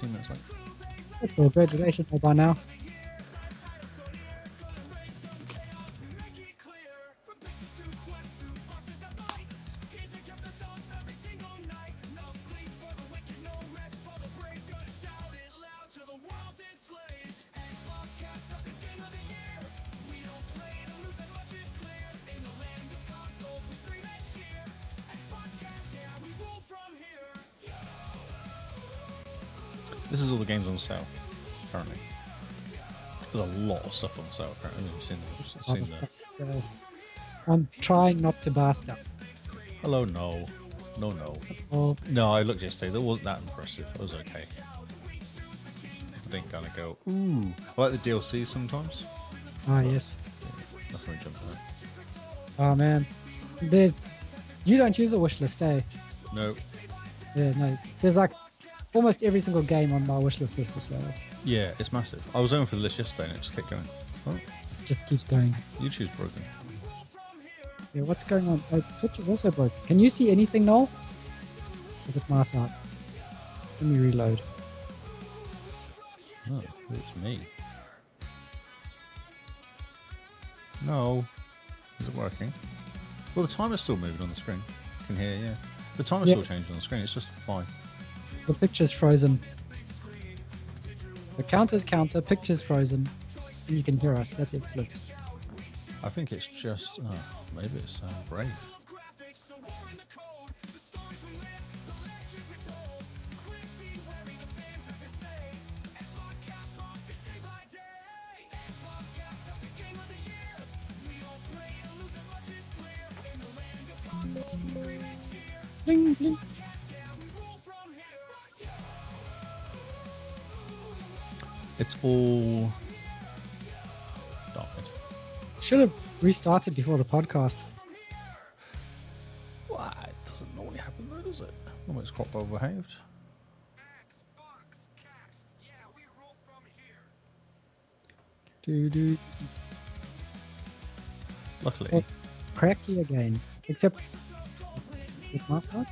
15 minutes late. That's all good. They should know by now. This is all the games on sale currently. There's a lot of stuff on sale currently. I've seen that. I'm trying not to buy stuff. Hello, no. Oh, No, I looked yesterday. That wasn't that impressive. It was okay. I didn't kind of go, ooh. I like the DLC sometimes. yes. Yeah, nothing really jumped out. Oh, man. You don't use a wish list, eh? No. Yeah, no. There's like almost every single game on my wish list is for sale. Yeah, it's massive. I was going for the list yesterday and it just kept going. Oh, Just keeps going. YouTube's broken. Yeah, what's going on? Oh, Twitch is also broken. Can you see anything, Noel? Is it my side? Let me reload. Oh, it's me. No. Is it working? Well, the timer's still moving on the screen. You can hear, yeah. The timer's still changing on the screen. It's just fine. The picture's frozen. The counter's counter, picture's frozen. And you can hear us. That's excellent. I think it's just... Oh, maybe it's Brave. Bling, bling. It's all... died. Should have restarted before the podcast. Well, it doesn't normally happen though, does it? Normally it's quite well behaved. Do. Luckily. Oh, cracky again. Except with my part.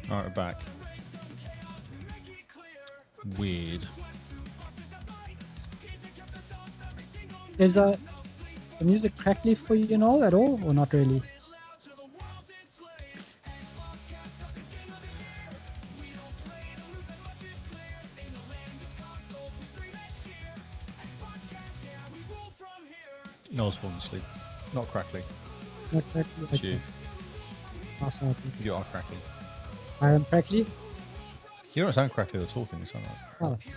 Alright, we're back. Weird. Is the music crackly for you and all at all, or not really? Noel's falling asleep. Not crackly. Not crackly. It's you. Awesome. You are crackly. I am crackly. You don't sound crackly at all, you sound like.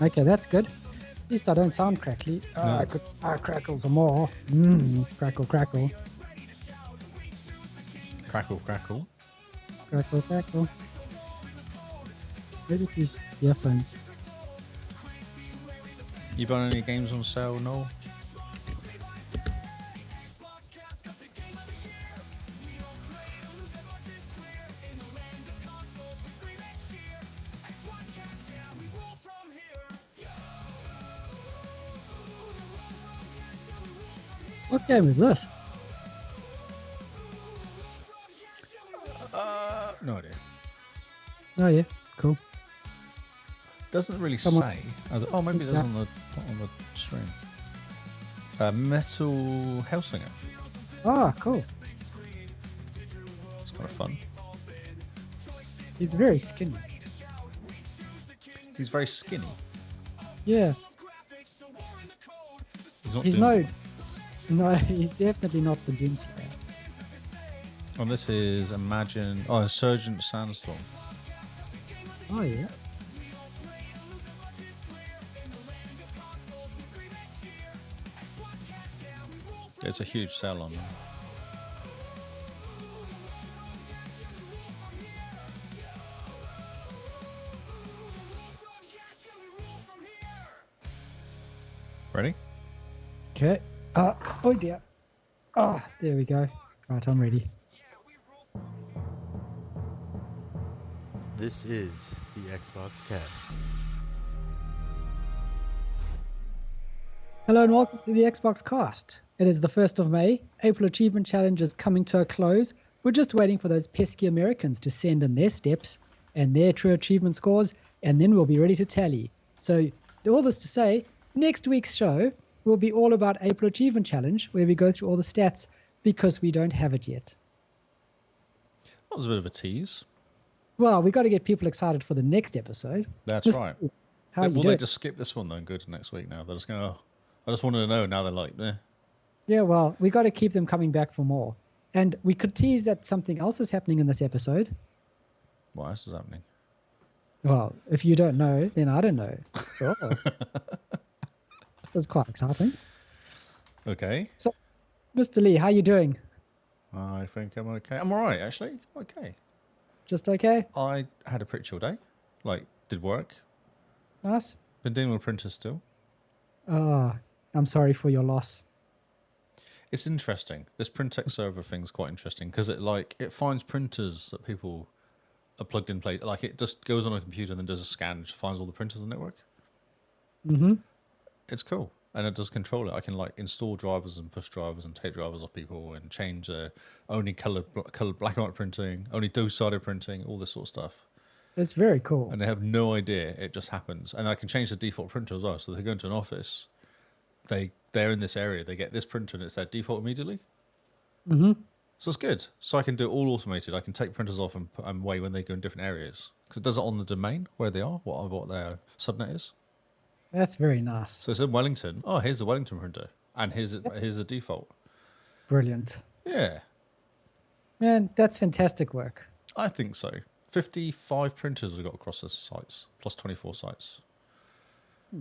Oh, okay, that's good. At least I don't sound crackly. No. I could crackle some more. Crackle, crackle. Crackle, crackle. Crackle, crackle. Maybe these earphones. You buying any games on sale, Noel? What game is this? No idea. Oh yeah, cool. Doesn't really Someone- say. Oh, maybe it does on the stream. Metal Hellsinger. Ah, cool. It's kind of fun. He's very skinny. He's very skinny. Yeah, He's not he's doing- no, he's definitely not the Doom Slayer. Oh, this is Imagine. Oh, Insurgent Sandstorm. Oh yeah. It's a huge sell on them. Ready? Okay. Oh dear. Ah, there we go. Right, I'm ready. This is the Xbox Cast. Hello and welcome to the Xbox Cast. It is the 1st of May. April Achievement Challenge is coming to a close. We're just waiting for those pesky Americans to send in their steps and their true achievement scores, and then we'll be ready to tally. So all this to say, next week's show will be all about April Achievement Challenge, where we go through all the stats because we don't have it yet. That was a bit of a tease. Well, we got to get people excited for the next episode. That's Mr. right. How Will you they doing? just skip this one though and go to next week now? They're just going, oh, I just wanted to know. Now they're like, eh. Yeah, well, we got to keep them coming back for more. And we could tease that something else is happening in this episode. What else is happening? Well, if you don't know, then I don't know. Sure. That's quite exciting. Okay. So, Mr. Lee, how you doing? I think I'm okay. I'm all right, actually. Okay. Just okay? I had a pretty chill day. Like, did work. Nice? Been dealing with printers still. Oh, I'm sorry for your loss. It's interesting. This Printech server thing's quite interesting because it finds printers that people are plugged in place. Like it just goes on a computer and then does a scan, and finds all the printers on the network. Mm-hmm. It's cool, and it does control it. I can like install drivers and push drivers and take drivers off people and change only color black and white printing, only two-sided printing, all this sort of stuff. It's very cool. And they have no idea. It just happens, and I can change the default printer as well. So they go into an office, they're in this area, they get this printer and it's their default immediately. Mm-hmm. So it's good. So I can do it all automated. I can take printers off and weigh when they go in different areas. Because it does it on the domain where they are, what their subnet is. That's very nice. So it's in Wellington. Oh, here's the Wellington printer. And here's the default. Brilliant. Yeah, Man, that's fantastic work. I think so. 55 printers we've got across the sites, plus 24 sites. Yeah.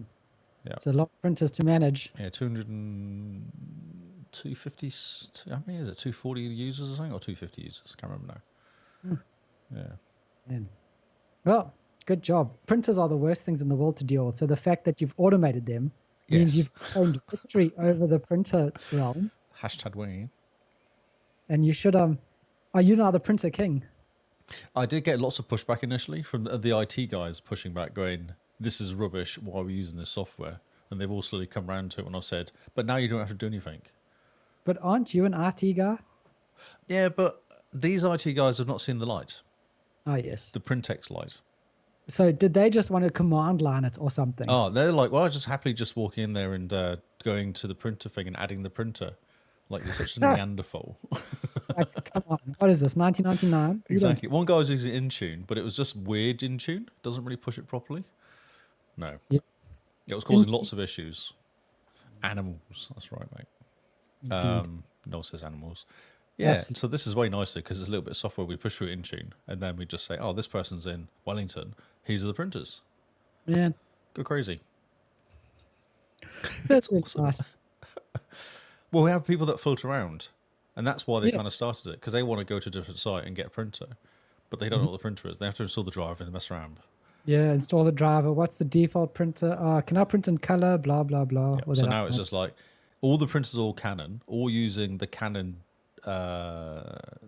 It's a lot of printers to manage. Yeah, 250, how many is it? 240 users or something? Or 250 users? Can't remember now. Yeah. Man. Well, good job. Printers are the worst things in the world to deal with. So the fact that you've automated them means Yes. you've claimed victory over the printer realm. Hashtag winning. And you should, are you now the printer king? I did get lots of pushback initially from the IT guys pushing back, going, this is rubbish, why are we using this software? And they've all slowly come around to it when I've said, but now you don't have to do anything. But aren't you an IT guy? Yeah, but these IT guys have not seen the light, Oh, yes. the Printex light. So did they just want to command line it or something? Oh, they're like, well, I just happily just walk in there and going to the printer thing and adding the printer. Like you're such a Neanderthal. Like, come on. What is this, 1999? Exactly. One guy was using Intune, but it was just weird Intune. Doesn't really push it properly. No. Yeah. It was causing Intune. lots of issues. Animals. That's right, mate. Indeed. No one says animals. Yeah, Absolutely. so this is way nicer because there's a little bit of software we push through Intune, and then we just say, oh, this person's in Wellington. These are the printers. Man, Go crazy. that's really awesome. nice. Well, we have people that float around, and that's why they Yeah. kind of started it, because they want to go to a different site and get a printer, but they don't know what the printer is. They have to install the driver and mess around. Yeah, install the driver. What's the default printer? Can I print in color? Blah, blah, blah. Yeah. So now it's just like all the printers are all Canon, all using the Canon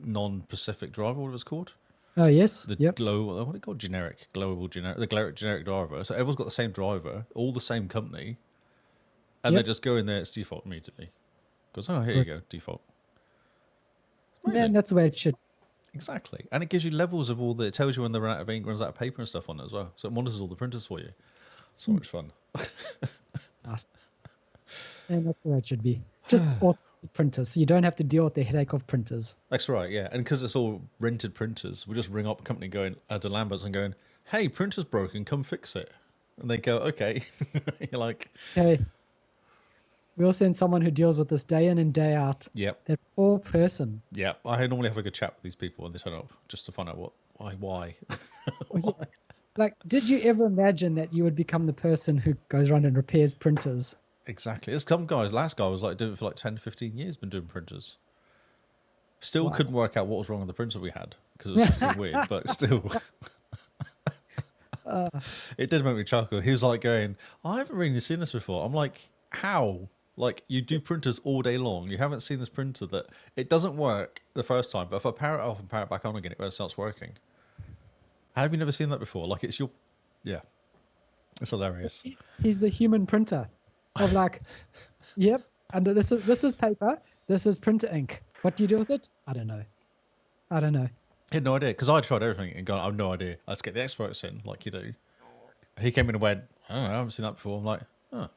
non-Pacific driver, what it was called. Oh, yes. The Yep. what are they called? Generic driver. So everyone's got the same driver, all the same company, and Yep. they just go in there. It's default immediately. Goes, oh, here you go, default. Man, Amazing. that's the way it should. Exactly, and it gives you levels of all the. It tells you when they're out of ink, runs out of paper and stuff on it as well. So it monitors all the printers for you. So much fun. Nice. And that's the way it should be. Just automatic printers, so you don't have to deal with the headache of printers. That's right, yeah. And because it's all rented printers, we just ring up a company going to Lambert's and going, "Hey, printer's broken, come fix it." And they go, "Okay." You're like, Okay. We'll send someone who deals with this day in and day out. "Yep, That poor person. yeah." I normally have a good chat with these people when they turn up, just to find out why. Well, yeah. Like, did you ever imagine that you would become the person who goes around and repairs printers? Exactly. There's some guys. Last guy was like doing it for like 10, 15 years. Been doing printers. Still What? couldn't work out what was wrong with the printer we had because it was something weird, but still. It did make me chuckle. He was like going, "I haven't really seen this before." I'm like, "How? Like you do printers all day long. You haven't seen this printer that it doesn't work the first time, but if I power it off and power it back on again, it starts working." Have you never seen that before? Like it's your, yeah, it's hilarious. He's the human printer of like, yep, and this is paper, this is printer ink. What do you do with it? I don't know. I don't know. He had no idea because I tried everything and gone, I have no idea. Let's get the experts in, like you do. He came in and went, I don't know, I haven't seen that before. I'm like, oh,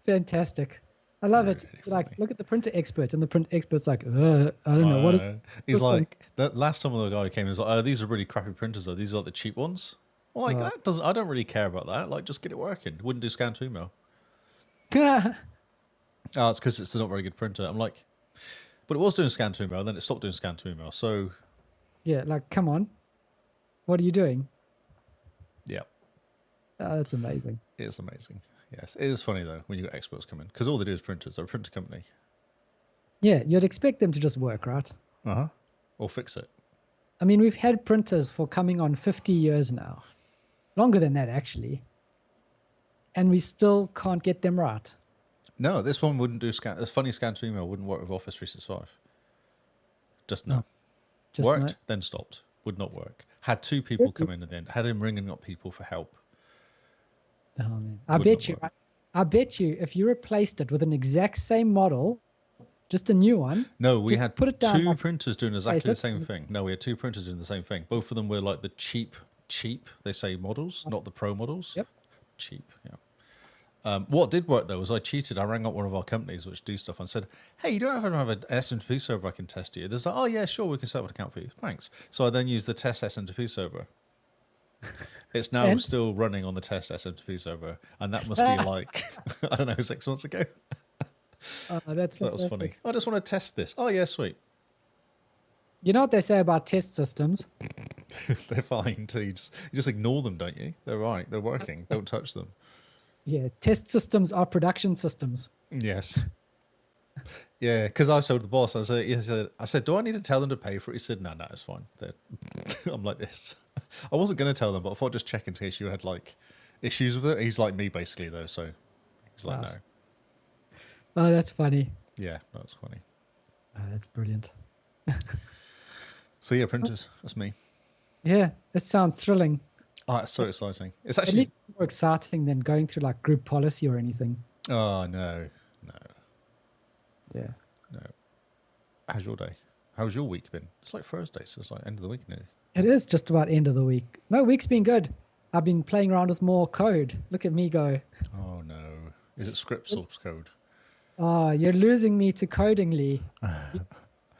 Fantastic. I love it. Really Like, funny. look at the printer expert, and the print expert's like, I don't know what is. This He's system?" like, the last time the guy came in, was like, oh, these are really crappy printers though. These are like the cheap ones. I'm like, that doesn't. I don't really care about that. Like, just get it working. Wouldn't do scan to email. Oh, it's because it's not a very good printer. I'm like, but it was doing scan to email, then it stopped doing scan to email. So, Yeah, like, come on. What are you doing? yeah, That's amazing. it's amazing. Yes, it is funny though when you got experts come in because all they do is printers. They're a printer company. Yeah, you'd expect them to just work, right? Or fix it. I mean, we've had printers for coming on 50 years now. Longer than that, actually. And we still can't get them right. No, this one wouldn't do scan. It's funny, scan to email wouldn't work with Office 365. Just no. Just Worked, no. then stopped. Would not work. Had two people come in at the end. Had him ringing up people for help. Oh, man. I Would bet not you. work. I bet you, if you replaced it with an exact same model, just a new one. No, we just had put it down two like- printers doing exactly the it. same thing. No, we had two printers doing the same thing. Both of them were like the cheap, they say models, not the pro models. Yep. Cheap, yeah. What did work though was I cheated. I rang up one of our companies which do stuff and said, hey, you don't have to have an SMTP server I can test you. There's like, oh yeah, sure, we can set up an account for you. Thanks. So I then used the test SMTP server. It's now And? still running on the test SMTP server. And that must be like, I don't know, 6 months ago. That's That was funny. fantastic. I just want to test this. Oh yeah, sweet. You know what they say about test systems? They're fine too. You just ignore them, don't you? They're right. They're working. Don't touch them. Yeah, test systems are production systems. Yes. Yeah, because I told the boss, I said, do I need to tell them to pay for it? He said, no, it's fine. I'm like this. I wasn't going to tell them, but I thought I'd just check in case you had like issues with it. He's like me basically though, so he's like, Nice. no. Oh, that's funny. Yeah, that's funny. Oh, that's brilliant. So yeah, printers. That's me. Yeah, it sounds thrilling. Oh, it's so exciting. It's At actually. least more exciting than going through like group policy or anything. Oh no. Yeah. How's your day? How's your week been? It's like Thursday, so it's like end of the week now. It is just about end of the week. No, week's been good. I've been playing around with more code. Look at me go. Oh no. Is it script source code? Oh, you're losing me to codingly.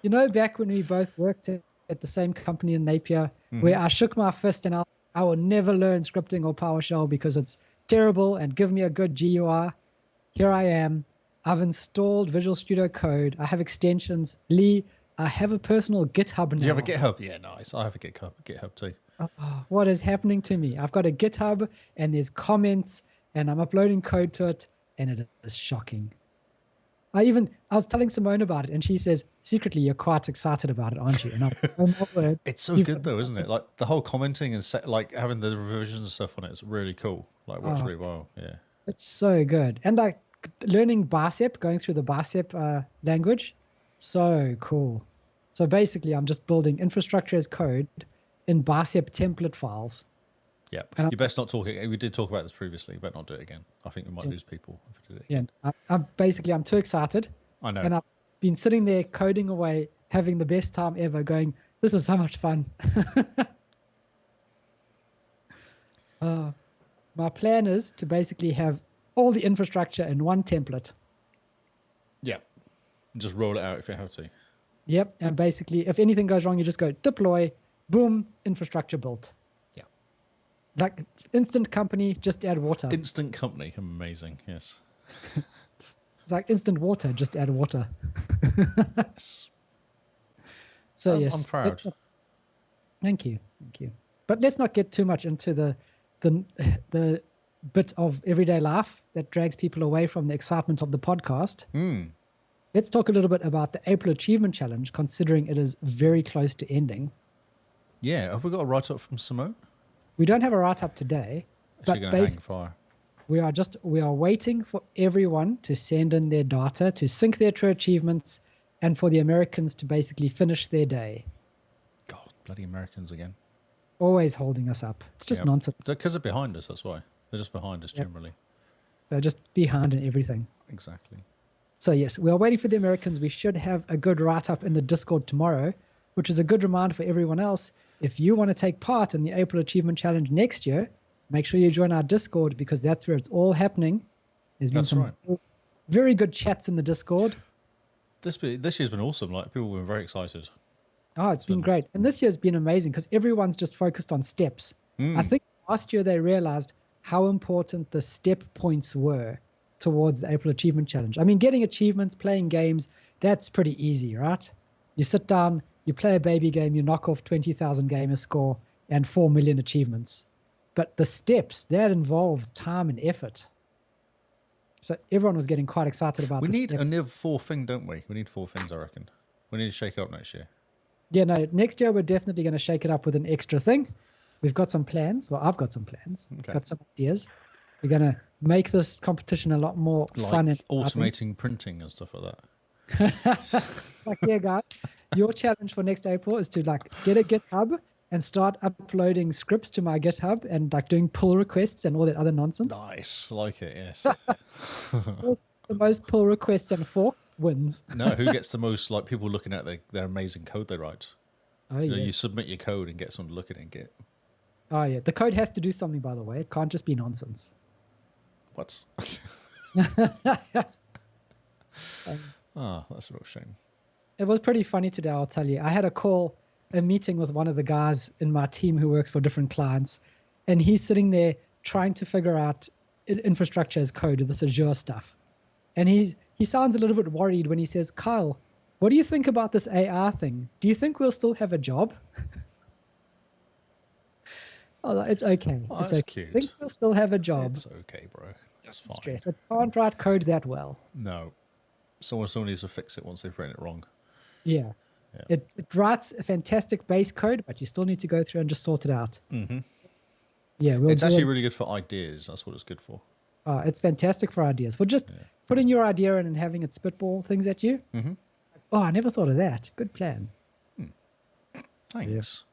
You know, back when we both worked at the same company in Napier, where I shook my fist and I will never learn scripting or PowerShell because it's terrible and give me a good GUI. Here I am. I've installed Visual Studio Code. I have extensions. Lee, I have a personal GitHub now. Do you have a GitHub? Yeah, nice. I have a GitHub too. Oh, what is happening to me? I've got a GitHub and there's comments and I'm uploading code to it and it is shocking. I was telling Simone about it and she says, secretly, you're quite excited about it, aren't you? And I'm like, oh, my word. It's so good though, isn't it? Like the whole commenting and like having the revisions and stuff on it is really cool. Like works really well. Yeah. It's so good. And like learning Bicep, going through the Bicep language, so cool. So basically, I'm just building infrastructure as code in Bicep template files. Yeah. And You best not talk. We did talk about this previously. You better not do it again. I think we might lose people if we do it Yeah, again. I'm too excited. I know. And I've been sitting there coding away, having the best time ever, going, this is so much fun. My plan is to basically have all the infrastructure in one template. Yeah. Just roll it out if you have to. Yep. And basically, if anything goes wrong, you just go deploy, boom, infrastructure built. Yeah. Like instant company, just add water. Instant company. Amazing. Yes. It's like instant water, just add water. Yes. So I'm yes. proud. Thank you. Thank you. But let's not get too much into the bit of everyday life that drags people away from the excitement of the podcast. Let's talk a little bit about the April Achievement Challenge, considering it is very close to ending. Yeah. Have we got a write up from Simone? We don't have a write-up today, Is but she going to hang basically fire? we are waiting for everyone to send in their data, to sync their true achievements, and for the Americans to basically finish their day. God, bloody Americans again. Always holding us up. It's just Yep. nonsense. Because they're behind us, that's why. They're just behind us Yep. generally. They're just behind in everything. Exactly. So yes, we are waiting for the Americans. We should have a good write-up in the Discord tomorrow, which is a good reminder for everyone else. If you want to take part in the April Achievement Challenge next year, make sure you join our Discord because that's where it's all happening. There's been some very good chats in the Discord. This year's been awesome. Like, people have been very excited. Oh, it's been great. And this year's been amazing because everyone's just focused on steps. I think last year they realized how important the step points were towards the April Achievement Challenge. I mean, getting achievements, playing games, that's pretty easy, right? You sit down, you play a baby game, you knock off 20,000 gamer score and 4 million achievements. But the steps, that involves time and effort. So everyone was getting quite excited about We the need steps. another 4 thing, don't we? We need 4 things, I reckon. We need to shake it up next year. Yeah, no, next year we're definitely going to shake it up with an extra thing. We've got some plans. Well, I've got some plans. Okay. Got some ideas. We're going to make this competition a lot more fun and exciting. Automating printing and stuff like that. Like, yeah, guys, your challenge for next April is to like get a GitHub and start uploading scripts to my GitHub and like doing pull requests and all that other nonsense. Nice. Like it, yes. The most pull requests and forks wins. No, who gets the most, like, people looking at their amazing code they write? Oh, You know, yes. you submit your code and get someone to look at it and get... Oh, yeah. The code has to do something, by the way. It can't just be nonsense. What? That's a real shame. It was pretty funny today, I'll tell you. I had a meeting with one of the guys in my team who works for different clients, and he's sitting there trying to figure out infrastructure as code, this Azure stuff. And he sounds a little bit worried when he says, Kyle, what do you think about this AR thing? Do you think we'll still have a job? Oh, it's okay. Oh, it's that's okay. cute. I think we'll still have a job. It's okay, bro. That's fine. Stress. I can't write code that well. No. Someone needs to fix it once they've written it wrong. Yeah. It writes a fantastic base code, but you still need to go through and just sort it out. Mm-hmm. Yeah, It's actually really good for ideas. That's what it's good for. It's fantastic for ideas. For just putting your idea in and having it spitball things at you. Mm-hmm. Oh, I never thought of that. Good plan. Thanks.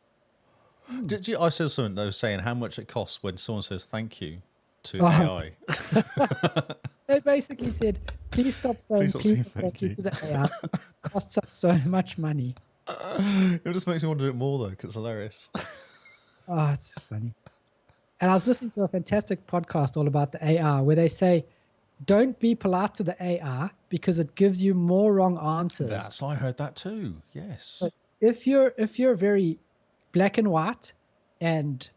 Did you? I saw something though saying how much it costs when someone says thank you to AI. They basically said, please stop saying please thank you to the AI. It costs us so much money. It just makes me want to do it more though, because it's hilarious. Oh, it's funny. And I was listening to a fantastic podcast all about the AR where they say, don't be polite to the AR because it gives you more wrong answers. I heard that too. Yes. But if you're very black and white and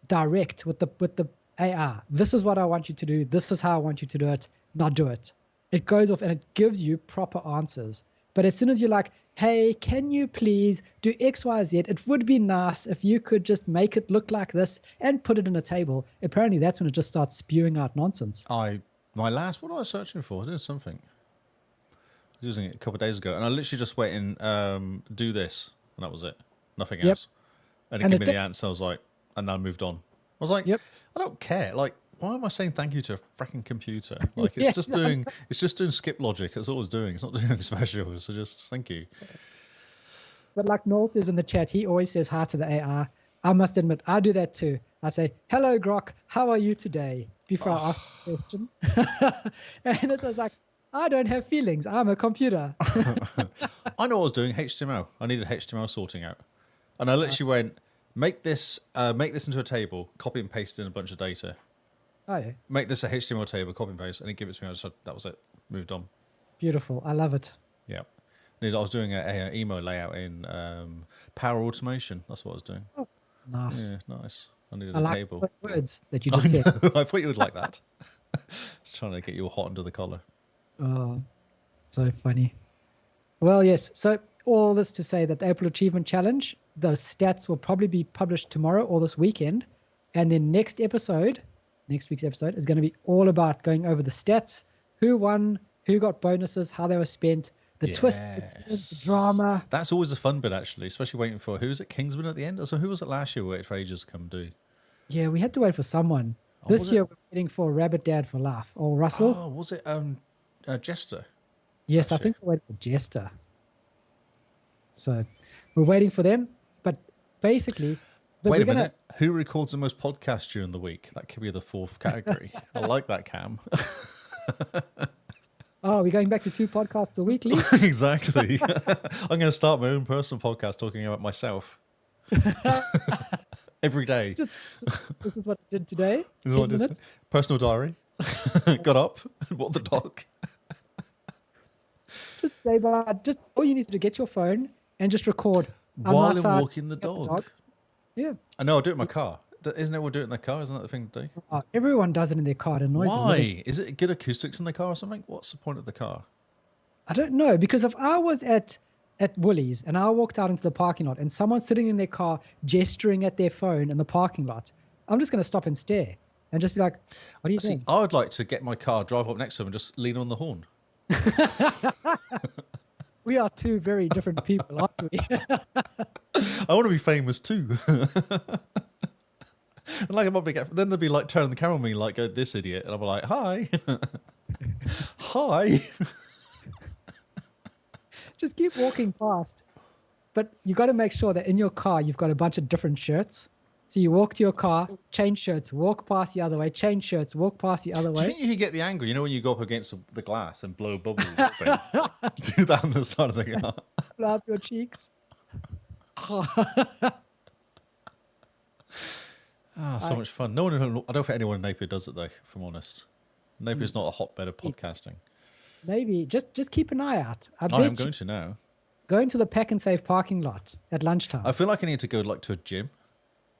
direct with the AR, this is what I want you to do. This is how I want you to do it. Not do it. It goes off and it gives you proper answers. But as soon as you're like, hey, can you please do X, Y, Z? It would be nice if you could just make it look like this and put it in a table. Apparently, that's when it just starts spewing out nonsense. What was I searching for? I was doing something. I was using it a couple of days ago, and I literally just went in, do this, and that was it. Nothing else. And it gave me the answer. I was like, and then I moved on. I was like, I don't care. Like, why am I saying thank you to a freaking computer? Like, it's just doing skip logic. It's all it's doing. It's not doing anything special. So just thank you. But like Noel says in the chat, he always says hi to the AR. I must admit, I do that too. I say, hello, Grok, how are you today? Before I ask a question. And it was like, I don't have feelings. I'm a computer. I know what I was doing. HTML. I needed HTML sorting out. And I literally went, make this into a table, copy and paste in a bunch of data. Oh, yeah. Make this a HTML table, copy and paste, and it give it to me. That was it. Moved on. Beautiful. I love it. Yeah. I was doing a email layout in Power Automation. That's what I was doing. Oh, nice. Yeah, nice. I needed I a like table. the words that you just said. I thought you would like that. Just trying to get you all hot under the collar. Oh, so funny. Well, yes. So all this to say that the April Achievement Challenge, those stats will probably be published tomorrow or this weekend. And then next week's episode, is going to be all about going over the stats, who won, who got bonuses, how they were spent, the twist, the drama. That's always the fun bit, actually, especially waiting for, who's it, Kingsman at the end? So who was it last year we waited for ages to come do? Yeah, we had to wait for someone. This year we're waiting for Rabbit Dad for Life, or Russell. Oh, was it Jester? Yes, I think we're waiting for Jester. So we're waiting for them, but basically... Wait a minute. Who records the most podcasts during the week? That could be the fourth category. I like that, Cam. Oh, we're going back to 2 podcasts a weekly? Exactly. I'm going to start my own personal podcast talking about myself every day. Just this is what I did today. This is 10 what I did. minutes. Personal diary. Got up, walked the dog. Just day by just all you need to do, get your phone and just record. I'm While I'm outside, walking the get dog. Yeah. I know, I'll do it in my car. Isn't everyone do it in their car? Isn't that the thing to do? Everyone does it in their car. It annoys them. Why? Is it good acoustics in the car or something? What's the point of the car? I don't know, because if I was at Woolies and I walked out into the parking lot and someone's sitting in their car gesturing at their phone in the parking lot, I'm just going to stop and stare and just be like, what are you doing? I would like to get my car, drive up next to them and just lean on the horn. We are 2 very different people, aren't we? I want to be famous too. And like, then they'll be like turning the camera on me like, this idiot. And I'll be like, hi. Hi. Just keep walking past. But you got to make sure that in your car, you've got a bunch of different shirts. So you walk to your car, change shirts, walk past the other way, change shirts, walk past the other Do you way. think you could get the angle? You know when you go up against the glass and blow bubbles? Thing? Do that on the side of the car. Blow up your cheeks. So much fun. No one, I don't think anyone in Napier does it though, if I'm honest. Napier's not a hotbed of podcasting. Maybe just keep an eye out. I I bet am going to now. go into the Pack and Save parking lot at lunchtime. I feel like I need to go like to a gym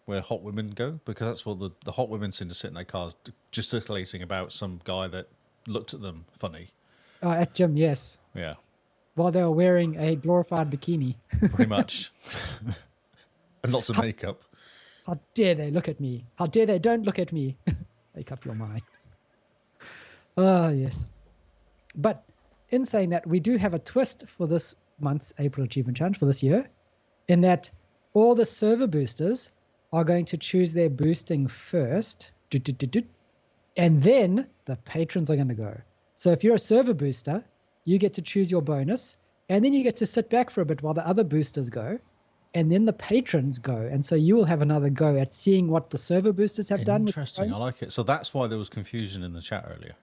where hot women go, because that's what the hot women seem to sit in their cars gesticulating about some guy that looked at them funny. At gym, yes. Yeah, While they were wearing a glorified bikini. pretty much. And lots of makeup. How dare they look at me? How dare they don't look at me? Make up your mind. Oh, yes. But in saying that, we do have a twist for this month's April Achievement Challenge for this year, in that all the server boosters are going to choose their boosting first, and then the patrons are going to go. So if you're a server booster, you get to choose your bonus, and then you get to sit back for a bit while the other boosters go, and then the patrons go. And so you will have another go at seeing what the server boosters have done. Interesting. I like it. So that's why there was confusion in the chat earlier.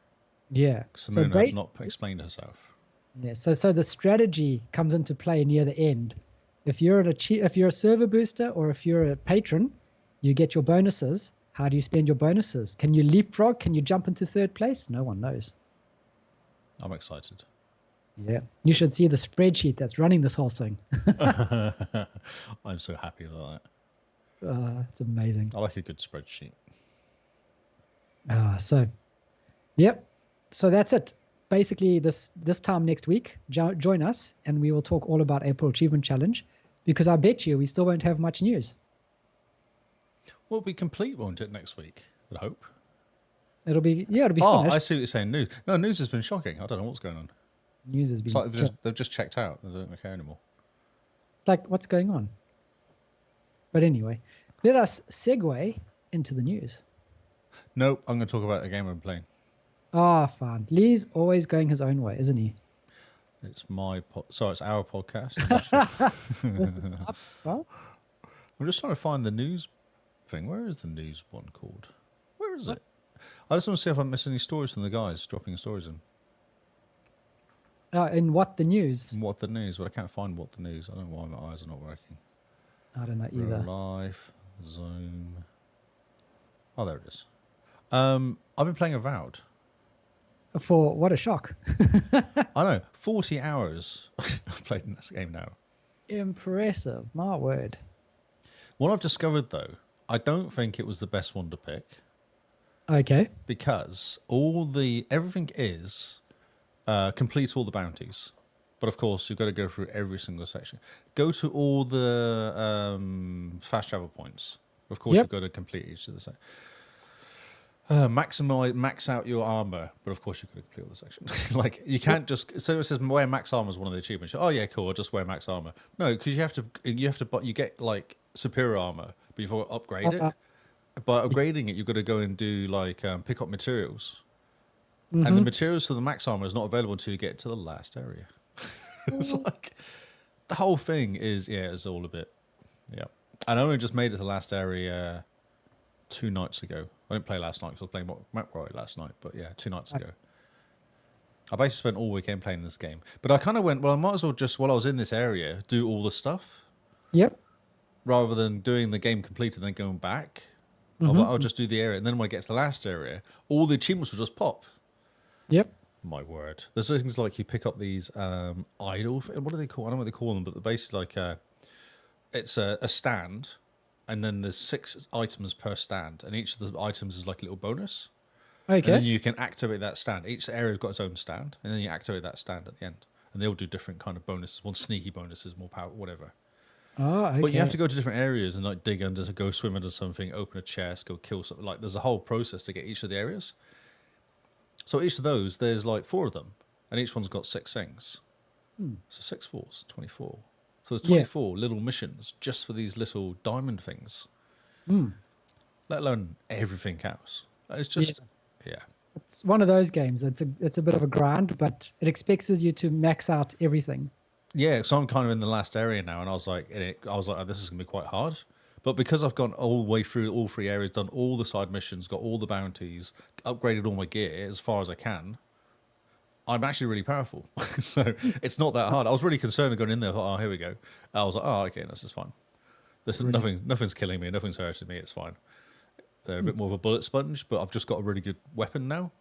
Yeah. Simone had not explained herself. Yeah. So the strategy comes into play near the end. If you're a server booster or if you're a patron, you get your bonuses. How do you spend your bonuses? Can you leapfrog? Can you jump into 3rd place? No one knows. I'm excited. Yeah. You should see the spreadsheet that's running this whole thing. I'm so happy about that. It's amazing. I like a good spreadsheet. Yep. So that's it. Basically, this time next week, join us and we will talk all about April Achievement Challenge, because I bet you we still won't have much news. Well, it'll be complete, won't it, next week? I hope. It'll be finished. I see what you're saying. News. No, news has been shocking. I don't know what's going on. News has been It's like they've just checked out. They don't care anymore. like, what's going on? But anyway, let us segue into the news. Nope, I'm going to talk about a game I'm playing. Fine. Lee's always going his own way, isn't he? It's it's our podcast. Well, I'm just trying to find the news thing. Where is the news one called? Where is it? I just want to see if I'm missing any stories from the guys dropping stories in. in what the news? What the news? Well, I can't find what the news. I don't know why my eyes are not working. I don't know Real either. life, zone. Oh, there it is. I've been playing Avowed. For what a shock. I know, 40 hours I've played in this game now. Impressive. My word. What I've discovered, though, I don't think it was the best one to pick, Okay. because everything is complete all the bounties. But of course, you've got to go through every single section. Go to all the fast travel points. Of course, Yep. you've got to complete each of the sections. Max out your armor, but of course you've got to complete all the sections. Like, you can't just. So it says wear max armor is one of the achievements. Oh yeah, cool. I'll just wear max armor. No, because you get like superior armor before you upgrade it. By upgrading it, you've got to go and do like pick up materials, and the materials for the max armor is not available until you get to the last area. It's like the whole thing is it's all a bit And I only just made it to the last area 2 nights ago. I didn't play last night because I was playing McRoy last night, but 2 nights ago. I basically spent all weekend playing this game. But I kind of went, well, I might as well just, while I was in this area, do all the stuff Yep. rather than doing the game completed and then going back. I'll just do the area. And then when I get to the last area, all the achievements will just pop. Yep. My word. There's things like you pick up these idol, what do they call? I don't know what they call them, but they're basically like it's a stand, and then there's 6 items per stand, and each of the items is like a little bonus. Okay. And then you can activate that stand. Each area's got its own stand, and then you activate that stand at the end. And they all do different kind of bonuses. One sneaky bonuses, more power, whatever. Oh, okay. But you have to go to different areas and like dig under, go swim under something, open a chest, go kill something. Like there's a whole process to get each of the areas. So each of those, there's like 4 of them, and each one's got 6 things. So 6 fours, 24. So there's 24 little missions just for these little diamond things. Let alone everything else. It's just, yeah. It's one of those games. It's a bit of a grind, but it expects you to max out everything. Yeah, so I'm kind of in the last area now, and I was like, oh, this is gonna be quite hard. But because I've gone all the way through all 3 areas, done all the side missions, got all the bounties, upgraded all my gear as far as I can, I'm actually really powerful. So it's not that hard. I was really concerned going in there. I thought, oh, here we go. I was like, oh, okay, this is fine. This is nothing's killing me. Nothing's hurting me. It's fine. They're a bit more of a bullet sponge, but I've just got a really good weapon now.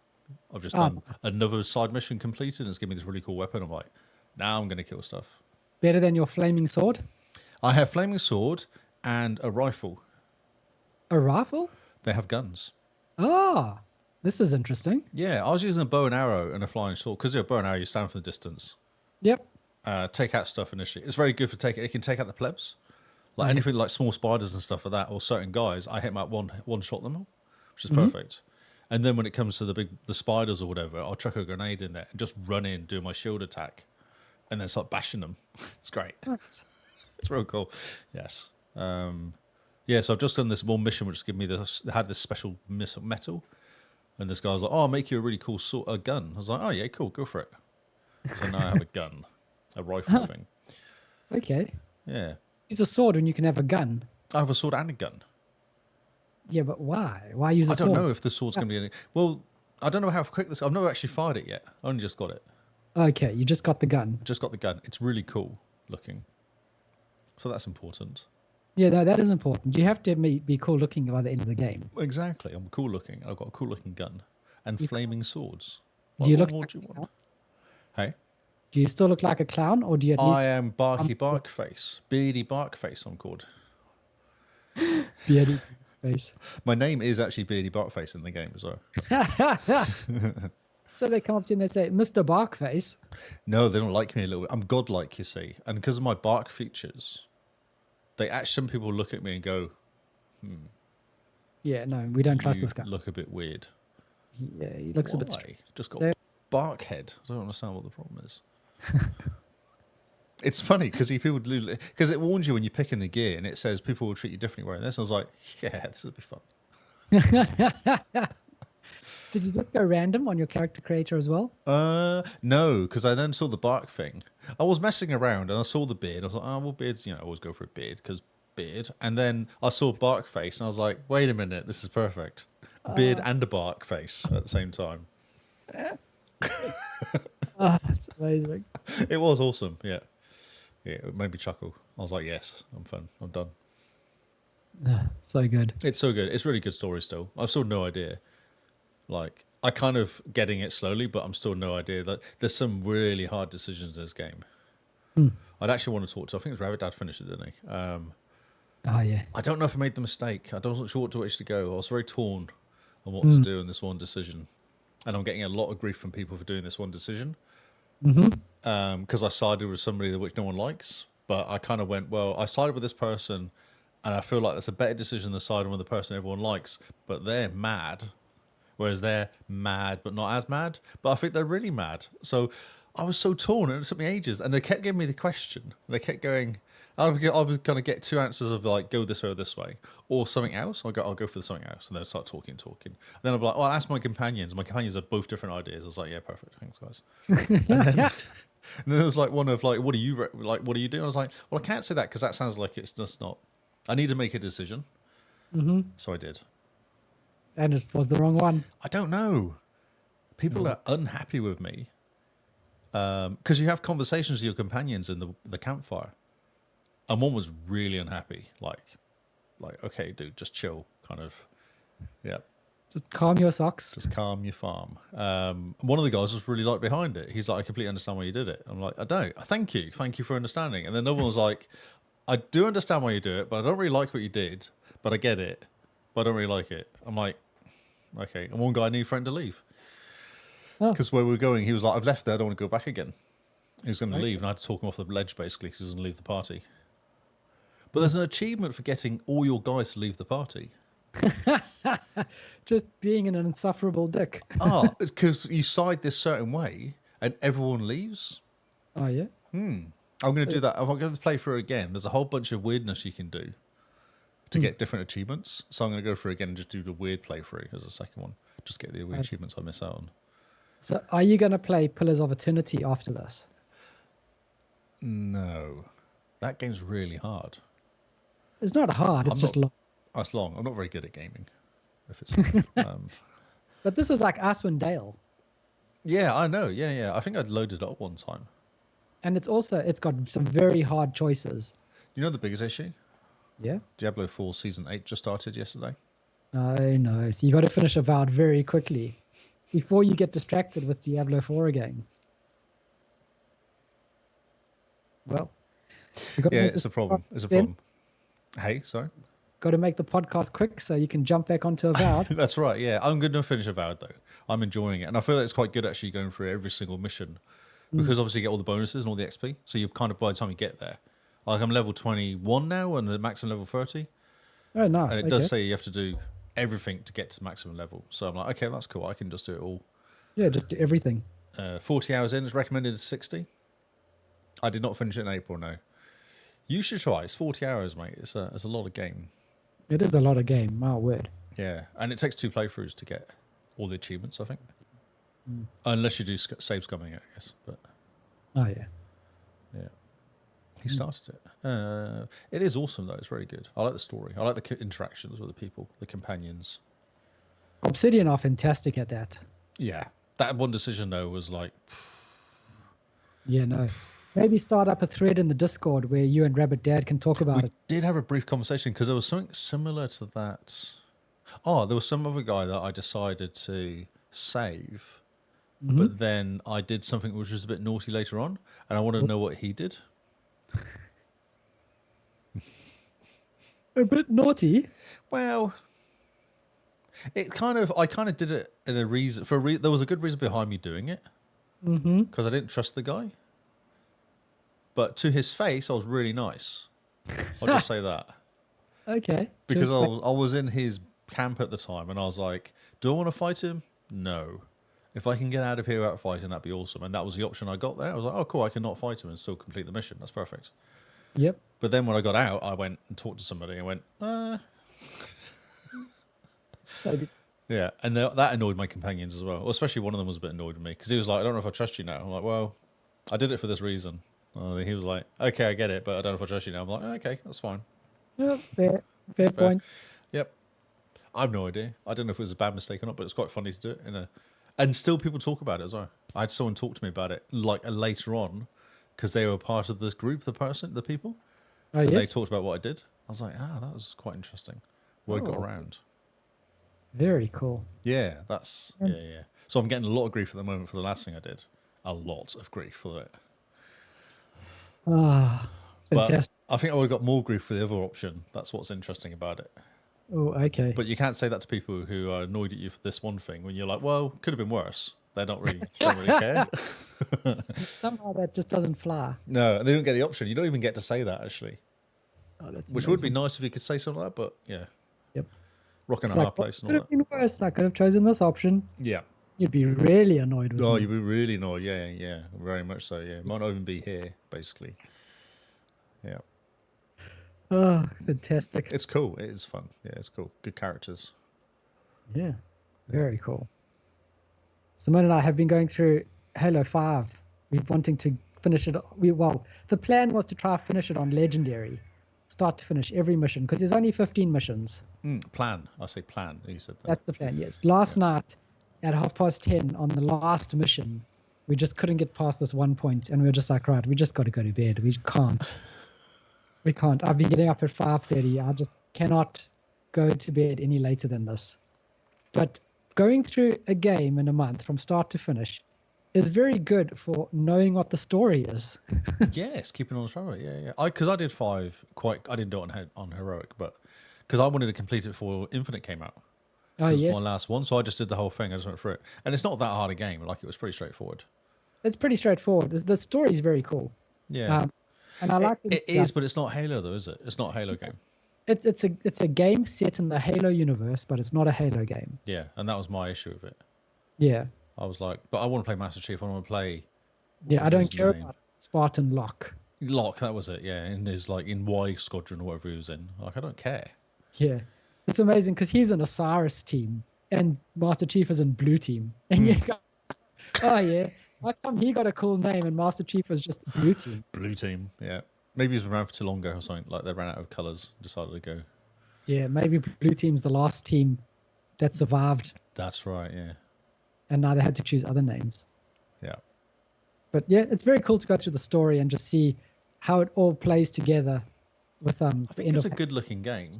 I've just done another side mission completed, and it's given me this really cool weapon. I'm like, now I'm going to kill stuff. Better than your flaming sword? I have flaming sword and a rifle. A rifle? They have guns. Ah, this is interesting. Yeah, I was using a bow and arrow and a flying sword. Because you're a bow and arrow, you stand from the distance. Yep. Take out stuff initially. It's very good for taking. It can take out the plebs. Like anything like small spiders and stuff like that, or certain guys, I hit them out one shot them all, which is perfect. And then when it comes to the spiders or whatever, I'll chuck a grenade in there and just run in, do my shield attack, and then start bashing them. It's great. Nice. It's real cool. Yes. Yeah, so I've just done this one mission which gave me had this special metal, and this guy was like, "Oh, I'll make you a really cool gun." I was like, "Oh yeah, cool, go for it." So now I have a gun, a rifle thing. Okay. Yeah, Use a sword when you can have a gun. I have a sword and a gun. Yeah, but why? Why use a I sword? don't know if the sword's going to be any. Well, I don't know how quick this. I've never actually fired it yet. I only just got it. Okay, you just got the gun. Just got the gun. It's really cool looking. So that's important. Yeah, no, that is important. You have to be cool looking by the end of the game. Exactly. I'm cool looking. I've got a cool looking gun and flaming swords. Do you What look more like do you a want? Hey? Do you still look like a clown, or do you at least I am Barky some Barkface. Beardy Barkface, I'm called. beardy face? My name is actually Beardy Barkface in the game as well. So they come up to you and they say, "Mr. Barkface." No, they don't like me a little bit. I'm godlike, you see. And because of my bark features, some people look at me and go, Yeah, no, we don't trust you this guy. look a bit weird. Yeah, he looks a bit Why? strange. Just got There- bark head. I don't understand what the problem is. It's funny because it warns you when you're picking the gear and it says people will treat you differently wearing this. I was like, yeah, this will be fun. Did you just go random on your character creator as well? No, because I then saw the bark thing. I was messing around and I saw the beard. I was like, oh, well, beards, I always go for a beard because beard. And then I saw bark face and I was like, wait a minute, this is perfect. Beard and a bark face at the same time. Oh, that's amazing. It was awesome, yeah. Yeah, it made me chuckle. I was like, yes, I'm done. So good. It's so good. It's really good story still. I've still no idea. Like, I kind of getting it slowly, but I'm still no idea that there's some really hard decisions in this game. I'd actually want to talk to, I think it's Rabbit Dad finished it, didn't he? Oh, yeah. I don't know if I made the mistake. I wasn't sure what direction to go. I was very torn on what to do in this one decision. And I'm getting a lot of grief from people for doing this one decision. Because I sided with somebody which no one likes. But I kind of went, well, I sided with this person, and I feel like that's a better decision than siding with the person everyone likes. But they're mad. Whereas they're mad, but not as mad. But I think they're really mad. So I was so torn, and it took me ages. And they kept giving me the question. They kept going, I was going to get 2 answers of like, go this way or this way. Or something else. I'll go for the something else. And they'll start talking. And then I'll be like, well, I'll ask my companions. My companions have both different ideas. I was like, yeah, perfect. Thanks, guys. And then there was like one of like, what do you do? I was like, well, I can't say that because that sounds like it's just not. I need to make a decision. So I did. And it was the wrong one. I don't know. People are unhappy with me because you have conversations with your companions in the campfire, and one was really unhappy, like okay, dude, just chill, kind of, yeah, Just calm your socks. just calm your farm. One of the guys was really like behind it. He's like, I completely understand why you did it. I'm like, I don't. Thank you for understanding. And then another one was like, I do understand why you do it, but I don't really like what you did. But I get it, but I don't really like it. I'm like, okay. And one guy needed a friend to leave Oh. because where we were going, he was like, I've left there, I don't want to go back again. He was going to Okay. leave, and I had to talk him off the ledge basically because he was going to leave the party. But there's an achievement for getting all your guys to leave the party. Just being an insufferable dick. Ah, because you side this certain way and everyone leaves. Oh, yeah? I'm going to do that. I'm going to play through it again. There's a whole bunch of weirdness you can do to get different achievements. So I'm going to go through it again and just do the weird playthrough as a second one. Just get the weird achievements I miss out on. So are you going to play Pillars of Eternity after this? No. That game's really hard. It's not hard. It's I'm just not- long. That's long. I'm not very good at gaming. If it's But this is like Icewind Dale. yeah, I know. Yeah. I think I'd loaded it up one time. And it's got some very hard choices. You know the biggest issue? Yeah? Diablo 4 Season 8 just started yesterday. No. So you got to finish Avowed very quickly before you get distracted with Diablo 4 again. Well, we gotta Yeah, make it's this a problem. podcast It's a then. problem. Hey, sorry? Got to make the podcast quick so you can jump back onto Avowed. That's right, yeah. I'm going to finish Avowed, though. I'm enjoying it. And I feel like it's quite good, actually, going through every single mission. Because obviously you get all the bonuses and all the XP. So you kind of, by the time you get there, like I'm level 21 now and the maximum level 30. Oh, nice. And it Okay. does say you have to do everything to get to the maximum level. So I'm like, okay, that's cool. I can just do it all. Yeah, just do everything. 40 hours in is recommended as 60. I did not finish it in April, no. You should try. It's 40 hours, mate. It's a lot of game. It is a lot of game. My word. Yeah, and it takes 2 playthroughs to get all the achievements, I think. Unless you do save scumming, I guess. But Oh, yeah. yeah, he started it. It is awesome, though. It's very good. I like the story. I like the interactions with the people, the companions. Obsidian are fantastic at that. Yeah, that one decision though was like, Yeah, no. Maybe start up a thread in the Discord where you and Rabbit Dad can talk about we it. did have a brief conversation because there was something similar to that. Oh, there was some other guy that I decided to save. But then I did something which was a bit naughty later on, and I wanted to know what he did. A bit naughty. Well, I kind of did it in a reason there was a good reason behind me doing it because I didn't trust the guy. But to his face, I was really nice. I'll just say that Okay. because Just I was in his camp at the time, and I was like, "Do I want to fight him? No. If I can get out of here without fighting, that'd be awesome." And that was the option I got there. I was like, "Oh, cool! I can not fight him and still complete the mission. That's perfect." Yep. But then when I got out, I went and talked to somebody and went, Maybe. yeah. And that annoyed my companions as well. Especially one of them was a bit annoyed with me because he was like, I don't know if I trust you now. I'm like, well, I did it for this reason. He was like, okay, I get it, but I don't know if I trust you now. I'm like, okay, that's fine. Yeah, fair Fair. point. Yep. I have no idea. I don't know if it was a bad mistake or not, but it's quite funny to do it. And still people talk about it as well. I had someone talk to me about it like later on because they were part of this group, the people. Oh, And they yes. talked about what I did. I was like, that was quite interesting. Word got Oh. around. Very cool. Yeah, that's yeah. So I'm getting a lot of grief at the moment for the last thing I did. A lot of grief for it. Ah, But fantastic. I think I would have got more grief for the other option. That's what's interesting about it. Oh, okay. But you can't say that to people who are annoyed at you for this one thing when you're like, well, could have been worse. They don't really care. Somehow that just doesn't fly. No, they don't get the option. You don't even get to say that actually, Oh, that's which would be amazing. nice if you could say something like that. But yeah, Yep. rock in It's a like, hard what place and could all have that. been worse. I could have chosen this option. Yeah. You'd be really annoyed with Oh, me. you'd be really annoyed. Yeah, very much so. Yeah, might not even be here basically. Yeah, Oh, fantastic. it's cool. It is fun. Yeah, it's cool. Good characters. Yeah, very cool. Simone and I have been going through Halo 5. We're wanting to finish it. The plan was to try finish it on Legendary, start to finish every mission, because there's only 15 missions. Plan. I say plan. You said that. That's the plan, yes. Last night at 10:30 on the last mission, We just couldn't get past this one point, and we were just like, right, we just got to go to bed. We can't. We can't. I've been getting up at 5:30. I just cannot go to bed any later than this. But going through a game in a month from start to finish is very good for knowing what the story is. Yes, keeping on track. Yeah. Because I did 5 I didn't do it on heroic, but because I wanted to complete it before Infinite came out. Oh, It was yes. my last one, so I just did the whole thing. I just went through it, and it's not that hard a game. Like, it was pretty straightforward. It's pretty straightforward. The story is very cool. Yeah, And I like it is, but it's not Halo though, is it? It's not a Halo game. It's a game set in the Halo universe, but it's not a Halo game. Yeah, and that was my issue with it. Yeah. I was like, but I want to play Master Chief. I want to play. Yeah, I what don't was his care name? about Spartan Locke. Locke. That was it. Yeah, in his in Y Squadron or whatever he was in. Like, I don't care. Yeah. It's amazing because he's an Osiris team and Master Chief is in Blue Team. And you go, oh yeah, how come he got a cool name and Master Chief was just Blue Team? Blue Team. Yeah, maybe he's been around for too long ago or something. Like, they ran out of colors, decided to go. Yeah, maybe Blue Team's the last team that survived, That's right. Yeah. and now they had to choose other names. Yeah. But yeah, it's very cool to go through the story and just see how it all plays together with I think it's a good-looking game,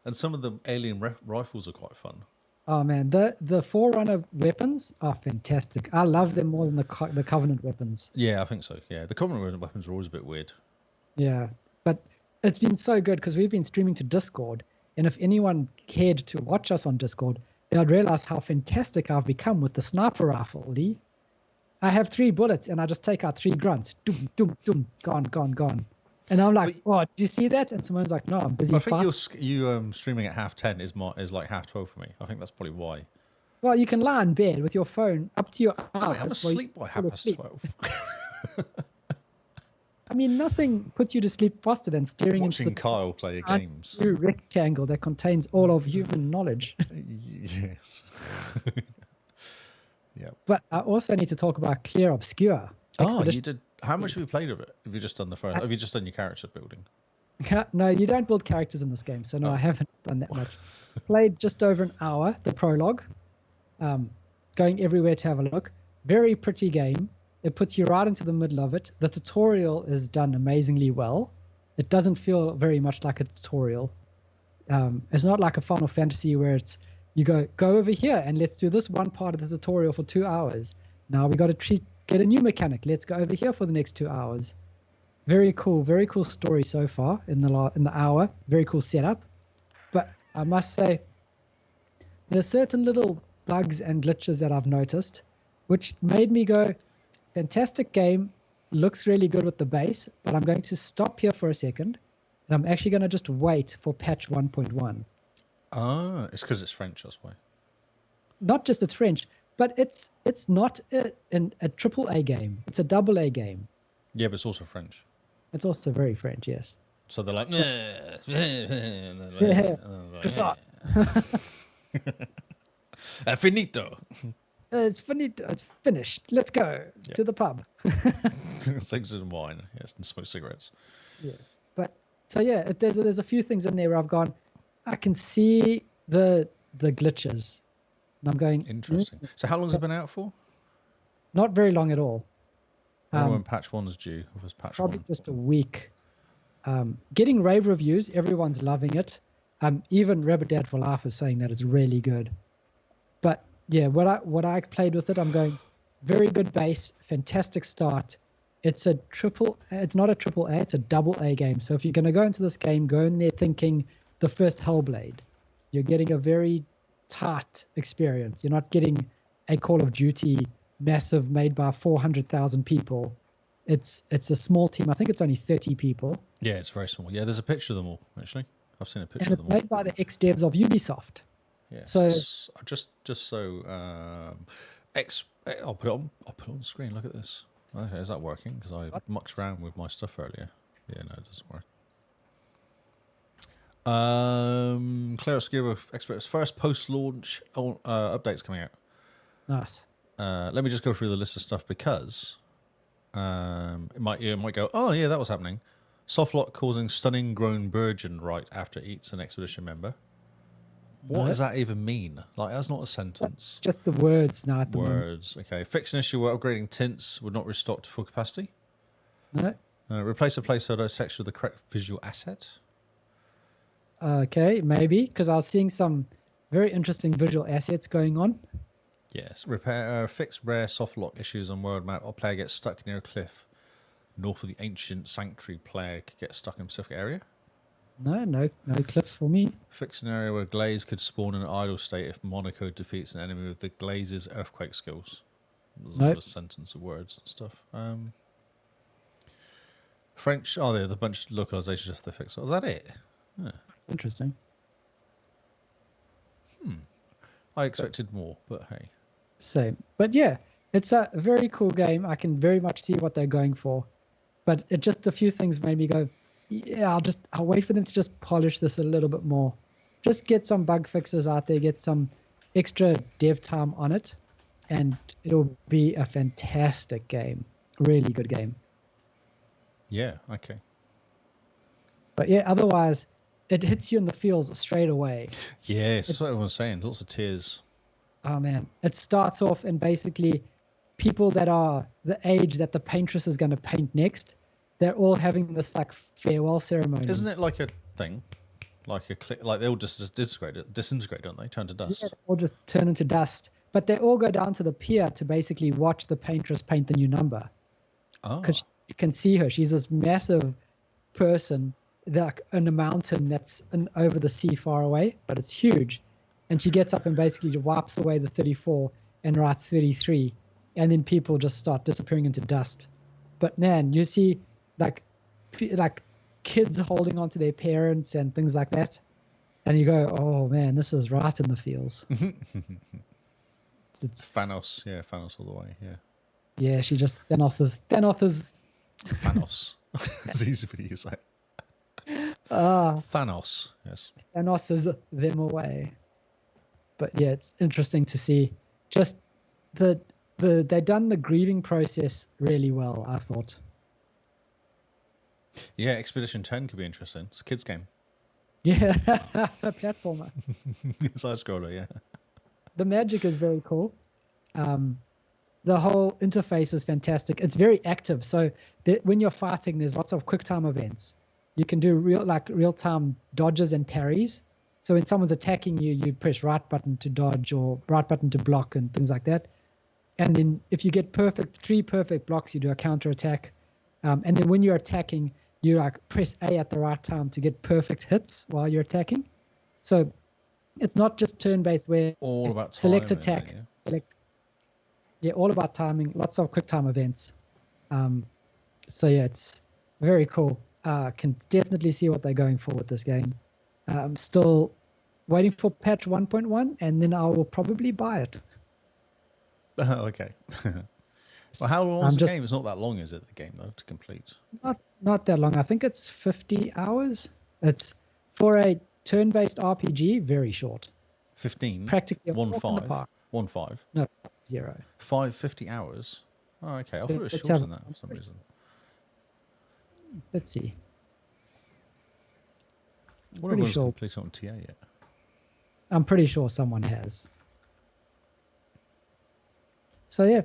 and some of the alien rifles are quite fun. Oh man, the Forerunner weapons are fantastic. I love them more than the Covenant weapons. Yeah, I think so. Yeah, the Covenant weapons are always a bit weird. Yeah, but it's been so good because we've been streaming to Discord, and if anyone cared to watch us on Discord, they'd realize how fantastic I've become with the sniper rifle, Lee. I have 3 bullets, and I just take out 3 grunts. Doom, doom, doom, gone, gone, gone. And I'm like, oh, did you see that? And someone's like, no, I'm busy I think fighting. you streaming at 10:30 is like 12:30 for me. I think that's probably why. Well, you can lie in bed with your phone up to your eyes. I'm asleep by 12:30. I mean, nothing puts you to sleep faster than staring into Watching the Kyle play games. blue rectangle that contains all of human knowledge. Yes. Yeah. But I also need to talk about Clear Obscure. Oh, you did. How much have you played of it? Have you just done the first? Have you just done your character building? No, you don't build characters in this game, so no, I haven't done that much. Played just over an hour, the prologue, going everywhere to have a look. Very pretty game. It puts you right into the middle of it. The tutorial is done amazingly well. It doesn't feel very much like a tutorial. It's not like a Final Fantasy where it's you go over here and let's do this one part of the tutorial for 2 hours. Now we got to get a new mechanic. Let's go over here for the next 2 hours. Very cool story so far in the hour. Very cool setup. But I must say, there's certain little bugs and glitches that I've noticed, which made me go, fantastic game, looks really good with the base, but I'm going to stop here for a second, and I'm actually going to just wait for patch 1.1. Ah, it's because it's French, that's why. Not just it's French, but it's not a triple A game. It's a double A game. Yeah, but it's also French. It's also very French, yes. So they're like, Croissant. finito. It's finito. It's finished. Let's go to the pub. Cigarettes and wine. Yes, and smoke cigarettes. Yes, but so yeah, there's a few things in there where I've gone, I can see the glitches, and I'm going Interesting. So how long has it been out for? Not very long at all. I don't know when patch 1's due. It was patch Probably 1. just a week. Getting rave reviews. Everyone's loving it. Even Rabbit Dad for Life is saying that it's really good. But yeah, what I played with it, I'm going very good base, fantastic start. It's not a triple A, it's a double A game. So if you're going to go into this game, go in there thinking the first Hellblade. You're getting a very tight experience. You're not getting a Call of Duty massive made by 400,000 people. It's a small team. I think it's only 30 people. Yeah, it's very small. Yeah, there's a picture of them all, actually. I've seen a picture And of it's them all. made by the ex-devs of Ubisoft. Yeah. So I'll put it on the screen. Look at this. Okay, is that working? Because I mucked around with my stuff earlier. Yeah, no, it doesn't work. Claire Obscura Experts first post-launch updates coming out. nice. Let me just go through the list of stuff because it might go, oh yeah, that was happening. Softlock causing stunning grown virgin right after eats an expedition member. What No. does that even mean? Like, that's not a sentence. Just the words now at the moment. Words. Okay. Fix an issue where upgrading tints would not restock to full capacity. No. Replace a placeholder text with the correct visual asset. Okay, maybe, because I was seeing some very interesting visual assets going on. Yes. Fix rare soft lock issues on world map or player gets stuck near a cliff. North of the ancient sanctuary, player could get stuck in a specific area. No cliffs for me. Fix an area where Glaze could spawn in an idle state if Monaco defeats an enemy with the Glaze's earthquake skills. There's Nope. another sentence of words and stuff. French, yeah, the bunch of localizations if they fix. Is that it? Yeah. Interesting. I expected more, but hey. Same. But yeah, it's a very cool game. I can very much see what they're going for. But it just a few things made me go, yeah, I'll wait for them to just polish this a little bit more. Just get some bug fixes out there, get some extra dev time on it, and it'll be a fantastic game. Really good game. Yeah, okay. But yeah, otherwise, it hits you in the feels straight away. Yes, that's what everyone's saying. Lots of tears. Oh man, it starts off and basically people that are the age that the paintress is going to paint next, they're all having this like farewell ceremony. Isn't it like a thing? Like a click, like they all just disintegrate, don't they? Turn to dust. Yeah, they all just turn into dust. But they all go down to the pier to basically watch the paintress paint the new number. Oh. Because you can see her. She's this massive person like in a mountain that's over the sea far away, but it's huge. And she gets up and basically wipes away the 34 and writes 33. And then people just start disappearing into dust. But man, you see like kids holding on to their parents and things like that. And you go, oh man, this is right in the feels. It's Thanos. Yeah, Thanos all the way. Yeah. yeah, she just Thanos is Thanos. It's easy for you to say. Thanos. Yes. Thanos is them away. But yeah, it's interesting to see just they done the grieving process really well, I thought. Yeah, Expedition 10 could be interesting. It's a kids' game. Yeah, a platformer. Side scroller, yeah. The magic is very cool. The whole interface is fantastic. It's very active. So when you're fighting, there's lots of quick time events. You can do real time dodges and parries. So when someone's attacking you, you press right button to dodge or right button to block and things like that. And then if you get three perfect blocks, you do a counter attack. And then when you're attacking, you like press A at the right time to get perfect hits while you're attacking. So it's not just turn-based where All about select timing, attack, yeah. select. Yeah, all about timing. Lots of quick time events. So yeah, it's very cool. Can definitely see what they're going for with this game. I'm still waiting for patch 1.1, and then I will probably buy it. Oh, okay. Well, how long is the game? It's not that long, is it, the game, though, to complete? Not that long. I think it's 50 hours. It's for a turn-based RPG, very short. 15? Practically a 1 walk in the 5? park. 1 5? No, 0. 50 hours? Oh, okay. I thought it was Let's shorter have- than that for some reason. Let's see. I wonder if Pretty anyone's sure. completed it on TA yet. I'm pretty sure someone has. So yeah,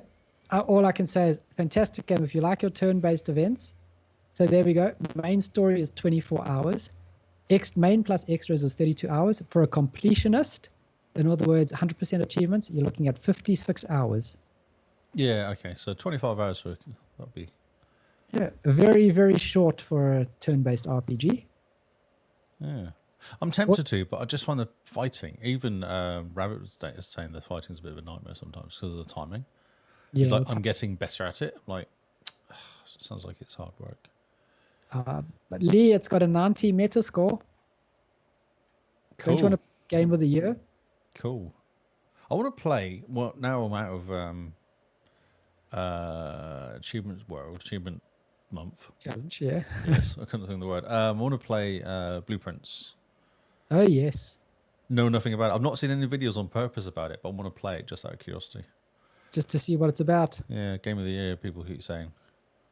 all I can say is fantastic game if you like your turn-based events. So there we go. Main story is 24 hours. Main plus extras is 32 hours. For a completionist, in other words, 100% achievements, you're looking at 56 hours. Yeah, okay. So 25 hours for that'd be. Yeah, very, very short for a turn-based RPG. Yeah. I'm tempted to, but I just find the fighting, even Rabbit is saying the fighting's a bit of a nightmare sometimes because of the timing. Yeah, He's like, I'm getting better at it. I'm like, sounds like it's hard work. but Lee, it's got a 90 meta score. Cool. Don't you want a game of the year? Cool. I want to play. Well, now I'm out of achievement month. Challenge, yeah. Yes, I couldn't think of the word. I want to play Blueprints. Oh, yes. Know nothing about it. I've not seen any videos on purpose about it, but I want to play it just out of curiosity. Just to see what it's about. Yeah, game of the year. People keep saying.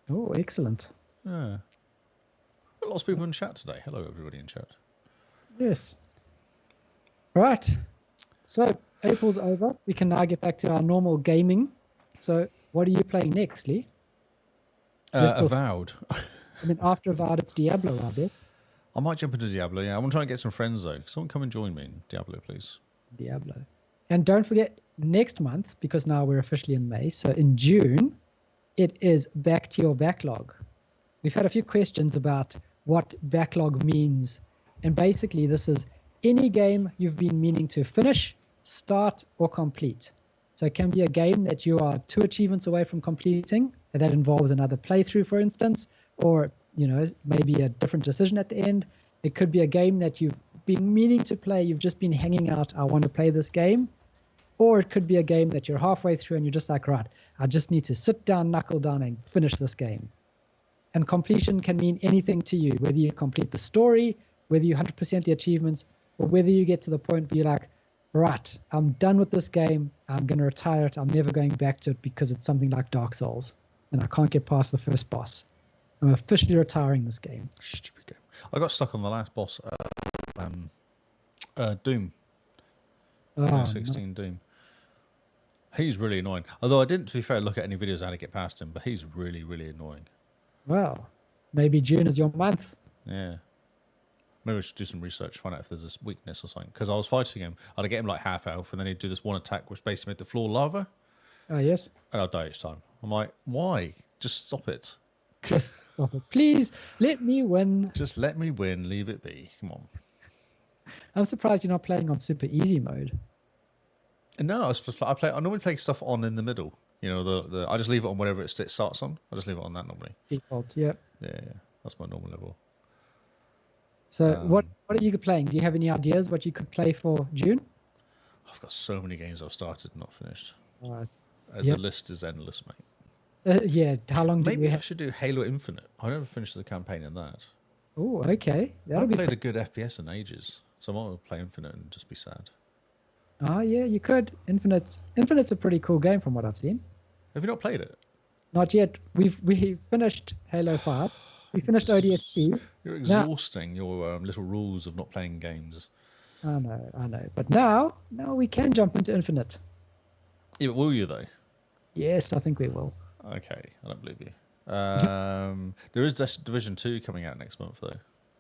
Oh, excellent. Yeah. Got lots of people in chat today. Hello, everybody in chat. Yes. Right. So April's over. We can now get back to our normal gaming. So what are you playing next, Lee? Avowed. And then after Avowed, it's Diablo, I bet. I might jump into Diablo, yeah. I want to try and get some friends, though. Someone come and join me in Diablo, please. Diablo. And don't forget, next month, because now we're officially in May, so in June, it is Back to Your Backlog. We've had a few questions about what backlog means. And basically, this is any game you've been meaning to finish, start, or complete. So it can be a game that you are 2 achievements away from completing, and that involves another playthrough, for instance, or maybe a different decision at the end. It could be a game that you've been meaning to play, you've just been hanging out, I want to play this game. Or it could be a game that you're halfway through and you're just like, right, I just need to sit down, knuckle down, and finish this game. And completion can mean anything to you, whether you complete the story, whether you 100% the achievements, or whether you get to the point where you're like, right, I'm done with this game, I'm going to retire it, I'm never going back to it because it's something like Dark Souls, and I can't get past the first boss. I'm officially retiring this game. Stupid game. I got stuck on the last boss, Doom. Oh, 2016 Doom. He's really annoying. Although I didn't, to be fair, look at any videos how to get past him, but he's really, really annoying. Well, maybe June is your month. Yeah. Maybe we should do some research, find out if there's this weakness or something. Because I was fighting him, I'd get him like half health, and then he'd do this one attack which basically made the floor lava. Oh, yes. And I'd die each time. I'm like, why? Just stop it. Just stop it. Please let me win. Just let me win. Leave it be. Come on. I'm surprised you're not playing on super easy mode. No, I normally play stuff on in the middle. I just leave it on whatever it starts on. I just leave it on that normally. Default, yeah. Yeah. That's my normal level. So what are you playing? Do you have any ideas what you could play for June? I've got so many games I've started and not finished. Yep. The list is endless, mate. Yeah, how long do we Maybe I have? should do Halo Infinite. I never finished the campaign in that. Oh, okay. I haven't played a good FPS in ages, so I might well play Infinite and just be sad. Oh, yeah, you could. Infinite's a pretty cool game from what I've seen. Have you not played it? Not yet. We finished Halo 5. We finished ODST. You're exhausting your little rules of not playing games. I know. But now we can jump into Infinite. Yeah, but will you, though? Yes, I think we will. Okay, I don't believe you. There is Division 2 coming out next month, though.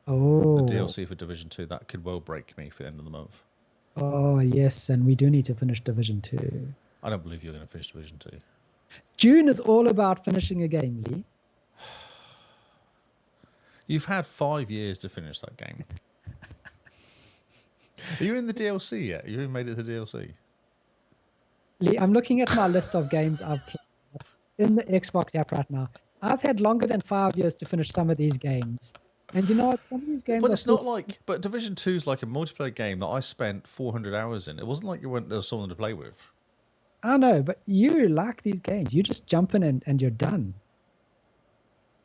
Oh. The DLC for Division 2. That could well break me for the end of the month. Oh, yes, and we do need to finish Division 2. I don't believe you're going to finish Division 2. June is all about finishing a game, Lee. You've had 5 years to finish that game. Are you in the DLC yet? You haven't made it to the DLC? Lee, I'm looking at my list of games I've played in the Xbox app right now. I've had longer than 5 years to finish some of these games. And you know what? Some of these games But it's not like... But Division 2 is like a multiplayer game that I spent 400 hours in. It wasn't like there was someone to play with. I know, but you like these games. You just jump in and you're done.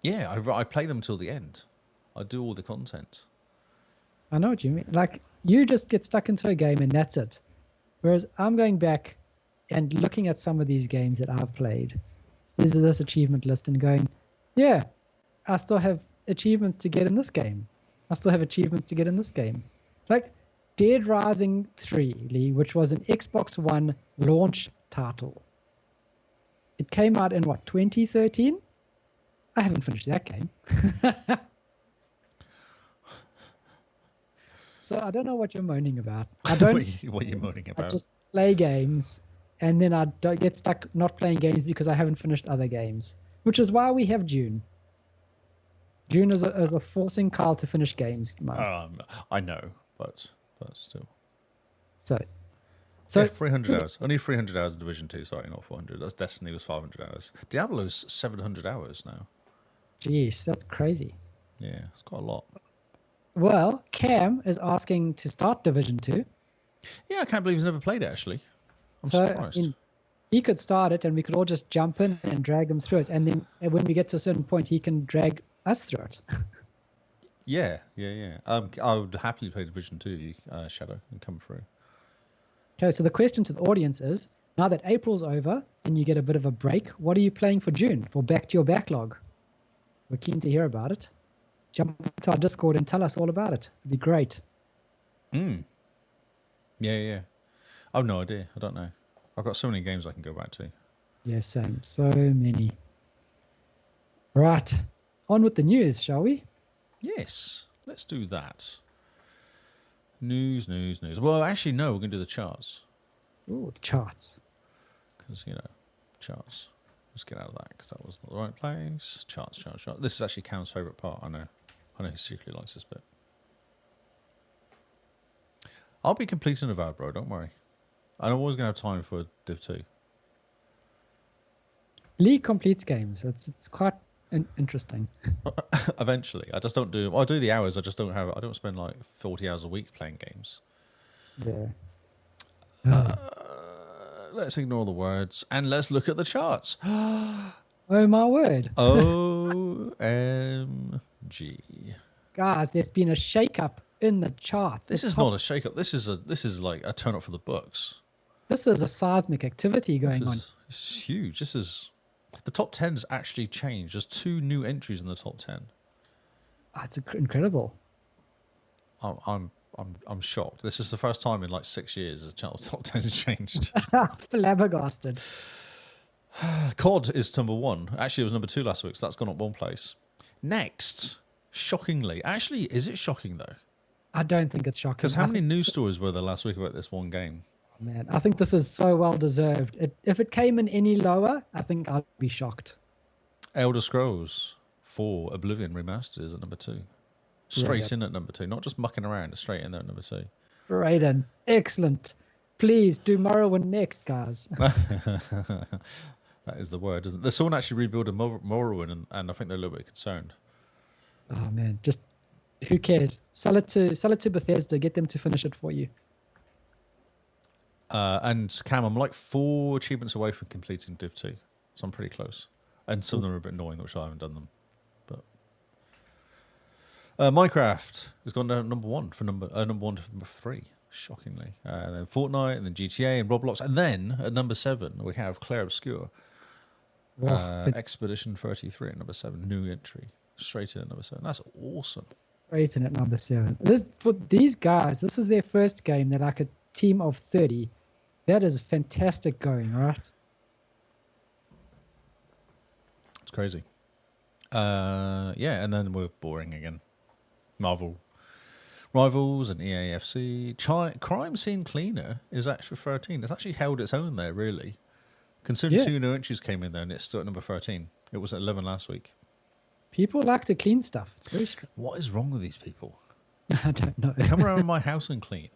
Yeah, I play them till the end. I do all the content. I know what you mean. Like, you just get stuck into a game and that's it. Whereas I'm going back and looking at some of these games that I've played. This is this achievement list and going, yeah, I still have achievements to get in this game. I still have achievements to get in this game. Like Dead Rising 3, Lee, which was an Xbox One launch title. It came out in, 2013? I haven't finished that game. So I don't know what you're moaning about. I don't. What are you moaning about? I just play games, and then I don't get stuck not playing games because I haven't finished other games, which is why we have June. June is a forcing Carl to finish games month. I know, but still. So yeah, 300 hours. Only 300 hours in Division 2, sorry, not 400. That's Destiny was 500 hours. Diablo's 700 hours now. Jeez, that's crazy. Yeah, it's quite a lot. Well, Cam is asking to start Division 2. Yeah, I can't believe he's never played it, actually. I'm surprised. He could start it and we could all just jump in and drag him through it. And then when we get to a certain point, he can drag us through it. Yeah. I would happily play Division 2, Shadow, and come through. Okay, so the question to the audience is, now that April's over and you get a bit of a break, what are you playing for June, for Back to Your Backlog? We're keen to hear about it. Jump to our Discord and tell us all about it. It'd be great. Yeah. I've no idea. I don't know. I've got so many games I can go back to. Yeah, same. So many. Right. On with the news, shall we? Yes, let's do that. News. Well, actually, no, we're going to do the charts. Ooh, the charts. Because, charts. Let's get out of that because that was not the right place. Charts. This is actually Cam's favourite part, I know. I know he secretly likes this bit. I'll be complete and avowed, bro, don't worry. I'm always going to have time for Div 2. Lee completes games. It's quite interesting. Eventually. I just don't do... Well, I do the hours, I just don't have... I don't spend like 40 hours a week playing games. Yeah. Let's ignore the words and let's look at the charts. Oh my word. OMG. Guys, there's been a shake-up in the charts. This is not a shake-up. This is like a turn up for the books. This is a seismic activity going on. It's huge. This is... The top 10 has actually changed. There's 2 new entries in the top 10. Oh, it's incredible. I'm shocked. This is the first time in like 6 years the top 10 has changed. Flabbergasted. COD is number 1. Actually, it was number 2 last week, so that's gone up 1 place. Next, shockingly, actually, is it shocking though? I don't think it's shocking. Because how many news stories were there last week about this one game? Man, I think this is so well deserved. If it came in any lower, I think I'd be shocked. Elder Scrolls 4 Oblivion Remastered is at number 2. Straight in at number 2, not just mucking around, it's straight in there at number 2. Right in. Excellent. Please do Morrowind next, guys. That is the word, isn't it? There's someone actually rebuilding Morrowind, and I think they're a little bit concerned. Oh man, just who cares? Sell it to Bethesda. Get them to finish it for you. And Cam, I'm like 4 achievements away from completing Div 2, so I'm pretty close. And some of them are a bit annoying, which I haven't done them. But Minecraft has gone down number 1 for number 1 to number 3, shockingly. And then Fortnite, and then GTA, and Roblox, and then at number 7 we have Claire Obscure. Expedition 33 at number 7, new entry, straight in at number 7. That's awesome. Straight in at number 7. For these guys, this is their first game. They're like a team of 30. That is fantastic going, right? It's crazy. Yeah, and then we're boring again. Marvel Rivals and EAFC. Crime Scene Cleaner is actually 13. It's actually held its own there, really. Considering 2 new entries came in there, and it's still at number 13. It was at 11 last week. People like to clean stuff. It's very strange. What is wrong with these people? I don't know. Come around my house and clean.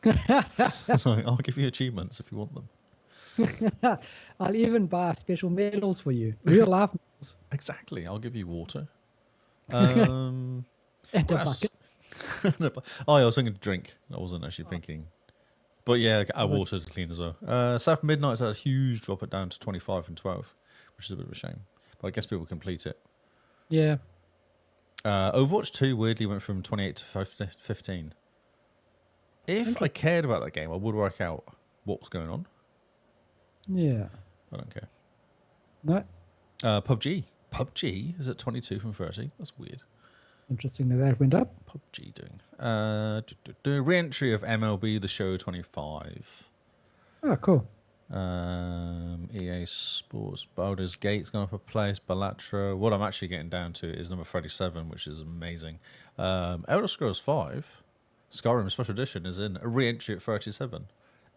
I'll give you achievements if you want them. I'll even buy special medals for you. Real life medals. Exactly. I'll give you water. And a bucket. Oh, yeah, I was thinking drink. I wasn't actually thinking. But yeah, water to clean as well. South Midnight's had a huge drop it down to 25 and 12, which is a bit of a shame. But I guess people complete it. Yeah. Overwatch 2 weirdly went from 28 to 15. If I cared about that game, I would work out what was going on. Yeah. I don't care. No. PUBG. PUBG is at 22 from 30. That's weird. Interesting that went up. PUBG doing. Re-entry of MLB The Show 25. Oh, cool. EA Sports. Baldur's Gate's gone up a place. Balatro. What I'm actually getting down to is number 37, which is amazing. Elder Scrolls 5. Skyrim Special Edition is in a re-entry at 37.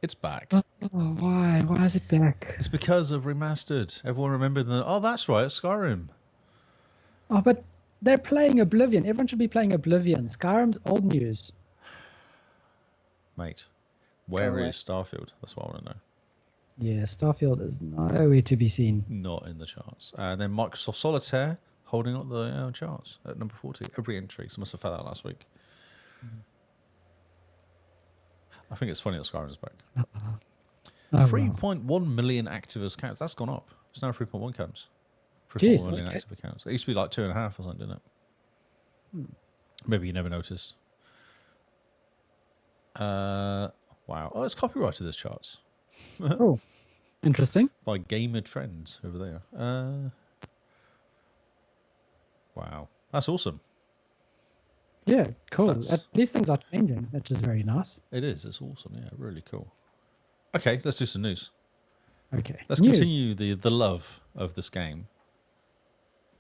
It's back. Oh, why? Why is it back? It's because of remastered. Everyone remembered that's right, it's Skyrim. Oh, but they're playing Oblivion. Everyone should be playing Oblivion. Skyrim's old news. Mate, where is Starfield? That's what I want to know. Yeah, Starfield is nowhere to be seen. Not in the charts. And then Microsoft Solitaire holding up the charts at number 40. A re-entry. So I must have found that last week. I think it's funny that Skyrim's back. 3.1 million active accounts. That's gone up. It's now 3.1 accounts. 3.1 million active accounts. It used to be like 2.5 or something, didn't it? Maybe you never noticed. Wow. Oh, it's copyrighted, this charts. Oh, interesting. By Gamer Trends over there. Wow. That's awesome. Yeah, Yeah, cool. These things are changing, which is very nice. It is. It's awesome. Yeah, really cool. Okay, let's do some news. Okay. Let's continue the love of this game.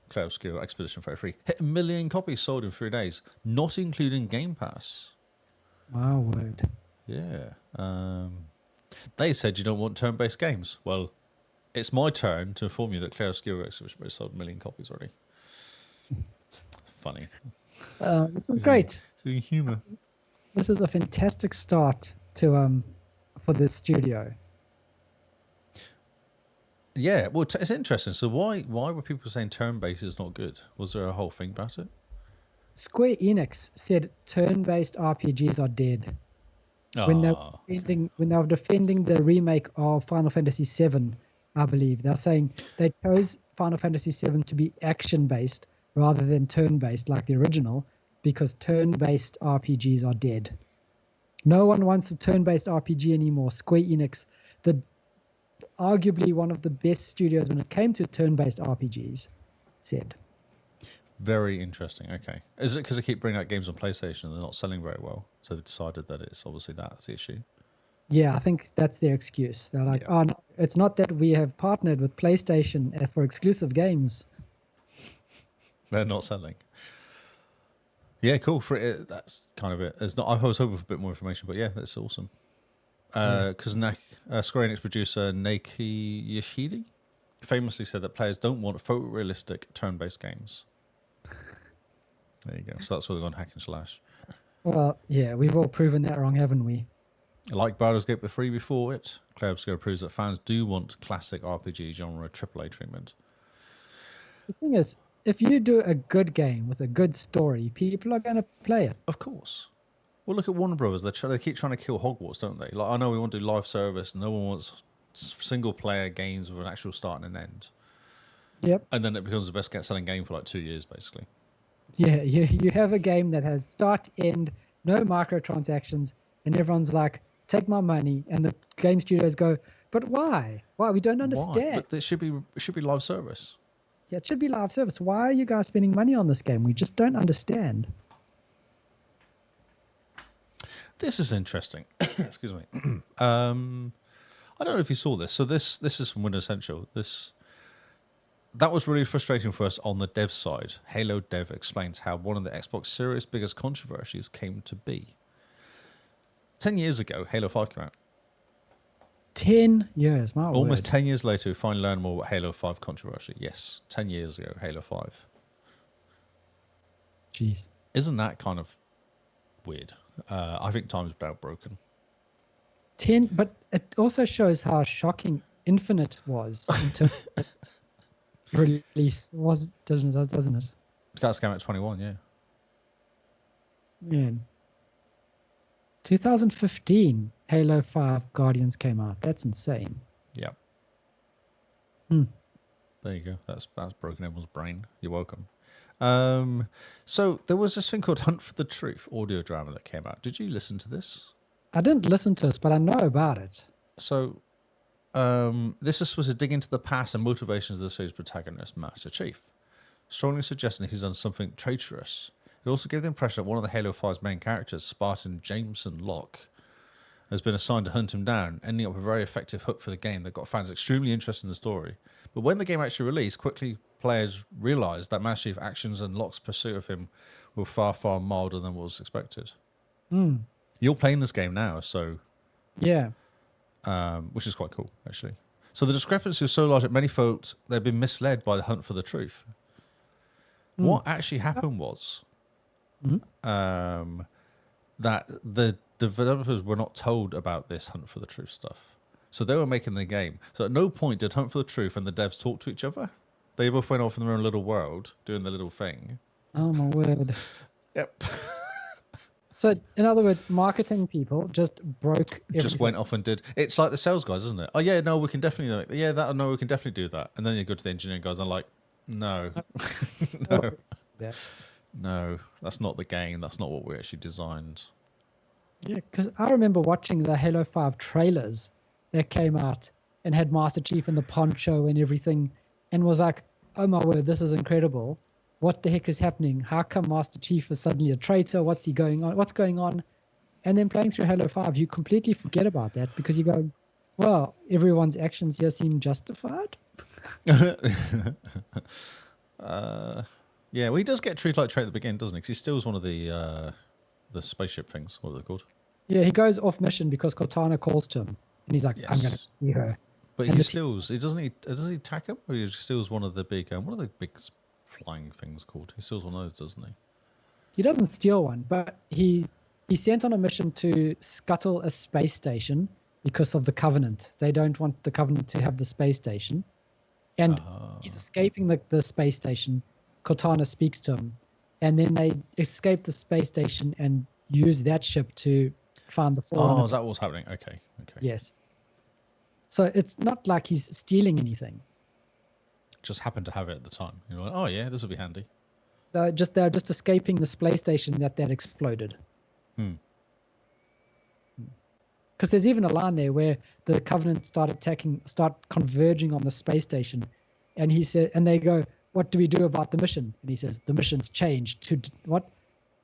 Cloud Skill Expedition 33 hit 1 million copies sold in 3 days, not including Game Pass. Wow, word. Yeah. They said you don't want turn-based games. Well, it's my turn to inform you that Cloud Skill Expedition sold 1 million copies already. Funny. This is great. Doing humour. This is a fantastic start to for the studio. Yeah, well, it's interesting. So why were people saying turn-based is not good? Was there a whole thing about it? Square Enix said turn-based RPGs are dead. When they were defending the remake of Final Fantasy VII, I believe they're saying they chose Final Fantasy VII to be action-based rather than turn-based like the original, because turn-based RPGs are dead. No one wants a turn-based RPG anymore. Square Enix, arguably one of the best studios when it came to turn-based RPGs, said. Very interesting. Okay. Is it because they keep bringing out games on PlayStation and they're not selling very well? So they decided that it's obviously that's the issue. Yeah, I think that's their excuse. They're like, oh, no, it's not that we have partnered with PlayStation for exclusive games. They're not selling. Yeah, cool. That's kind of it. It's not. I was hoping for a bit more information, but yeah, that's awesome. Because Square Enix producer Naoki Yoshida famously said that players don't want photorealistic turn-based games. There you go. So that's why they're going hack and slash. Well, yeah, we've all proven that wrong, haven't we? Like Baldur's Gate 3 before it, Cloud Skill proves that fans do want classic RPG genre AAA treatment. The thing is, if you do a good game with a good story, people are going to play it. Of course. Well, look at Warner Brothers. They keep trying to kill Hogwarts, don't they? Like, I know we want to do live service. No one wants single-player games with an actual start and an end. Yep. And then it becomes the best-selling game for like 2 years, basically. Yeah, you have a game that has start, end, no microtransactions, and everyone's like, take my money. And the game studios go, but why? Why? We don't understand. Why? But it should be live service. Yeah, it should be live service. Why are you guys spending money on this game? We just don't understand. This is interesting. Excuse me. I don't know if you saw this. So this is from Windows Central. That was really frustrating for us on the dev side. Halo Dev explains how one of the Xbox Series' biggest controversies came to be. 10 years ago, Halo 5 came out. 10 years, my Almost word. 10 years later, we finally learned more about Halo 5 controversy. Yes, 10 years ago, Halo 5. Jeez. Isn't that kind of weird? I think time's about broken. 10, but it also shows how shocking Infinite was in terms of its release. Doesn't it? That's came out 21, yeah. Man. 2015, Halo 5 Guardians came out. That's insane. Yeah. There you go. That's broken everyone's brain. You're welcome. So there was this thing called Hunt for the Truth audio drama that came out. Did you listen to this? I didn't listen to it, but I know about it. So this is supposed to dig into the past and motivations of the series' protagonist, Master Chief, strongly suggesting he's done something traitorous. It also gave the impression that one of the Halo 5's main characters, Spartan Jameson Locke, has been assigned to hunt him down, ending up with a very effective hook for the game that got fans extremely interested in the story. But when the game actually released, quickly players realised that Master Chief's actions and Locke's pursuit of him were far, far milder than was expected. You're playing this game now, so... Yeah. Which is quite cool, actually. So the discrepancy was so large that many folks, they've been misled by the hunt for the truth. What actually happened was that the developers were not told about this hunt for the truth stuff. So they were making the game. So at no point did Hunt for the Truth and the devs talk to each other. They both went off in their own little world, doing their little thing. Oh, my word. Yep. So, in other words, marketing people just broke everything. Just went off and did. It's like the sales guys, isn't it? Oh, yeah, no, we can definitely do it. Yeah, no, we can definitely do that. And then you go to the engineering guys and like, no. No. No, that's not the game. That's not what we actually designed. Yeah, because I remember watching the Halo 5 trailers that came out and had Master Chief in the poncho and everything and was like, oh my word, this is incredible. what the heck is happening? How come Master Chief is suddenly a traitor? What's going on? And then playing through Halo 5, you completely forget about that because you go, well, everyone's actions here seem justified. Yeah, well, he does get treated like a traitor at the beginning, doesn't he? Because he steals one of the spaceship things. What are they called? Yeah, he goes off mission because Cortana calls to him, and he's like, Yes. I'm going to see her. But And he the- steals. He doesn't he attack him? Or he just steals one of the big. What are the big flying things called? He steals one of those, doesn't he? He doesn't steal one, but he's sent on a mission to scuttle a space station because of the Covenant. They don't want the Covenant to have the space station. And he's escaping the space station. Cortana speaks to him. And then they escape the space station and use that ship to find the fallen. Oh, is that what's happening? Okay. Yes. So it's not like he's stealing anything. Just happened to have it at the time. You're like, oh yeah, this will be handy. They're just escaping the space station that exploded. Because there's even a line there where the Covenant start converging on the space station, and he said, and they go, "What do we do about the mission?" And he says, "The mission's changed to what?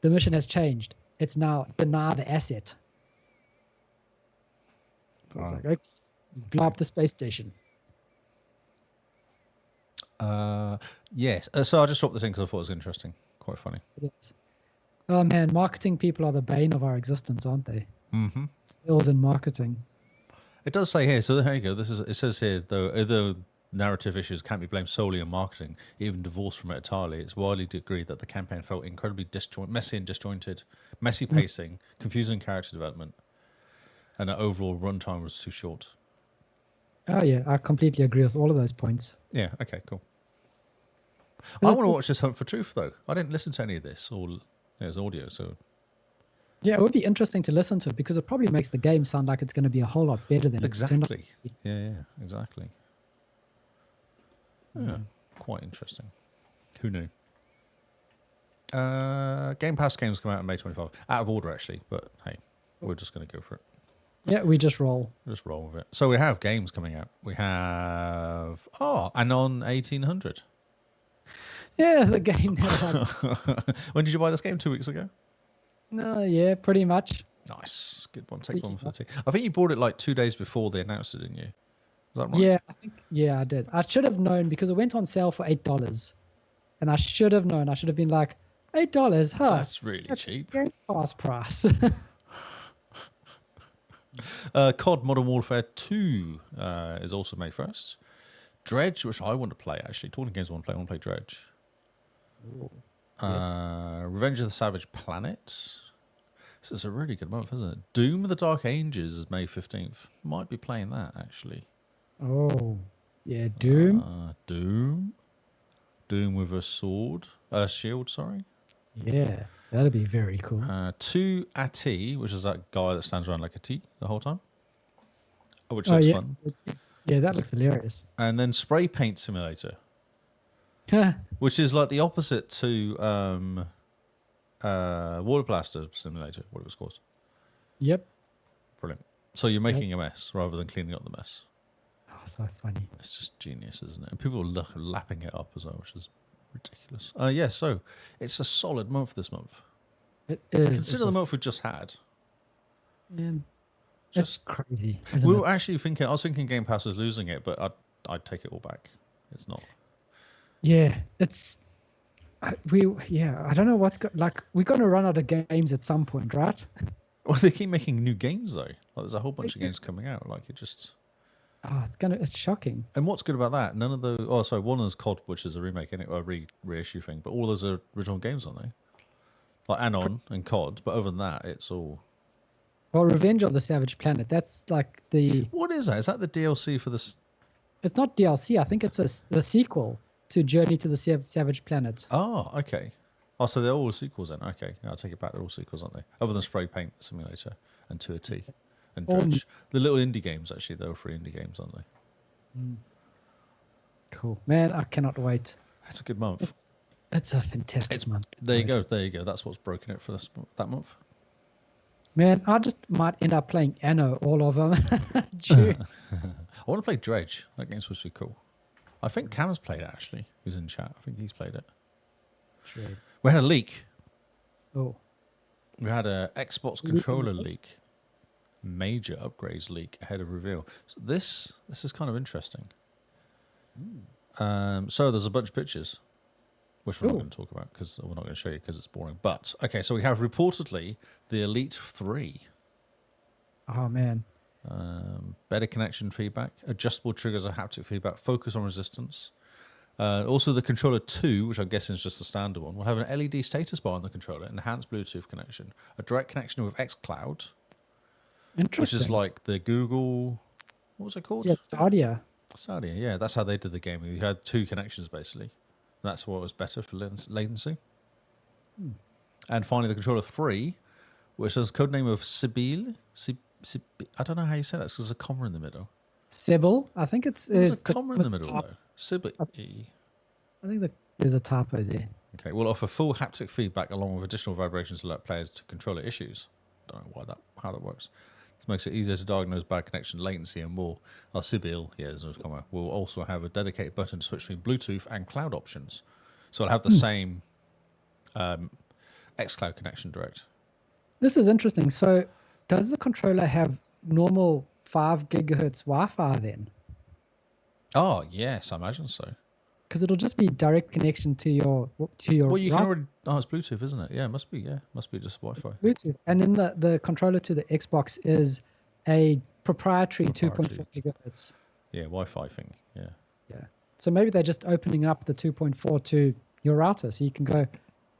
The mission has changed. It's now deny the asset." So it's like, okay, blow up the space station. Yes. So I just dropped this in because I thought it was interesting. Quite funny. Yes. Oh man, marketing people are the bane of our existence, aren't they? Mm-hmm. Sales and marketing. It does say here. So there you go. It says here though narrative issues can't be blamed solely on marketing, even divorced from it entirely. It's widely agreed that the campaign felt incredibly messy and disjointed, messy pacing, confusing character development, and the overall runtime was too short. Oh yeah, I completely agree with all of those points. Yeah. Okay. Cool. I want to watch this Hunt for Truth though. I didn't listen to any of this, or there's audio. So Yeah, it would be interesting to listen to it because it probably makes the game sound like it's going to be a whole lot better than it turned out. exactly. Yeah. Exactly. Yeah. Quite interesting. Who knew? Game Pass games come out on May 25. Out of order actually, but hey, we're just going to go for it. Yeah, we just roll. Just roll with it. So we have games coming out. We have Anon 1800. Yeah, the game that When did you buy this game? 2 weeks ago? No, yeah, pretty much. Nice. Good one. Take one for the team. I think you bought it like 2 days before they announced it, didn't you? Is that right? Yeah, I did. I should have known because it went on sale for $8. And I should have known. I should have been like, $8, huh? That's really cheap. Game Pass price. COD Modern Warfare 2 is also May 1st. Dredge, which I want to play actually. Talking games I want to play Dredge. Revenge of the Savage Planet. This is a really good month, isn't it? Doom of the Dark Ages is May 15th. Might be playing that actually. Oh, yeah, Doom. Doom with a shield, sorry. Yeah, that'd be very cool. 2 Ati, which is that guy that stands around like a T the whole time. Which looks fun. Yeah, that looks hilarious. And then Spray Paint Simulator, which is like the opposite to Water Blaster Simulator, what it was called. Yep. Brilliant. So you're making a mess rather than cleaning up the mess. Oh, so funny. It's just genius, isn't it? And people are lapping it up as well, which is ridiculous. So it's a solid month this month. It is. Consider the month we just had. Man, Just that's crazy. I was thinking Game Pass was losing it, but I'd take it all back. It's not. Yeah, it's. I don't know we're going to run out of games at some point, right? Well, they keep making new games though. Like, there's a whole bunch of games coming out. Like it just. Oh, it's shocking. And what's good about that? None of the. Oh, sorry. One is COD, which is a remake, and a reissue thing. But all those are original games, aren't they? Like Anon and COD. But other than that, it's all. Well, Revenge of the Savage Planet. That's like the. What is that? Is that the DLC for this? It's not DLC. I think it's the sequel to Journey to the Savage Planet. Oh, okay. Oh, so they're all sequels then. Okay, I'll take it back. They're all sequels, aren't they? Other than Spray Paint Simulator and 2T and Dredge. The little indie games, actually, they're all free indie games, aren't they? Cool. Man, I cannot wait. That's a good month. It's a fantastic month. There you go. That's what's broken it for that month. Man, I just might end up playing Anno all of them. June. I want to play Dredge. That game's supposed to be cool. I think Cam's played it, actually. He's in chat. I think he's played it. True. We had a leak. Oh, We had a Xbox controller leak. Major upgrades leak ahead of reveal. So this is kind of interesting. So there's a bunch of pictures, which we're not Ooh. going to talk about because we're not going to show you because it's boring. But okay, so we have reportedly the Elite 3. oh man. Better connection feedback, adjustable triggers or haptic feedback, focus on resistance. Also, the controller 2, which I'm guessing is just the standard one, will have an LED status bar on the controller, enhanced Bluetooth connection, a direct connection with xCloud, which Interesting. is like the Google. What was it called? Yeah, Stadia. Stadia. Yeah, that's how they did the game. You had 2 connections basically. That's what was better for latency. And finally, the controller 3, which has codename of Sibyl. I don't know how you say that because there's a comma in the middle. Sybil. I think There's a comma in the middle though. Sibyl. I think there's a typo there. Okay, we'll offer full haptic feedback along with additional vibrations to alert players to controller issues. Don't know how that works. This makes it easier to diagnose bad connection, latency, and more. Our Sibyl, there's no comma. We'll also have a dedicated button to switch between Bluetooth and cloud options. So it'll have the same xCloud connection direct. This is interesting. So, does the controller have normal 5 gigahertz Wi-Fi then? Oh yes, I imagine so. Because it'll just be direct connection to your Well, you can router, already. Oh, it's Bluetooth, isn't it? Yeah, it must be. Yeah, must be just Wi-Fi. Bluetooth, and then the controller to the Xbox is a proprietary 2.4 gigahertz. Yeah, Wi-Fi thing. Yeah. Yeah. So maybe they're just opening up the 2.4 to your router, so you can go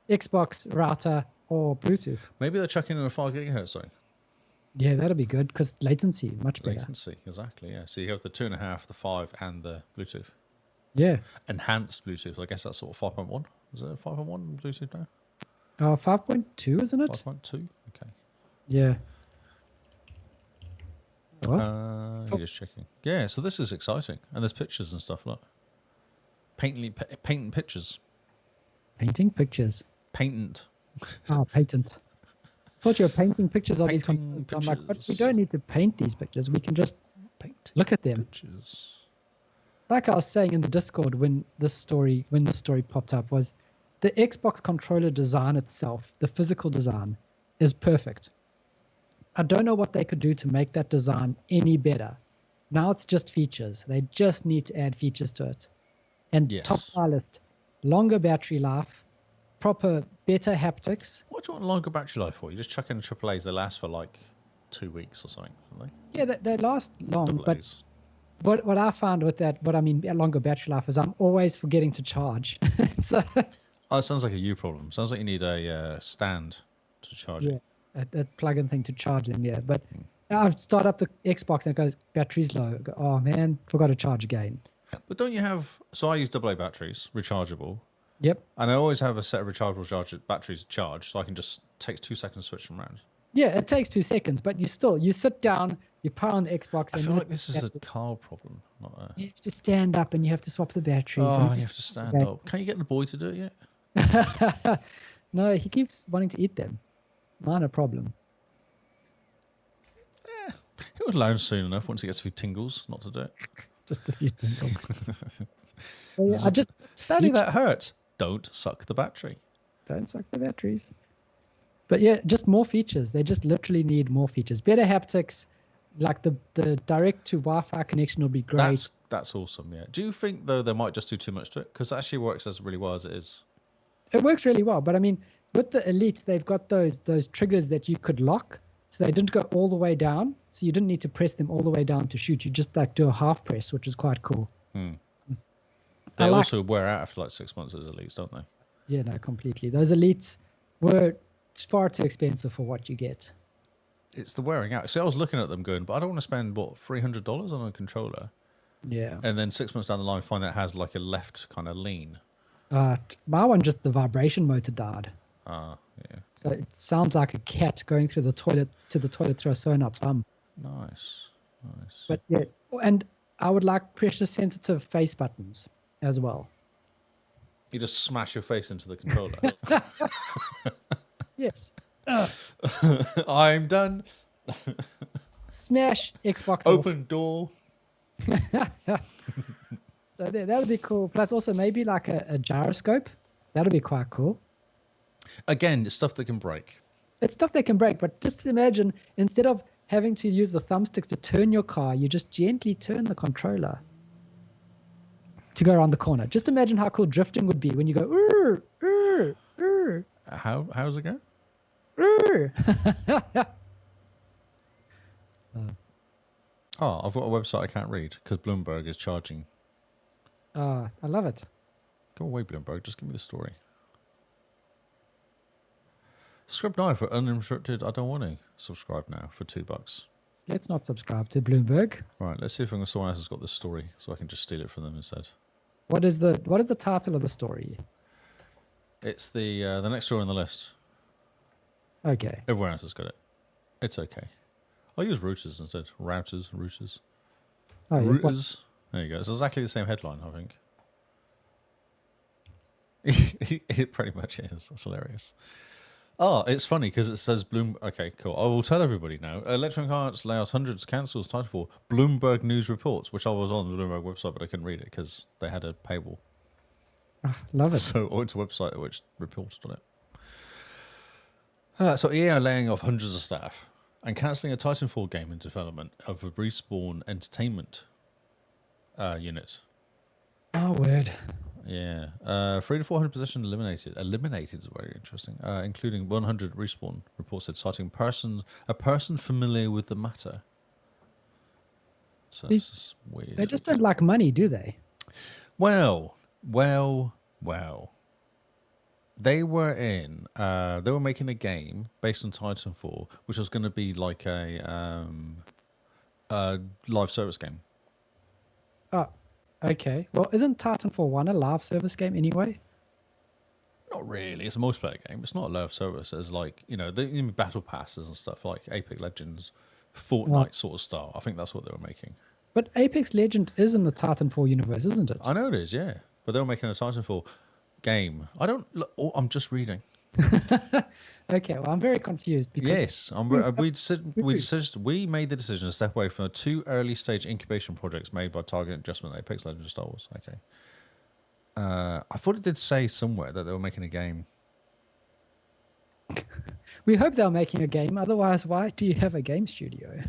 Xbox router or Bluetooth. Maybe they're chucking in a 5 gigahertz zone. Yeah, that'll be good because latency much better. Latency, exactly. Yeah. So you have the 2.5, the 5, and the Bluetooth. Yeah. Enhanced Bluetooth. I guess that's sort of 5.1. Is it 5.1 Bluetooth now? 5.2, isn't it? 5.2. Okay. Yeah. What? Just checking. Yeah. So this is exciting, and there's pictures and stuff. Look. Painting pictures. Painting pictures. Patent. Oh, patent. Thought you were painting pictures of these Painting controllers. I'm like, but we pictures. don't need to paint these pictures. We can just Painting look at them. pictures. Like I was saying in the Discord when this story popped up, was the Xbox controller design itself, the physical design, is perfect. I don't know what they could do to make that design any better. Now it's just features. They just need to add features to it. And Yes. top of our list, longer battery life, better haptics. What do you want longer battery life for? You just chuck in AAAs, they last for like 2 weeks or something, don't Yeah, they last long, they? but AA's. what I found with that, what I mean longer battery life, is I'm always forgetting to charge. So Oh, it sounds like a you problem. Sounds like you need a stand to charge yeah, it. a plug-in thing to charge them. Yeah, but I start up the Xbox and it goes battery's low. I go, oh man, forgot to charge again. But don't you have... So I use AA batteries, rechargeable. Yep. And I always have a set of rechargeable batteries charged, so I can just... Takes 2 seconds to switch them around. Yeah, it takes 2 seconds, but you sit down, you power on the Xbox, I and feel like this is a car problem, not a... you have to stand up and you have to swap the batteries. Oh, and you have to stand up. Can't you get the boy to do it yet? No, he keeps wanting to eat them. Minor problem. He'll learn soon enough once he gets a few tingles not to do it. Just a few tingles. So, yeah, I just Daddy, that hurts. Don't suck the battery. don't suck the batteries. But yeah, just more features. They just literally need more features. Better haptics, like the direct to Wi-Fi connection will be great. That's awesome, yeah. Do you think, though, they might just do too much to it? Because it actually works as really well as it is. It works really well. But I mean, with the Elite, they've got those triggers that you could lock. So they didn't go all the way down. So you didn't need to press them all the way down to shoot. You just like do a half press, which is quite cool. They also wear out after like 6 months as Elites, don't they? Yeah, no, completely. Those Elites were far too expensive for what you get. It's the wearing out. See, I was looking at them going, but I don't want to spend, what, $300 on a controller? Yeah. And then 6 months down the line, find that it has like a left kind of lean. My one, just the vibration motor died. Ah, yeah. So it sounds like a cat going through the toilet through a sewn-up bum. Nice. But yeah, and I would like pressure-sensitive face buttons as well. You just smash your face into the controller. Yes. I'm done. Smash Xbox Open door. So that would be cool. Plus also maybe like a gyroscope That'll be quite cool. Again, it's stuff that can break. It's stuff that can break, but just imagine instead of having to use the thumbsticks to turn your car, you just gently turn the controller to go around the corner. Just imagine how cool drifting would be when you go, How's it go? Oh, I've got a website I can't read because Bloomberg is charging. I love it. Go away, Bloomberg. Just give me the story. Subscribe now for uninterrupted. I don't want to subscribe now for $2. Let's not subscribe to Bloomberg. Right, let's see if someone else has got this story so I can just steal it from them instead. What is the title of the story? It's the next story on the list. Okay. Everyone else has got it. It's okay. I'll use routers instead. Routers. Oh, yeah. Routers. There you go. It's exactly the same headline, I think. It pretty much is. That's hilarious. Oh, it's funny because it says Bloom. Okay, cool. I will tell everybody now. Electronic Arts layoffs hundreds, cancels Titanfall. Bloomberg News reports, which I was on the Bloomberg website, but I couldn't read it because they had a paywall. Love it. So I went to a website which reported on it. So EA are laying off hundreds of staff and cancelling a Titanfall game in development of a Respawn Entertainment unit. Oh, word. Yeah. 3 to 400 positions eliminated. Eliminated is very interesting. Including 100 Respawn reports said, citing a person familiar with the matter. So it's just weird. They just don't like money, do they? Well. They were making a game based on Titanfall, which was going to be like a live service game. Oh, okay. Well, isn't Titanfall 1 a live service game anyway? Not really. It's a multiplayer game. It's not a live service. It's like, the battle passes and stuff like Apex Legends, Fortnite sort of style. I think that's what they were making. But Apex Legend is in the Titanfall universe, isn't it? I know it is, yeah. But they were making a Titanfall game. I'm just reading. Okay, well, I'm very confused because Yes, we made the decision to step away from the 2 early stage incubation projects made by Target Adjustment, Apex Legends, Star Wars. Okay. I thought it did say somewhere that they were making a game. we hope they're making a game. Otherwise, why do you have a game studio?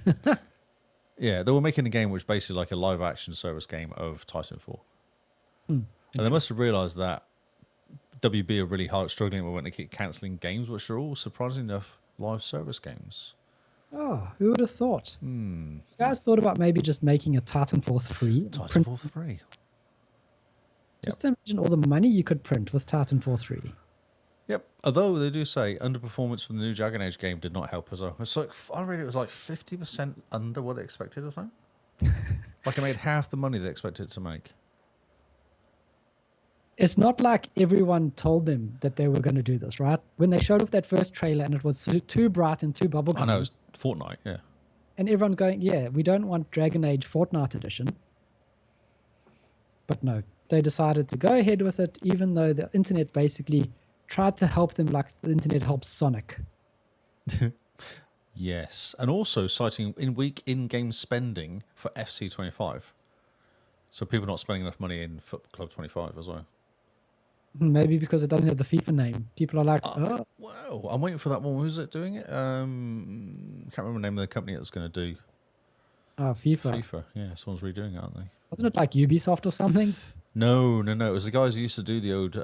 Yeah, they were making a game which is basically like a live action service game of Titanfall. And they must have realised that WB are really hard struggling when they keep cancelling games, which are all, surprisingly enough, live service games. Oh, who would have thought? You guys thought about maybe just making a Titanfall 3? Titanfall 3. Just imagine all the money you could print with Titanfall 3. Yep. Although they do say underperformance from the new Dragon Age game did not help as well. It's like, I read it was like 50% under what they expected or something. Like it made half the money they expected it to make. It's not like everyone told them that they were going to do this, right? When they showed off that first trailer and it was too bright and too bubblegum. I know, it was Fortnite, yeah. And everyone going, yeah, we don't want Dragon Age Fortnite edition. But no, they decided to go ahead with it, even though the internet basically tried to help them like the internet helps Sonic. Yes. And also citing weak in-game spending for FC25. So people not spending enough money in Football Club 25 as well. Maybe because it doesn't have the FIFA name. People are like, oh. Wow. I'm waiting for that one. Who's it doing it? Can't remember the name of the company that's going to do FIFA. FIFA. Yeah, someone's redoing it, aren't they? Wasn't it like Ubisoft or something? No. It was the guys who used to do the old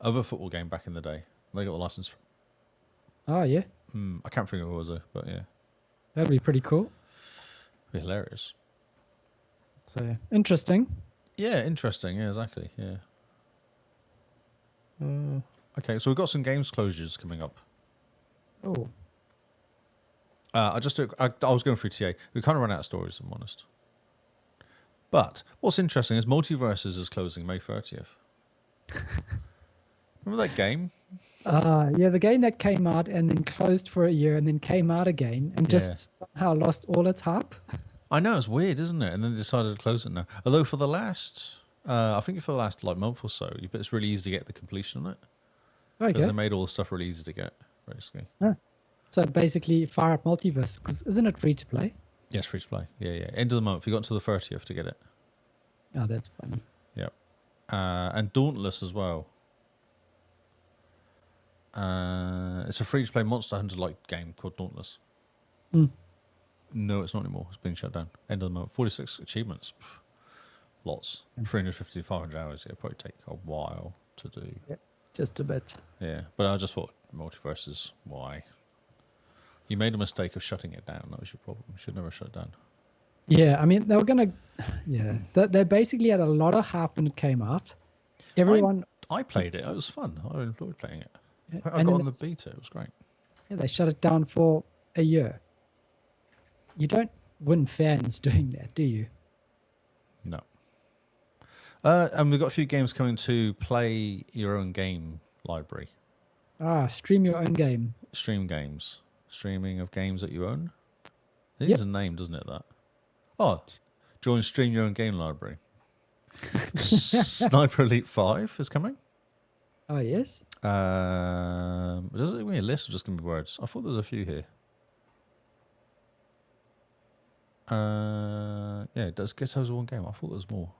other football game back in the day. They got the license. Oh, yeah. I can't think of who it was though, but yeah. That'd be pretty cool. Be hilarious. So, interesting. Yeah, interesting. Yeah, exactly. Yeah. Okay, so we've got some games closures coming up. Oh. I was going through TA. We kind of ran out of stories, if I'm honest. But what's interesting is Multiverses is closing May 30th. Remember that game? Yeah, the game that came out and then closed for a year and then came out again and just somehow lost all its hype. I know, it's weird, isn't it? And then they decided to close it now. Although for the last, I think for the last like month or so, it's really easy to get the completion on it. Okay. Because they made all the stuff really easy to get, basically. So basically, fire up Multiverse, because isn't it free to play? Yes, free to play. Yeah. End of the month. You got until the 30th to get it. Oh, that's funny. Yep. And Dauntless as well. It's a free-to-play Monster Hunter-like game called Dauntless. Mm. No, it's not anymore. It's been shut down. End of the month. 46 achievements. Pff, lots. 350 to 500 hours. It'll probably take a while to do. Yep. Just a bit. Yeah, but I just thought multiverse is why. You made a mistake of shutting it down. That was your problem. You should never shut it down. Yeah, I mean, they were going to... Yeah. They basically had a lot of hype when it came out. Everyone... I played it. It was fun. I enjoyed playing it. Yeah, I and got then on the beta. It was great. Yeah, they shut it down for a year. You don't win fans doing that, do you? No. And we've got a few games coming to play your own game library. Stream your own game. Stream games. Streaming of games that you own. It Yep. is a name, doesn't it, that? Oh, join Stream Your Own Game Library. Sniper Elite 5 is coming. Oh, yes? Does it give me a list or just give me words? I thought there was a few here. Yeah, it does. Guess that was one game. I thought there was more.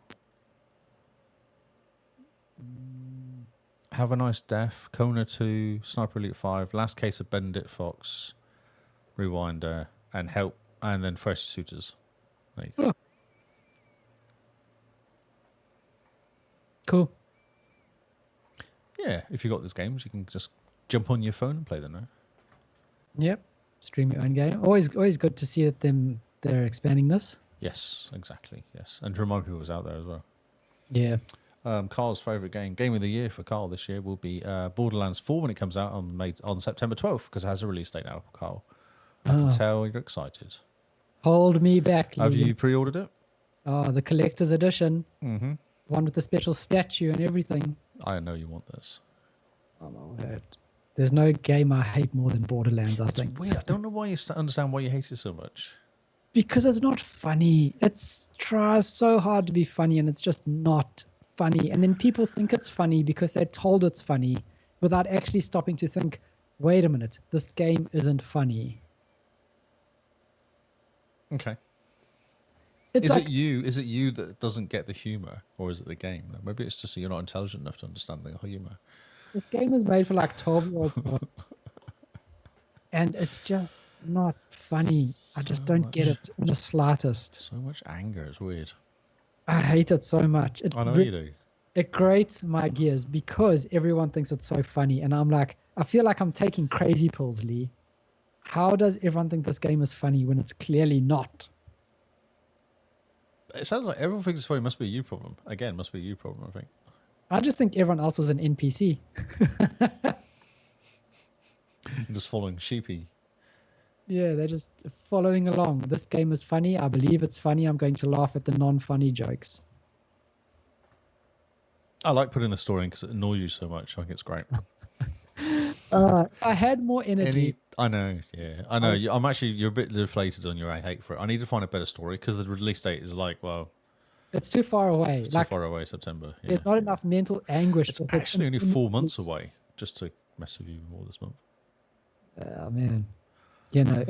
Have a Nice Death, Kona 2, Sniper Elite 5, Last Case of Benedict Fox, Rewinder, and Help, and then Fresh Suitors. There you go. Oh. Cool. Yeah, if you got these games, you can just jump on your phone and play them now. Yep. Stream your own game. Always good to see that they're expanding this. Yes, exactly. Yes, and to remind people who's out there as well. Yeah. Carl's favourite game of the year for Carl this year will be Borderlands 4 when it comes out on September 12th because it has a release date now, Carl. I can tell you're excited. Hold me back. Have Lillian. you pre-ordered it? Oh, the collector's edition. Mm-hmm. One with the special statue and everything. I know you want this. Oh my word. There's no game I hate more than Borderlands, I It's think. weird. I don't know why you understand why you hate it so much. Because it's not funny. It tries so hard to be funny and it's just not funny. And then people think it's funny because they're told it's funny without actually stopping to think, wait a minute, this game isn't funny. Okay. It's Is like, it you that doesn't get the humor, or is it the game? Maybe it's just that you're not intelligent enough to understand the humor. this game is made for like 12-year-old boys. And it's just not funny. I just don't get it in the slightest. So much anger. It's weird. I hate it so much. I know you do. It grates my gears because everyone thinks it's so funny. And I'm like, I feel like I'm taking crazy pills, Lee. How does everyone think this game is funny when it's clearly not? It sounds like everyone thinks it's funny. Must be a you problem. Again, must be a you problem, I think. I just think everyone else is an NPC. Just following sheepy. Yeah, they're just following along. This game is funny. I believe it's funny. I'm going to laugh at the non-funny jokes. I like putting the story in because it annoys you so much. I think it's great. I had more energy. I know, yeah. I know. You're a bit deflated on your hate for it. I need to find a better story because the release date is like, well, It's too far away. it's too far away, September. Yeah. There's not enough mental anguish. It's with it actually in- only in 4 the months release. away, just to mess with you more this month. Oh man, you know,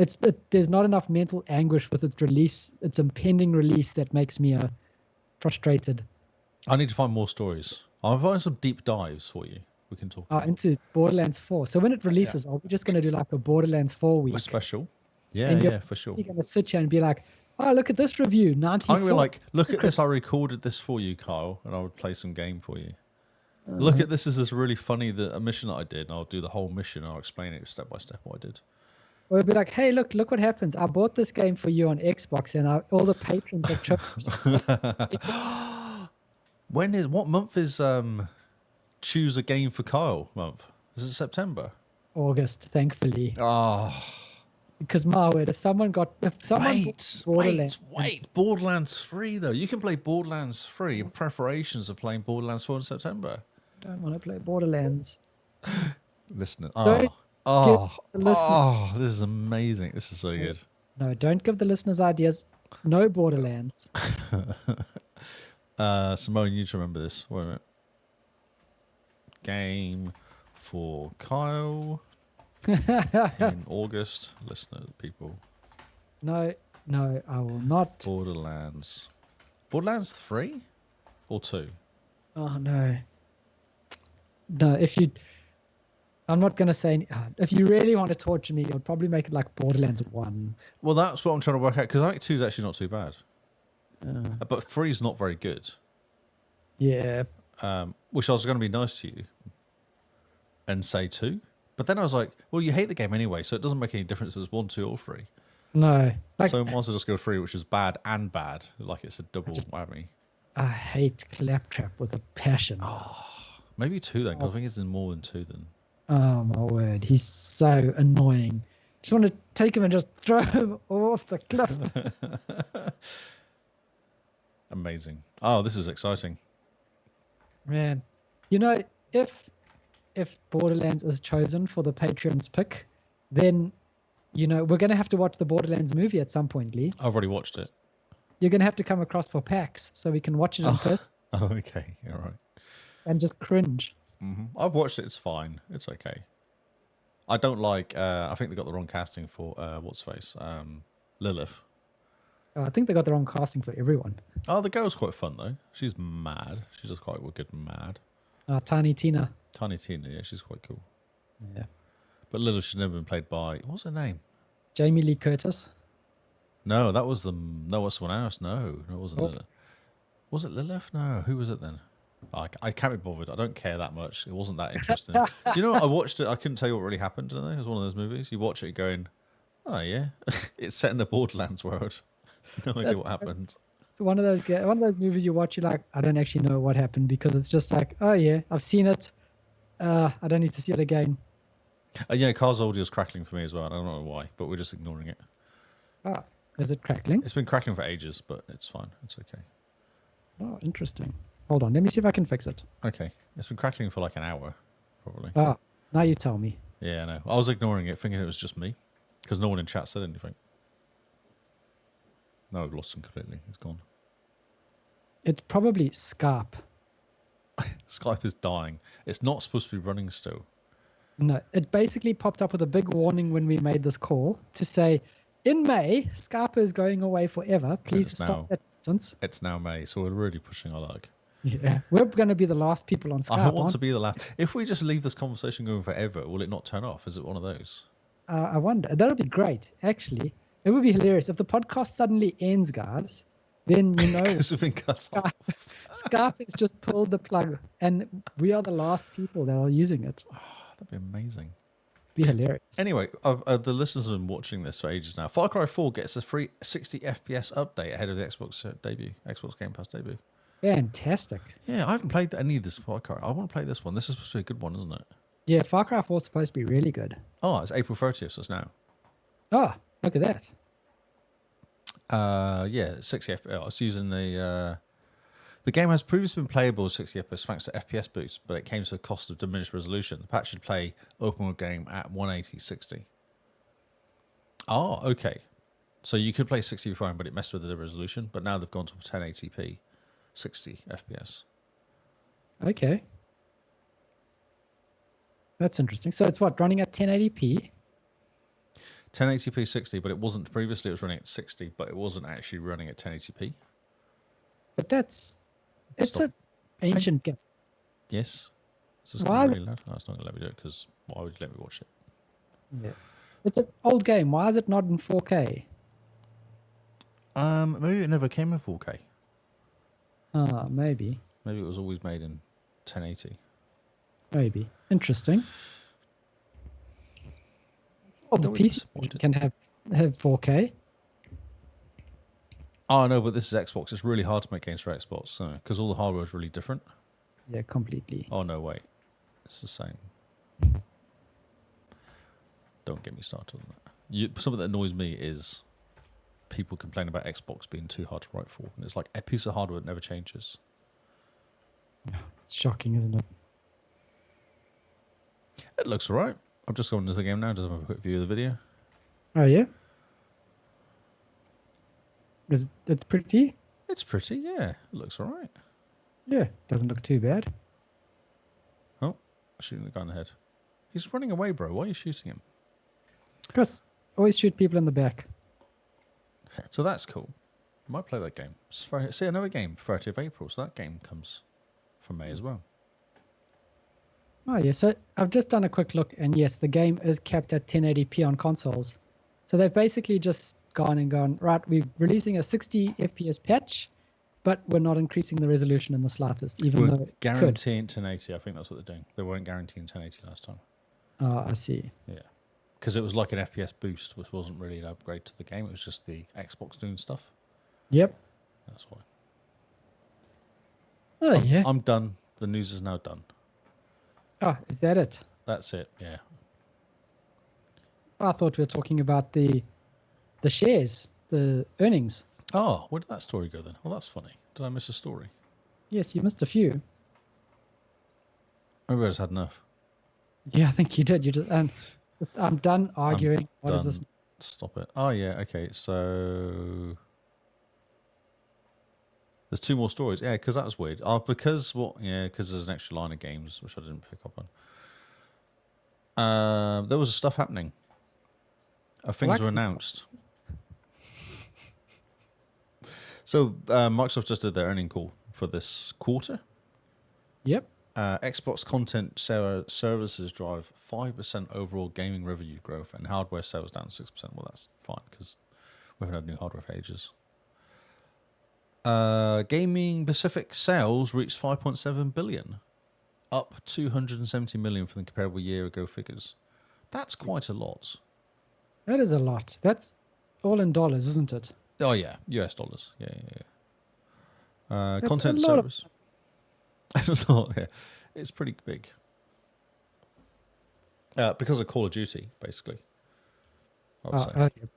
there's not enough mental anguish with its release, its impending release that makes me frustrated. I need to find more stories. I'll find some deep dives for you. We can talk. Into Borderlands 4. So when it releases, are we just going to do like a Borderlands 4 week? A special. Yeah, And yeah, for sure. You're going to sit here and be like, oh, look at this review, 94. I'm gonna be like, look at this. I recorded this for you, Kyle, and I would play some game for you. Look at this. This is really funny. A mission that I did, and I'll do the whole mission. And I'll explain it step by step what I did. Or it'll be like, hey, look what happens. I bought this game for you on Xbox, and all the patrons have chosen. What month is choose a game for Kyle month? Is it September? August, thankfully. Oh, Because my word, if someone bought Borderlands, wait. Borderlands 3 though. You can play Borderlands 3 in preparations of playing Borderlands 4 in September. I don't want to play Borderlands. Listener, Don't give the listeners- this is amazing. This is so good. No, don't give the listeners ideas. No Borderlands. Simone, you need to remember this. Wait a minute. Game for Kyle in August. Listener people. No, I will not. Borderlands. Borderlands 3 or 2? Oh no. No, if you I'm not gonna say. If you really want to torture me, I'll probably make it like Borderlands 1. Well, that's what I'm trying to work out because I think 2 is actually not too bad, Uh, but 3 is not very good. yeah, Which I was going to be nice to you and say 2, but then I was like, well, you hate the game anyway, so it doesn't make any difference if it's 1, 2, or 3. no. Like, So I might as well just go 3, which is bad and bad. Like it's a double whammy. I hate Claptrap with a passion. Maybe 2 then, 'cause I think it's in more than 2 then. Oh my word, he's so annoying. Just want to take him and just throw him off the cliff. Amazing. Oh, this is exciting. Man, you know, if Borderlands is chosen for the Patreon's pick, then we're gonna have to watch the Borderlands movie at some point, Lee. I've already watched it. You're gonna have to come across for PAX so we can watch it in person Oh, okay. All right. and just cringe. I've watched it. It's fine. It's okay. I don't like. I think they got the wrong casting for what's face. Lilith. Oh, I think they got the wrong casting for everyone. Oh, the girl's quite fun though. She's mad. She's just quite good mad. Tiny Tina. Tiny Tina. Yeah, she's quite cool. Yeah. But Lilith should never been played by. What's her name? Jamie Lee Curtis. No, that was No, was someone else. No, it wasn't Oh. Lilith. Was it Lilith? No, who was it then? I can't be bothered. I don't care that much. It wasn't that interesting. Do you know what? I watched it. I couldn't tell you what really happened. It was one of those movies. You watch it going, oh yeah, it's set in the Borderlands world. No idea what happened. It's one of those movies you watch. You're like, I don't actually know what happened because it's just like, oh yeah, I've seen it. I don't need to see it again. Yeah, Car's audio is crackling for me as well. I don't know why, but we're just ignoring it. Ah, is it crackling? It's been crackling for ages, but it's fine. It's okay. Oh, interesting. Hold on, let me see if I can fix it. Okay, it's been crackling for like an hour, probably. Ah, now you tell me. Yeah, I know. I was ignoring it, thinking it was just me, because no one in chat said anything. No, I've lost him completely. He's gone. It's probably Skype. Skype is dying. It's not supposed to be running still. No, it basically popped up with a big warning when we made this call to say, in May, Skype is going away forever. Please stop that nonsense. It's now May, so we're really pushing our luck. Yeah, we're going to be the last people on Skype. I want to be the last. If we just leave this conversation going forever, will it not turn off? Is it one of those? I wonder. That would be great, actually. It would be hilarious. If the podcast suddenly ends, guys, then Because we've been cut off. Skype has just pulled the plug, and we are the last people that are using it. That'd be amazing. Be hilarious. Anyway, the listeners have been watching this for ages now. Far Cry 4 gets a free 60 FPS update ahead of the Xbox debut, Xbox Game Pass debut. Fantastic. Yeah, I haven't played any of this Far Cry. I want to play this one. This is supposed to be a good one, isn't it? Yeah, Far Cry 4 is supposed to be really good. Oh, it's April 30th, so it's now. Oh, look at that. Yeah, 60 FPS. It's using the game has previously been playable with 60 FPS thanks to FPS boost, but it came to the cost of diminished resolution. The patch should play open world game at 180/60. Oh, okay. So you could play 60 fine, but it messed with the resolution. But now they've gone to 1080p, 60 FPS. Okay. That's interesting. So it's what, running at 1080p? 1080p 60, but it wasn't previously. It was running at 60, but it wasn't actually running at 1080p. But it's an ancient game. Yes. Is this Why? really loud? No, it's not going to let me do it because why would you let me watch it? Yeah. It's an old game. Why is it not in 4K? Maybe it never came in 4K. Maybe. Maybe it was always made in 1080. Maybe. Interesting. Oh, the Nobody PC disappointed. can have 4K. Oh, no, but this is Xbox. It's really hard to make games for Xbox because all the hardware is really different. Yeah, completely. Oh, no, wait. It's the same. Don't get me started on that. Something that annoys me is people complain about Xbox being too hard to write for. And it's like a piece of hardware that never changes. It's shocking, isn't it? It looks all right. I'm just going into the game now. Just have a quick view of the video. Oh, yeah? It's pretty? It's pretty, yeah. It looks all right. Yeah, doesn't look too bad. Oh, shooting the guy in the head. He's running away, bro. Why are you shooting him? Because always shoot people in the back. So that's cool. I might play that game. See, another game, 30th of April. So that game comes from May as well. Oh, yeah. So I've just done a quick look, and yes, the game is capped at 1080p on consoles. So they've basically just gone, right, we're releasing a 60 FPS patch, but we're not increasing the resolution in the slightest, even We're though it could. guaranteeing 1080. I think that's what they're doing. They weren't guaranteeing 1080 last time. Oh, I see. Yeah. Because it was like an FPS boost, which wasn't really an upgrade to the game. It was just the Xbox doing stuff. Yep. That's why. Oh, yeah. I'm done. The news is now done. Oh, is that it? That's it. Yeah. I thought we were talking about the shares, the earnings. Oh, where did that story go then? Well, that's funny. Did I miss a story? Yes, you missed a few. Maybe I just had enough. Yeah, I think you did. You just I'm done arguing. What is this? Stop it. Oh, yeah. Okay. So there's two more stories. Yeah, because that was weird. Oh, because what? Yeah, because there's an extra line of games, which I didn't pick up on. There was stuff happening. Things were announced. So Microsoft just did their earning call for this quarter. Yep. Xbox content services drive 5% overall gaming revenue growth, and hardware sales down 6%. Well, that's fine because we haven't had new hardware for ages. Gaming Pacific sales reached 5.7 billion, up 270 million from the comparable year ago figures. That's quite a lot. That is a lot. That's all in dollars, isn't it? Oh yeah, US dollars. Yeah. That's Content a lot service. It's not. Yeah, it's pretty big. Because of Call of Duty, basically. I would say. Yeah.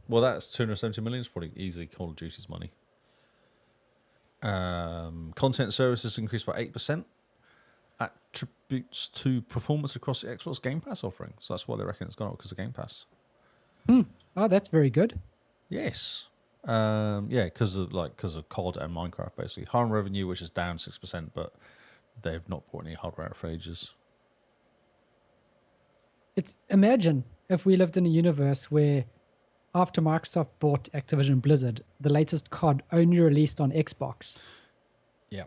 Well, that's 270 million. It's probably easily Call of Duty's money. Content services increased by 8%. Attributes to performance across the Xbox Game Pass offering. So that's why they reckon it's gone up because of Game Pass. Oh, that's very good. Yes. Yeah, because of COD and Minecraft, basically. Hardware revenue, which is down 6%, but they've not bought any hardware out for ages. Imagine if we lived in a universe where after Microsoft bought Activision Blizzard, the latest COD only released on Xbox. Yeah.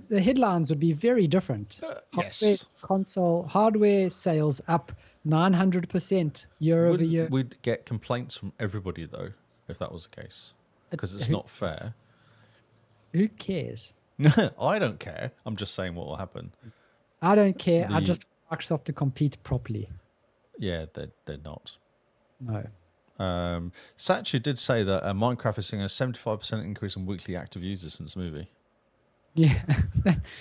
The headlines would be very different. Yes. Hardware sales up 900% year over year. We'd get complaints from everybody, though, if that was the case. Because it's not fair. Who cares? I don't care. I'm just saying what will happen. I don't care. I just want Microsoft to compete properly. Yeah, they're not. No. Satcher did say that Minecraft is seeing a 75% increase in weekly active users since the movie. Yeah.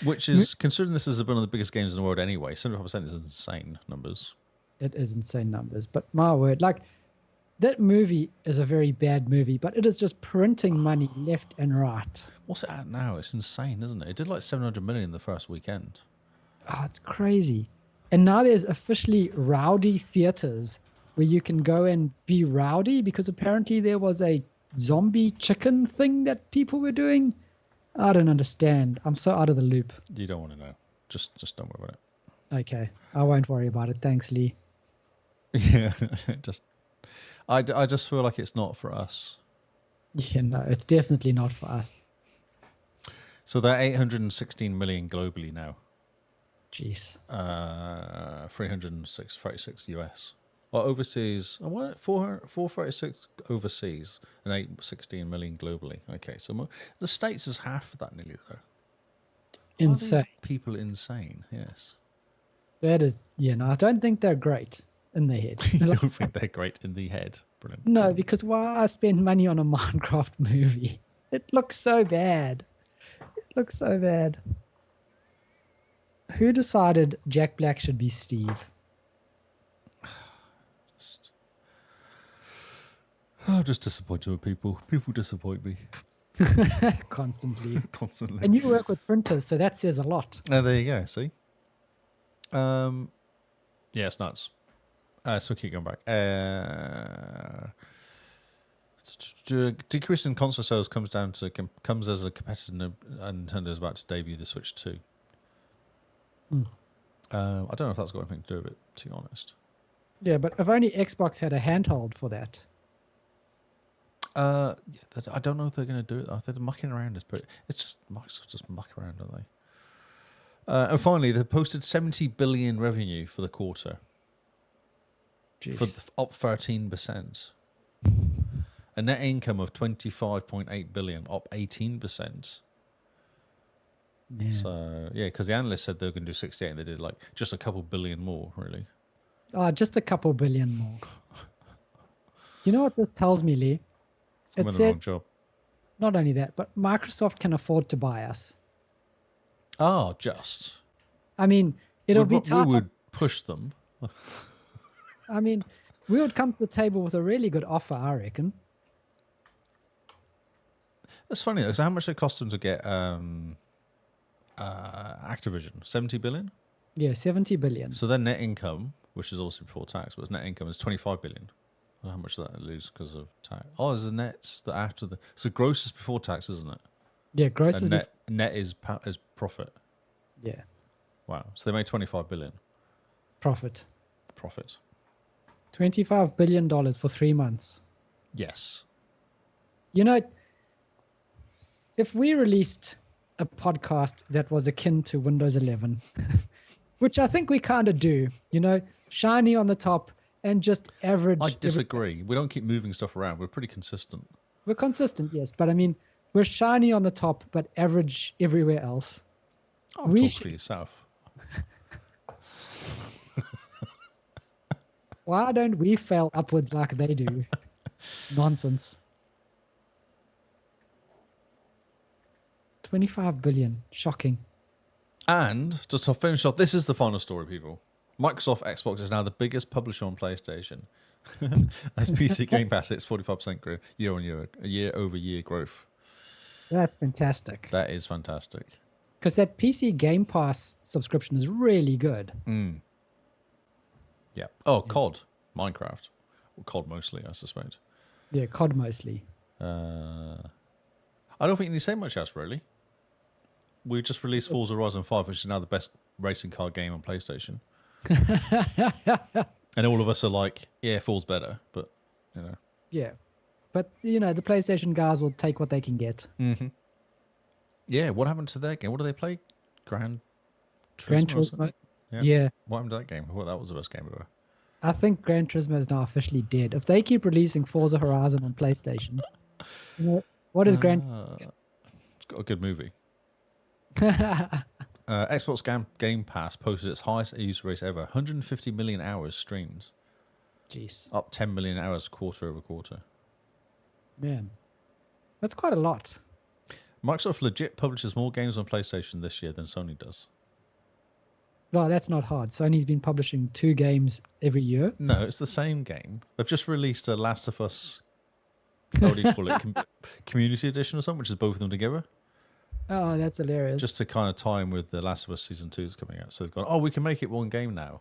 Which is, considering this is one of the biggest games in the world anyway, 75% is insane numbers. It is insane numbers. But my word, like, that movie is a very bad movie, but it is just printing money left and right. What's it at now? It's insane, isn't it? It did like 700 million the first weekend. Oh, it's crazy. And now there's officially rowdy theaters where you can go and be rowdy because apparently there was a zombie chicken thing that people were doing. I don't understand. I'm so out of the loop. You don't want to know. Just don't worry about it. Okay. I won't worry about it. Thanks, Lee. Yeah. I just feel like it's not for us. Yeah, no, it's definitely not for us. So they're 816 million globally now. Jeez. 336 US. Or overseas, 436 overseas and 816 million globally. Okay, so the States is half of that nearly, though. Insane. Are these people insane, yes. That is, no, I don't think they're great in the head. You don't think they're great in the head? Brilliant. No, because why I spend money on a Minecraft movie? It looks so bad. Who decided Jack Black should be Steve? Just disappointed with people. People disappoint me. Constantly. And you work with printers, so that says a lot. Oh, there you go. See? Yeah, it's nuts. So keep going back. Decrease in console sales comes as a competitor, and Nintendo is about to debut the Switch 2. I don't know if that's got anything to do with it, to be honest. Yeah, but if only Xbox had a handhold for that. I don't know if they're going to do it. They're mucking around. It's just Microsoft just muck around, don't they? And finally, they posted 70 billion revenue for the quarter, Jeez. up 13%. A net income of 25.8 billion, up 18%. Yeah. So yeah, because the analysts said they were going to do 68, and they did like just a couple billion more, really. Oh, just a couple billion more. You know what this tells me, Lee? I'm It in the wrong says job. not only that, but Microsoft can afford to buy us. Oh, just. I mean, it'll we be tough. We would push them. I mean, we would come to the table with a really good offer, I reckon. That's funny though. So how much it cost them to get Activision? 70 billion. Yeah, 70 billion. So their net income, which is also before tax, but its net income is 25 billion. I don't know how much that they lose because of tax. Oh, is the nets that after the so gross is before tax, isn't it? Yeah, gross is net is profit. Yeah, Wow. So they made 25 billion profit. profit. $25 billion for 3 months. Yes. You know, if we released a podcast that was akin to Windows 11, which I think we kind of do, you know, shiny on the top and just average. I disagree. We don't keep moving stuff around. We're pretty consistent. We're consistent, yes, but I mean, we're shiny on the top, but average everywhere else. Oh, talk for yourself. Why don't we fail upwards like they do? Nonsense. 25 billion. Shocking. And just to finish off, this is the final story, people. Microsoft Xbox is now the biggest publisher on PlayStation. As PC Game Pass hits 45% growth year-over-year growth. That's fantastic. That is fantastic. Because that PC Game Pass subscription is really good. Yeah. Oh, COD, Minecraft, or COD mostly, I suspect. Yeah, COD mostly. I don't think you need to say much else, really. We just released Forza Horizon 5, which is now the best racing car game on PlayStation. And all of us are like, yeah, Forza's better, but, you know. Yeah. But, you know, the PlayStation guys will take what they can get. Mm-hmm. Yeah, what happened to their game? What do they play? Gran Turismo. Yeah. What happened to that game? I thought that was the best game ever. I think Gran Turismo is now officially dead. If they keep releasing Forza Horizon on PlayStation, you know, what is Gran... It's got a good movie. Xbox Game Pass posted its highest user race ever, 150 million hours streamed. Jeez. Up 10 million hours quarter over quarter. Man, that's quite a lot. Microsoft legit publishes more games on PlayStation this year than Sony does. Well, that's not hard. Sony's been publishing 2 games every year. No, it's the same game. They've just released a Last of Us, what do you call it, Community Edition or something, which is both of them together. Oh, that's hilarious. Just to kind of tie in with the Last of Us Season 2 is coming out. So they've gone, oh, we can make it one game now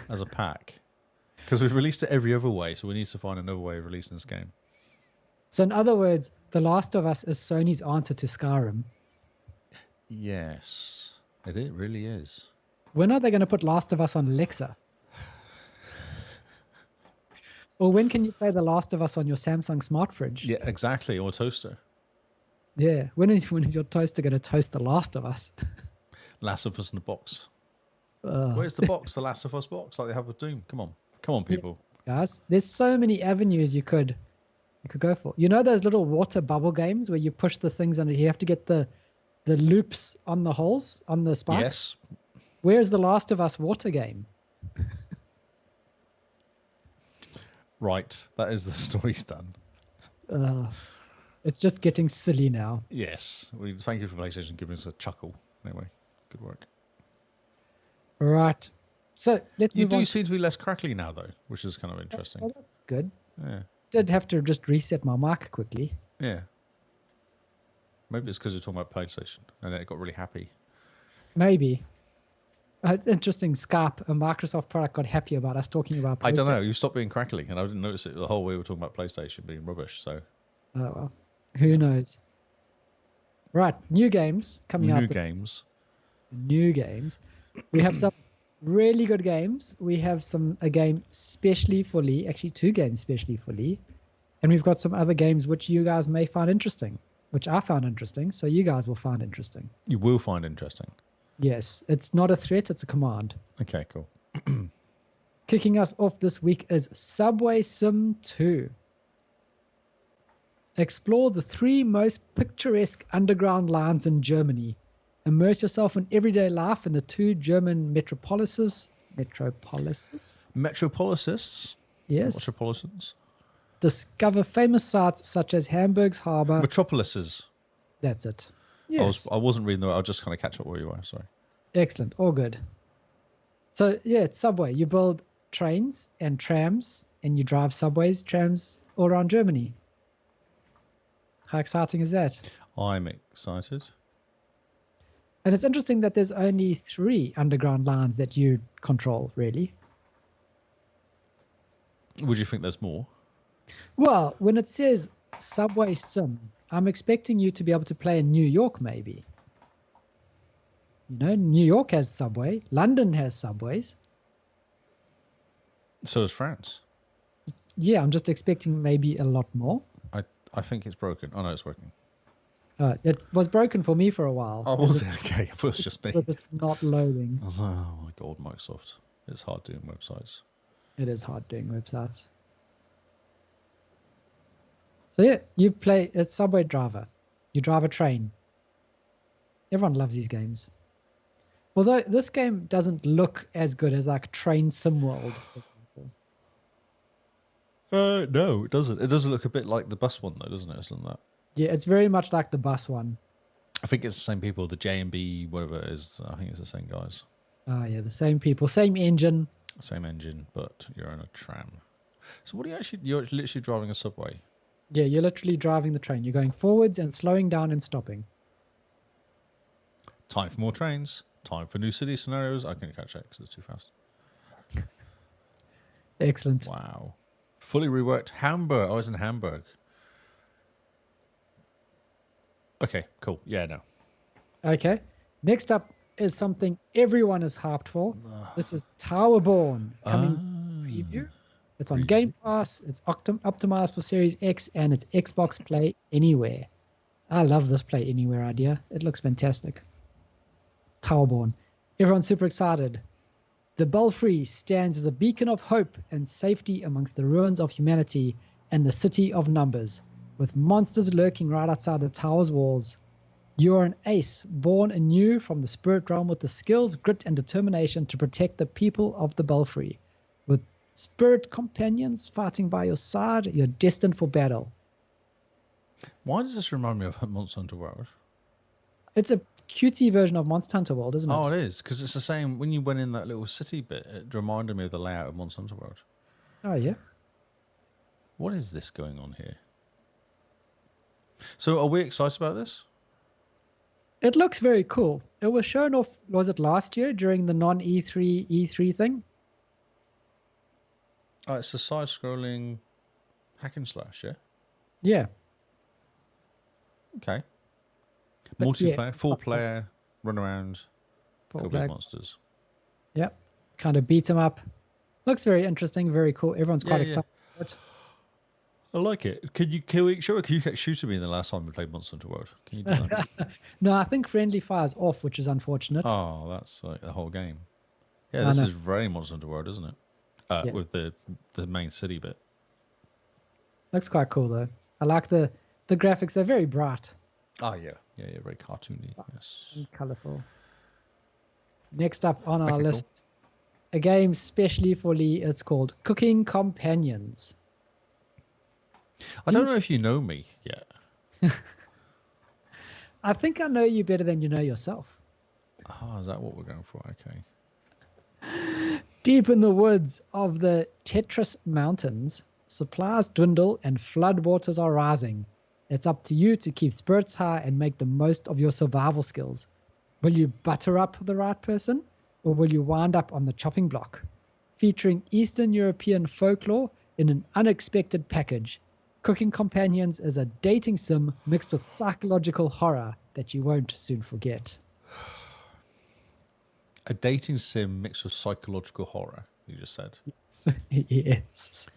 as a pack. Because we've released it every other way, so we need to find another way of releasing this game. So in other words, The Last of Us is Sony's answer to Skyrim. Yes, it really is. When are they going to put Last of Us on Alexa? Or when can you play The Last of Us on your Samsung smart fridge? Yeah, exactly, or toaster. Yeah. When is your toaster going to toast The Last of Us? Last of Us in the box. Where's the box? The Last of Us box, like they have with Doom. Come on, people. Guys, there's so many avenues you could go for. You know those little water bubble games where you push the things under? You have to get the loops on the holes on the spikes. Yes. Where's the Last of Us water game? Right, that is the story's done. It's just getting silly now. Yes, we thank you for PlayStation giving us a chuckle. Anyway, good work. Right. So let's You move on. do seem to be less crackly now, though, which is kind of interesting. Oh, that's good. Yeah. Did have to just reset my mic quickly. Yeah. Maybe it's because you're talking about PlayStation and then it got really happy. Maybe. Interesting. Skype, a Microsoft product, got happy about us talking about PlayStation. I don't know. You stopped being crackly and I didn't notice it the whole way we were talking about PlayStation being rubbish. So. Oh, well. Who knows? Right. New games coming out. New games. We have some really good games. We have a game specially for Lee, actually 2 games specially for Lee. And we've got some other games which you guys may find interesting, which I found interesting. So you guys will find interesting. You will find interesting. Yes, it's not a threat, it's a command. Okay, cool. Kicking us off this week is Subway Sim 2. Explore the 3 most picturesque underground lines in Germany. Immerse yourself in everyday life in the 2 German metropolises. Metropolises? Yes. Metropolitans? Discover famous sites such as Hamburg's harbour. Metropolises. That's it. Yes. I wasn't reading the. I was just kind of catch up where you were. Sorry. Excellent. All good. So yeah, it's Subway. You build trains and trams, and you drive subways, trams all around Germany. How exciting is that? I'm excited. And it's interesting that there's only 3 underground lines that you control, really. Would you think there's more? Well, when it says Subway Sim, I'm expecting you to be able to play in New York, maybe. You know, New York has Subway. London has subways. So does France. Yeah, I'm just expecting maybe a lot more. I think it's broken. Oh, no, it's working. It was broken for me for a while. Oh, was it? Okay, I thought it was just me. It was not loading. I was like, oh my god, Microsoft. It's hard doing websites. It is hard doing websites. So yeah, you play a subway driver. You drive a train. Everyone loves these games. Although this game doesn't look as good as like Train Sim World. No, it doesn't. It does look a bit like the bus one, though, doesn't it? Isn't that? Yeah, it's very much like the bus one. I think it's the same people. The J&B, whatever it is. I think it's the same guys. Oh yeah, the same people, same engine. Same engine, but you're in a tram. So what are you actually? You're literally driving a subway. Yeah, you're literally driving the train. You're going forwards and slowing down and stopping. Time for more trains. Time for new city scenarios. I couldn't catch it because it's too fast. Excellent. Wow. Fully reworked Hamburg. I was in Hamburg. Okay, cool. Yeah, no. Okay. Next up is something everyone is hyped for. This is Towerborn coming preview. It's on Game Pass. It's optimized for Series X and it's Xbox Play Anywhere. I love this Play Anywhere idea. It looks fantastic. Towerborn. Everyone's super excited. The Belfry stands as a beacon of hope and safety amongst the ruins of humanity and the city of numbers, with monsters lurking right outside the tower's walls. You are an ace, born anew from the spirit realm with the skills, grit, and determination to protect the people of the Belfry. With spirit companions fighting by your side, you're destined for battle. Why does this remind me of Monster Hunter World? It's a cutesy version of Monster Hunter World, isn't it? Oh, it is, because it's the same. When you went in that little city bit, it reminded me of the layout of Monster Hunter World. Oh, yeah. What is this going on here? So are we excited about this? It looks very cool. It was shown off, was it last year during the non-E3 E3 thing? Oh, it's a side-scrolling hack and slash, yeah? Yeah. Okay. But Multiplayer, yeah, 4-player, run around, kill big Black. monsters. Yep. Kind of beat 'em up. Looks very interesting, very cool. Everyone's quite Yeah, excited about it. I like it. Can you get shooter me the last time we played Monster Hunter World? Can you do that? No, I think friendly fire's off, which is unfortunate. Oh, that's like the whole game. Yeah, I this know. is very Monster Hunter World, isn't it? Yeah. With the main city bit. Looks quite cool though. I like the graphics. They're very bright Oh yeah, very cartoony. Yes. and colourful. Next up on our Okay, cool. list, a game specially for Lee. It's called Cooking Companions. I don't know if you know me yet. I think I know you better than you know yourself. Oh, is that what we're going for? Okay. Deep in the woods of the Tetris Mountains, supplies dwindle and floodwaters are rising. It's up to you to keep spirits high and make the most of your survival skills. Will you butter up the right person, or will you wind up on the chopping block? Featuring Eastern European folklore in an unexpected package, Cooking Companions is a dating sim mixed with psychological horror that you won't soon forget. A dating sim mixed with psychological horror, you just said. Yes.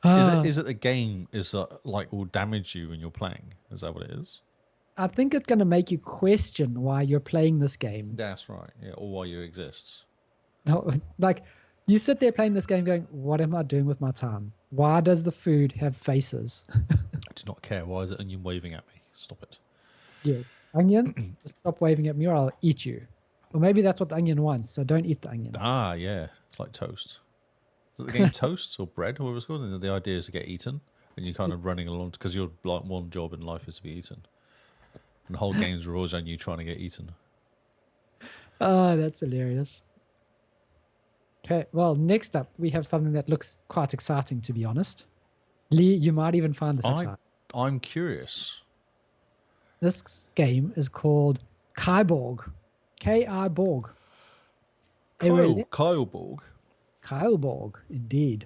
Is it the game is like will damage you when you're playing? Is that what it is? I think it's going to make you question why you're playing this game. That's right. Yeah, or why you exist. No, like you sit there playing this game going, what am I doing with my time? Why does the food have faces? I do not care. Why is it onion waving at me? Stop it. Yes. Onion, just stop waving at me or I'll eat you. Or maybe that's what the onion wants, so don't eat the onion. Ah, yeah. It's like toast. Is it the game Toast or Bread, or whatever it's called? And the idea is to get eaten, and you're kind of running along because your like one job in life is to be eaten, and the whole game's revolves on you trying to get eaten. Oh, that's hilarious. Okay, well, next up, we have something that looks quite exciting, to be honest. Lee, you might even find this exciting. I'm curious. This game is called Kyborg. K-I-Borg. Kyleborg. Kyleborg, indeed.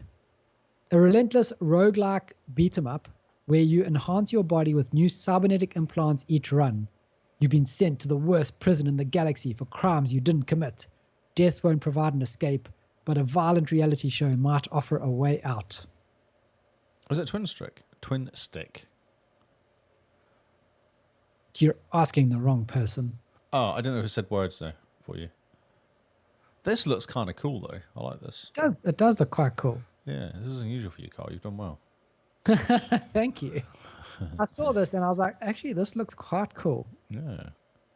A relentless roguelike beat-em-up where you enhance your body with new cybernetic implants each run. You've been sent to the worst prison in the galaxy for crimes you didn't commit. Death won't provide an escape, but a violent reality show might offer a way out. Was it Twin Stick? Twin Stick. You're asking the wrong person. Oh, I don't know if it said words there for you. This looks kind of cool, though. I like this. It does look quite cool. Yeah, this is unusual for you, Carl. You've done well. Thank you. I saw this and I was like, actually, this looks quite cool. Yeah.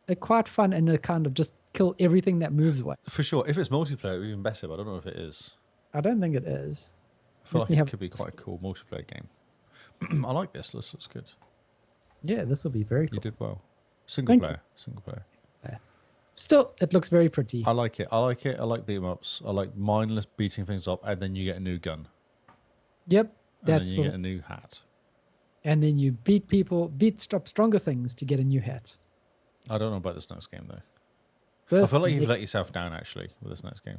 It's quite fun and to kind of just kill everything that moves away. For sure. If it's multiplayer, it would be even better, but I don't know if it is. I don't think it is. I feel like it could be quite a cool multiplayer game. I like this. This looks good. Yeah, this will be very cool. You did well. Single player. Still, it looks very pretty. I like it. I like beat 'em ups. I like mindless beating things up, and then you get a new gun. Yep. And then you get a new hat. And then you beat stronger things to get a new hat. I don't know about this next game, though. I feel like you've let yourself down, actually, with this next game.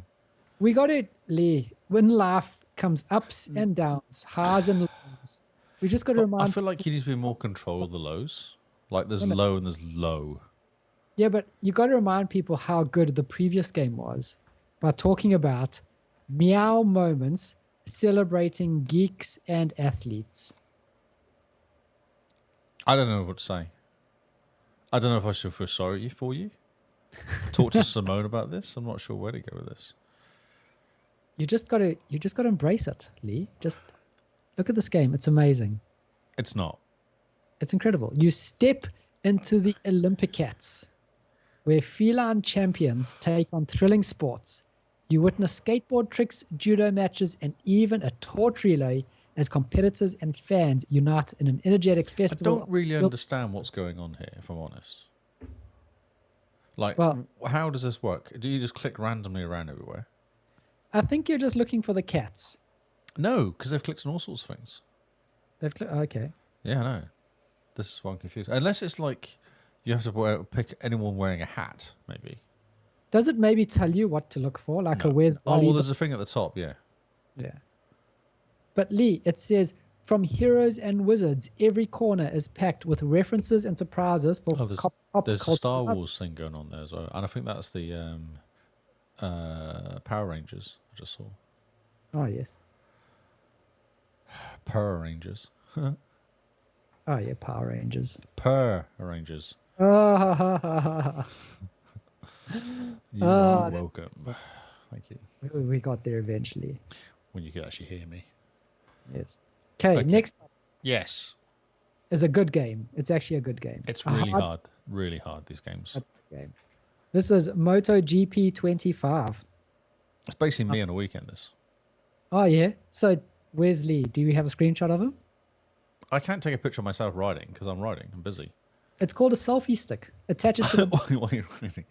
We got it, Lee. When life comes ups and downs, highs and lows, we just got to remind... I feel like you need to be more control of the lows. Like, there's low and there's low. Yeah, but you got to remind people how good the previous game was by talking about meow moments celebrating geeks and athletes. I don't know what to say. I don't know if I should feel sorry for you. Talk to Simone about this. I'm not sure where to go with this. You just got to embrace it, Lee. Just look at this game. It's amazing. It's not. It's incredible. You step into the Olympicats, where feline champions take on thrilling sports. You witness skateboard tricks, judo matches, and even a torch relay as competitors and fans unite in an energetic festival. I don't really understand what's going on here, if I'm honest. Like, how does this work? Do you just click randomly around everywhere? I think you're just looking for the cats. No, because they've clicked on all sorts of things. Okay. Yeah, I know. This is why I'm confused. Unless it's like you have to pick anyone wearing a hat, maybe. Does it maybe tell you what to look for? Like a where's Wally? Oh, well, there's a thing at the top, yeah. Yeah. But Lee, it says, from heroes and wizards, every corner is packed with references and surprises for there's a Star Wars thing going on there as well. And I think that's the Power Rangers I just saw. Oh, yes. Power Rangers. Oh, yeah, Power Rangers. Power Rangers. Oh, You are welcome. Thank you. We got there eventually. When you could actually hear me. Yes. Okay, next up. Yes. Is a good game. It's actually a good game. It's really hard. Really hard, these games. Game. This is MotoGP 25. It's basically me on a weekend, this. Oh, yeah. So, where's Lee? Do you have a screenshot of him? I can't take a picture of myself riding because I'm riding. I'm busy. It's called a selfie stick. Attach it to the... While you're riding.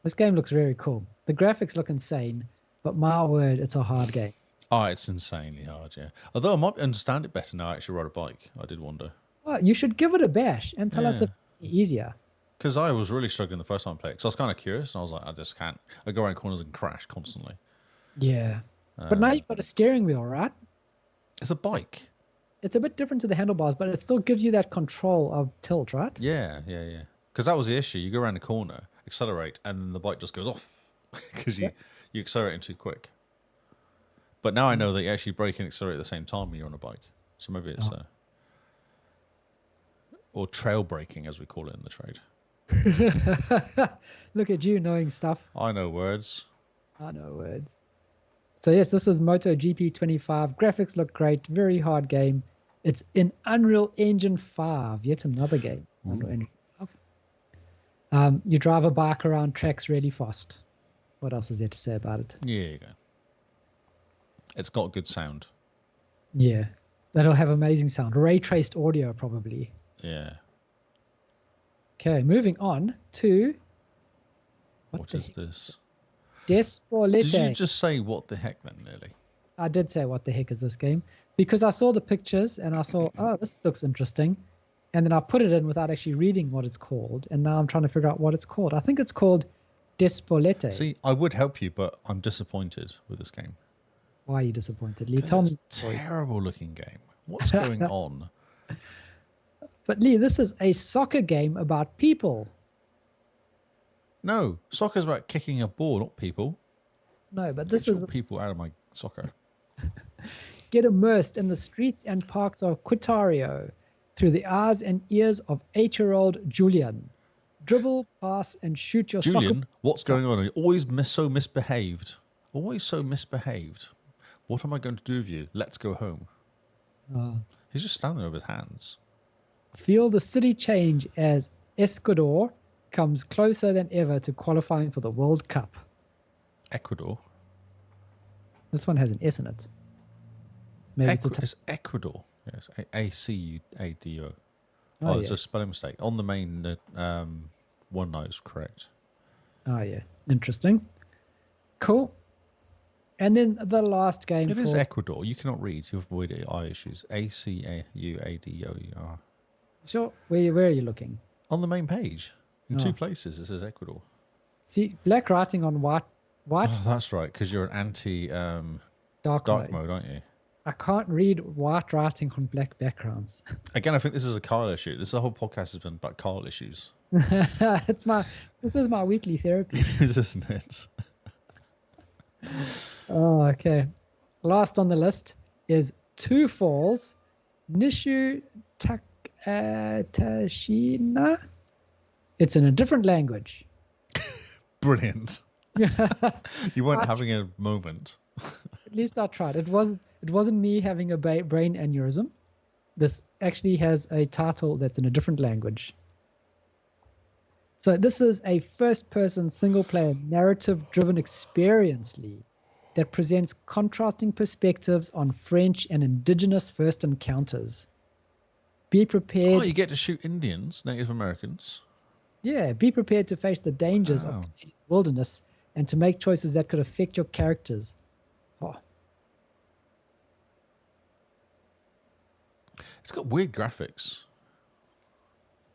This game looks very cool. The graphics look insane, but my word, it's a hard game. Oh, it's insanely hard, yeah. Although I might understand it better now I actually ride a bike. I did wonder. Oh, you should give it a bash and tell us if it's easier. Because I was really struggling the first time I played it. Because I was kind of curious, and I was like, I just can't. I go around corners and crash constantly. Yeah. But now you've got a steering wheel, right? It's a bike. It's a bit different to the handlebars, but it still gives you that control of tilt, right? Yeah. Because that was the issue. You go around the corner, accelerate, and then the bike just goes off. Because you accelerate too quick. But now I know that you actually brake and accelerate at the same time when you're on a bike. So maybe it's... or trail breaking, as we call it in the trade. Look at you knowing stuff. I know words. I know words. So yes, this is MotoGP 25. Graphics look great. Very hard game. It's in Unreal Engine 5. Yet another game. Unreal Engine 5. You drive a bike around tracks really fast. What else is there to say about it? Yeah, you go. It's got good sound. Yeah. That'll have amazing sound. Ray traced audio, probably. Yeah. Okay, moving on to... What is this? Despolete. Did you just say what the heck then, nearly? I did say what the heck is this game? Because I saw the pictures and I saw, oh, this looks interesting. And then I put it in without actually reading what it's called. And now I'm trying to figure out what it's called. I think it's called Despolete. See, I would help you, but I'm disappointed with this game. Why are you disappointed, Lee? Tell me. It's a terrible looking game. What's going on? But Lee, this is a soccer game about people. No, soccer's about kicking a ball, not people. No, but this Get is your people out of my soccer. get immersed in the streets and parks of Quitario through the eyes and ears of 8-year-old Julian. Dribble, pass, and shoot your Julian, soccer. what's going on? You're always so misbehaved. Always so misbehaved. What am I going to do with you? Let's go home. He's just standing there with his hands. Feel the city change as Escudor comes closer than ever to qualifying for the World Cup. Ecuador. This one has an S in it. Maybe It's Ecuador. Yes, A-C-U-A-D-O. Oh, it's yeah. a spelling mistake. On the main OneNote is correct. Oh, yeah. Interesting. Cool. And then the last game. It is Ecuador. You cannot read. You have avoid eye issues. A-C-A-U-A-D-O-E-R. Sure. Where are you looking? On the main page. In two places, it says Ecuador. See, black writing on white. Oh, that's right, because you're an anti Dark mode, aren't you? I can't read white writing on black backgrounds. Again, I think this is a Kyle issue. This whole podcast has been about Kyle issues. This is my weekly therapy. It is, isn't it? Oh, okay. Last on the list is Two Falls, Nishu Tashina. It's in a different language. Brilliant. You weren't having a moment. At least I tried. It wasn't me having a brain aneurysm. This actually has a title that's in a different language. So this is a first-person single-player narrative-driven experience, Lee, that presents contrasting perspectives on French and indigenous first encounters. Be prepared. Oh, you get to shoot Indians, Native Americans. Yeah, be prepared to face the dangers of Canadian wilderness and to make choices that could affect your characters. Oh. It's got weird graphics.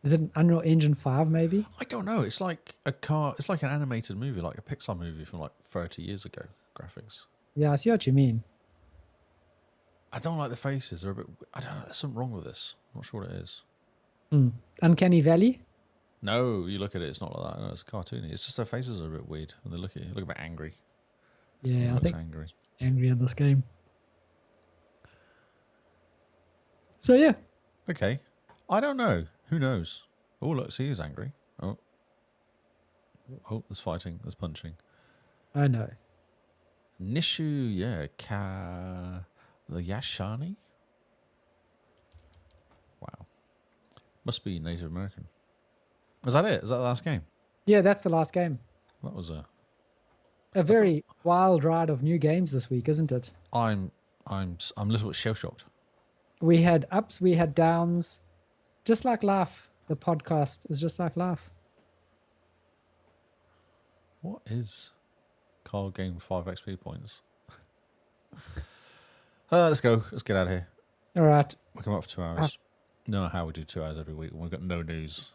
Is it an Unreal Engine 5 maybe? I don't know. It's like it's like an animated movie, like a Pixar movie from like 30 years ago. Graphics. Yeah, I see what you mean. I don't like the faces. They're a bit. I don't know. There's something wrong with this. I'm not sure what it is. Uncanny Valley? No, you look at it. It's not like that. No, it's cartoony. It's just their faces are a bit weird when they look at you. They look a bit angry. Yeah, I think angry. Angry in this game. So yeah. Okay. I don't know. Who knows? Oh, look, see, he's angry. Oh, there's fighting. There's punching. I know. Nishu, yeah, the Yashani. Wow, must be Native American. Was that it? Is that the last game? Yeah, that's the last game. That was a very wild ride of new games this week, isn't it? I'm a little bit shell shocked. We had ups, we had downs, just like life. The podcast is just like life. What is card game 5 XP points? Let's go. Let's get out of here. All right. We're coming up for 2 hours. No, how we do 2 hours every week when we've got no news.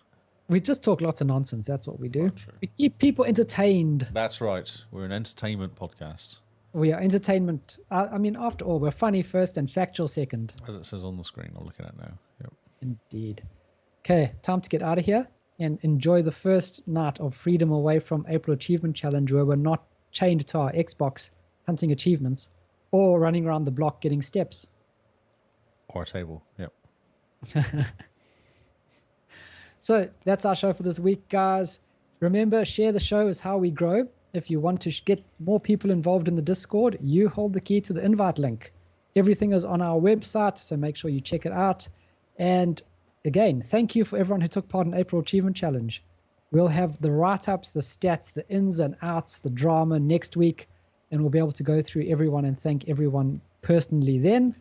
We just talk lots of nonsense. That's what we do. We keep people entertained. That's right. We're an entertainment podcast. We are entertainment. I mean, after all, we're funny first and factual second. As it says on the screen, I'm looking at now. Yep. Indeed. Okay, time to get out of here and enjoy the first night of freedom away from April Achievement Challenge, where we're not chained to our Xbox hunting achievements or running around the block getting steps. Or a table. Yep. So that's our show for this week, guys. Remember, share the show is how we grow. If you want to get more people involved in the Discord, you hold the key to the invite link. Everything is on our website, so make sure you check it out. And again, thank you for everyone who took part in April Achievement Challenge. We'll have the write-ups, the stats, the ins and outs, the drama next week, and we'll be able to go through everyone and thank everyone personally then.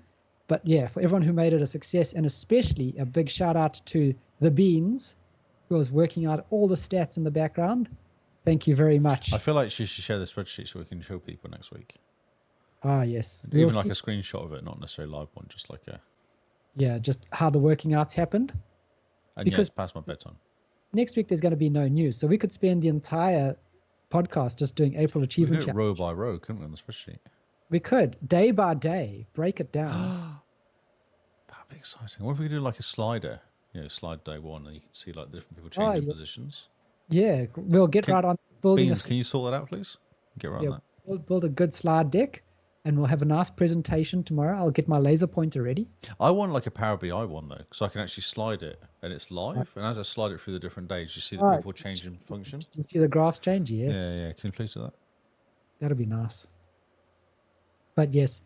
But yeah, for everyone who made it a success, and especially a big shout out to the Beans, who was working out all the stats in the background. Thank you very much. I feel like she should share the spreadsheet so we can show people next week. Ah, yes. Even like a screenshot of it, not necessarily a live one, just like a... Yeah, just how the working outs happened. And Because- yeah, it's past my bedtime. Next week, there's going to be no news. So we could spend the entire podcast just doing April We Achievement could do it Challenge. row by row, couldn't we, on the spreadsheet? We could, day by day, break it down. That'd be exciting. What if we do like a slider? You know, slide day one, and you can see like different people Oh, changing yeah. positions. Yeah, we'll get right on building Beans, can you sort that out, please? Get right on that. we'll build a good slide deck, and we'll have a nice presentation tomorrow. I'll get my laser pointer ready. I want like a Power BI one though, so I can actually slide it and it's live. And as I slide it through the different days, you see the Right. people changing function. You see the graphs change? Yes. Yeah. Can you please do that? That'll be nice. But yes,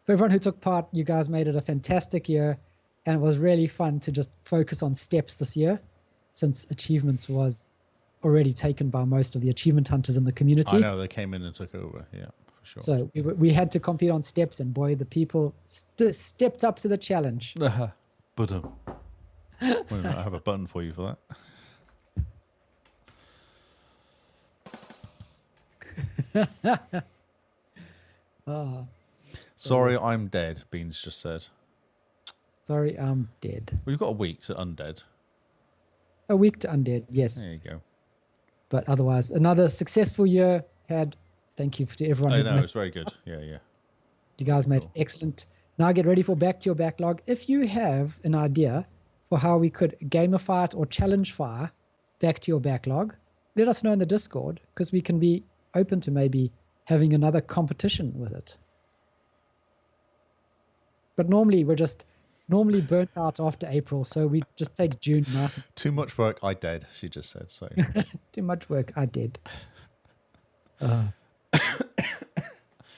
for everyone who took part, you guys made it a fantastic year, and it was really fun to just focus on steps this year, since achievements was already taken by most of the achievement hunters in the community. I know they came in and took over. Yeah, for sure. So we had to compete on steps, and boy, the people stepped up to the challenge. But wait a minute, I have a button for you for that. Ah, Sorry, I'm dead. Beans just said. sorry, I'm dead. We've got a week to undead. A week to undead, yes. There you go. But otherwise, another successful year had. Thank you to everyone. I who know made- it's very good. Yeah. You guys made Cool. excellent. Now get ready for Back to Your Backlog. If you have an idea for how we could gamify it or challenge fire Back to Your Backlog, let us know in the Discord, because we can be open to maybe having another competition with it. But normally we're just burnt out after April, so we just take June nice. Too much work. I dead. She just said so. Too much work. I did.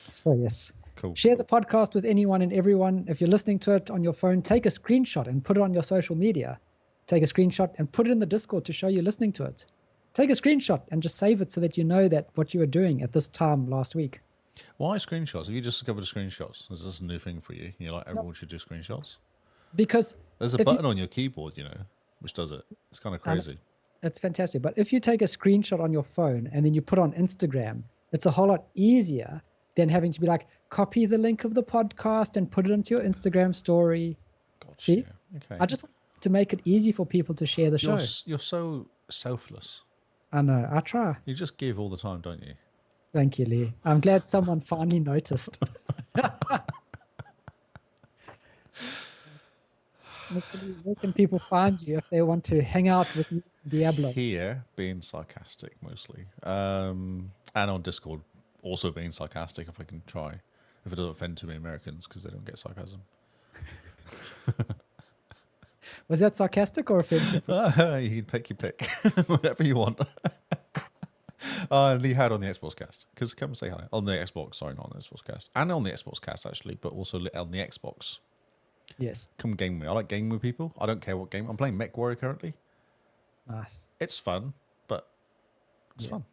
So yes. Cool. Share the podcast with anyone and everyone. If you're listening to it on your phone, take a screenshot and put it on your social media. Take a screenshot and put it in the Discord to show you're listening to it. Take a screenshot and just save it so that you know that what you were doing at this time last week. Why screenshots? Have you just discovered screenshots? Is this a new thing for you? You're like, everyone should do screenshots? Because There's a if button on your keyboard, you know, which does it. It's kind of crazy. it's fantastic. But if you take a screenshot on your phone and then you put on Instagram, it's a whole lot easier than having to be like, copy the link of the podcast and put it into your Instagram story. Gotcha. See? Okay. I just want to make it easy for people to share the show. You're so selfless. I know. I try. You just give all the time, don't you? Thank you, Lee. I'm glad someone finally noticed. Mr. Lee, where can people find you if they want to hang out with you, Diablo? Here, being sarcastic mostly. And on Discord, also being sarcastic if I can try. If it doesn't offend too many Americans because they don't get sarcasm. Was that sarcastic or offensive? You can pick your pick. Whatever you want. Lee Howard on the XboxCast. Because come and say hi. On the Xbox, sorry, not on the XboxCast. And on the XboxCast, actually, but also on the Xbox. Yes. Come game with me. I like gaming with people. I don't care what game. I'm playing Mech Warrior currently. Nice. It's fun, but it's fun.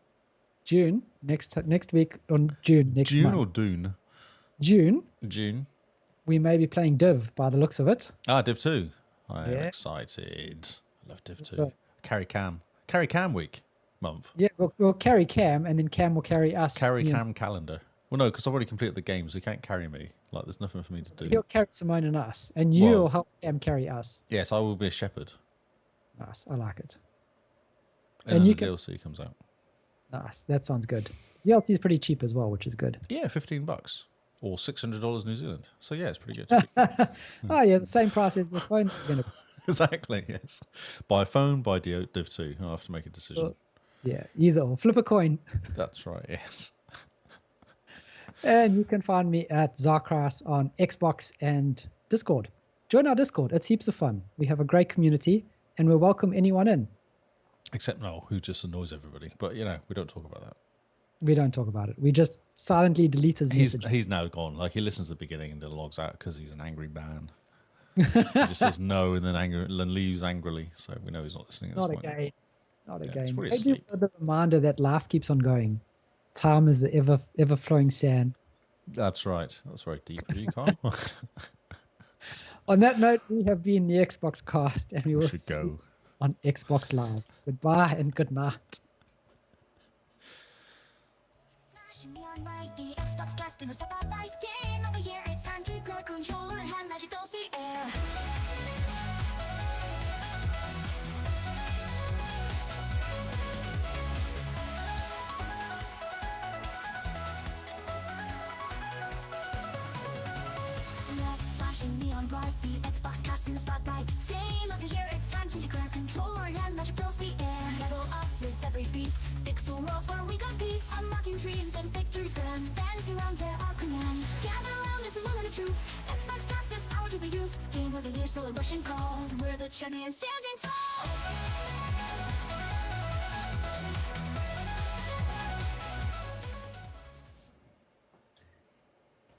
June next week on June next June month. or Dune? June, June. we may be playing Div by the looks of it. Ah, Div 2. I am Yeah. excited. I love Div 2. So- Carry Cam. Carry Cam week. Month. Yeah, we'll carry Cam, and then Cam will carry us. Carry Me and Cam calendar. Well, no, because I've already completed the game, so he can't carry me. Like, there's nothing for me to do. He'll carry Simone and us, and you'll Well- help Cam carry us. Yes, I will be a shepherd. Nice. I like it. And, And then you the can- DLC comes out. Nice. That sounds good. DLC is pretty cheap as well, which is good. Yeah, $15 or $600 New Zealand. So yeah, it's pretty good. Oh yeah, the same price as your phone. Exactly. Yes. Buy a phone, buy Div 2. I'll have to make a decision. Yeah, either or. Flip a coin. That's right. Yes. And you can find me at Zarkras on Xbox and Discord. Join our Discord. It's heaps of fun. We have a great community, and we welcome anyone in. Except Noel, who just annoys everybody. But, you know, we don't talk about that. We don't talk about it. We just silently delete his message. He's now gone. Like, he listens to the beginning and then logs out because he's an angry man. He just says no and then leaves angrily. So we know he's not listening at this Not point. again. Not Yeah, again. it's probably Thank you asleep. for the reminder that life keeps on going. Time is the ever flowing sand. That's right. That's very deep for you, Carl. On that note, we have been the Xbox Cast, and we will should see go. you on Xbox Live. Goodbye and good night. Flashing neon light, the Xbox cast in the spotlight. Day of the year, it's time to grab a controller and hand magic fills the air. Lights flashing neon bright, the Xbox cast in the spotlight. Game of the year, it's time to declare controller and magic fills the air. Level up with every beat, pixel worlds where we compete, unlocking dreams and victories grand. Fantasy realms at our command. Gather around, it's a moment of truth. Xbox cast is power to the youth. Game of the year celebration called. We're the champions standing tall.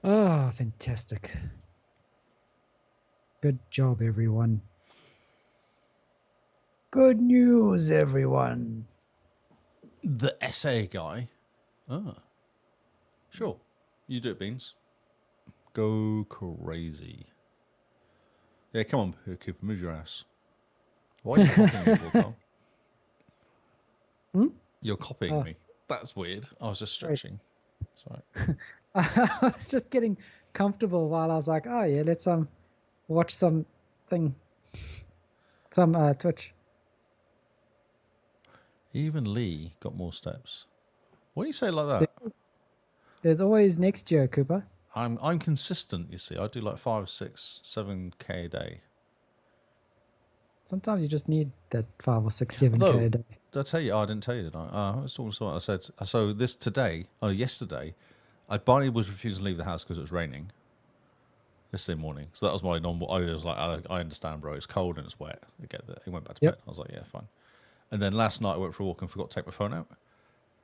Oh, fantastic. Good job, everyone. Good news, everyone. The SA guy. Ah. Sure. You do it, Beans. Go crazy. Yeah, come on, Cooper, move your ass. Why are you copying me, for, Carl? You're copying me. That's weird. I was just stretching. Sorry. I was just getting comfortable while I was like, oh yeah, let's watch some Twitch. Even Lee got more steps. Why do you say it like that? There's always next year, Cooper. I'm consistent, you see. I do like 5, 6, 7K a day. Sometimes you just need that 5 or 6, 7K Although, a day. did I tell you? Oh, I didn't tell you, did I? I was talking to someone. I said, so this yesterday, Barney was refusing to leave the house because it was raining. Yesterday morning. So that was my normal. I was like, I understand, bro. It's cold and it's wet. I get that. He went back to Yep. bed. I was like, yeah, fine. And then last night I went for a walk and forgot to take my phone out.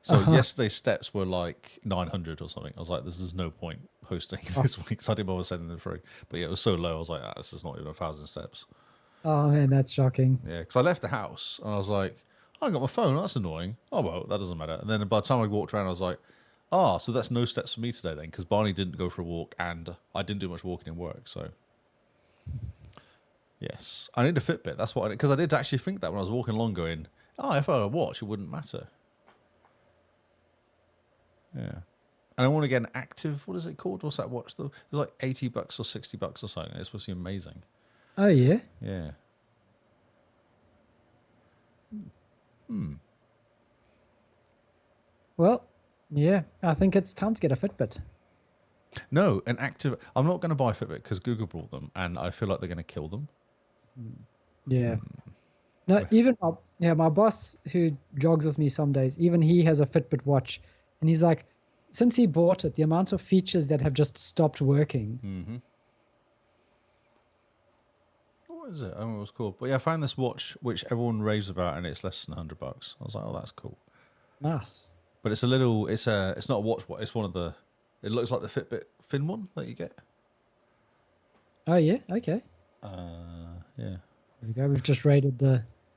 So yesterday's steps were like 900 or something. I was like, this is no point posting this week. So I didn't bother sending them through. But yeah, it was so low. I was like, this is not even 1,000 steps. Oh man, that's shocking. Yeah, because I left the house and I was like, I got my phone. That's annoying. Oh, well, that doesn't matter. And then by the time I walked around, I was like, so that's no steps for me today then, because Barney didn't go for a walk and I didn't do much walking in work. So, yes, I need a Fitbit. That's what because I did actually think that when I was walking along going, if I had a watch, it wouldn't matter. Yeah. And I want to get an active, what is it called? What's that watch though? It's like $80 or $60 or something. It's supposed to be amazing. Oh yeah. Yeah. Well, yeah. I think it's time to get a Fitbit. No, an active. I'm not going to buy a Fitbit because Google brought them, and I feel like they're going to kill them. Yeah. No, even my boss who jogs with me some days, even he has a Fitbit watch, and he's like, since he bought it, the amount of features that have just stopped working. Mm-hmm. What is it? I don't know what it was called. But yeah, I found this watch which everyone raves about, and it's less than $100. I was like, oh, that's cool. Nice. But it's a little. It's not a watch. It's one of the. It looks like the Fitbit thin one that you get. Oh yeah. Okay. Yeah. There we go. We've just rated the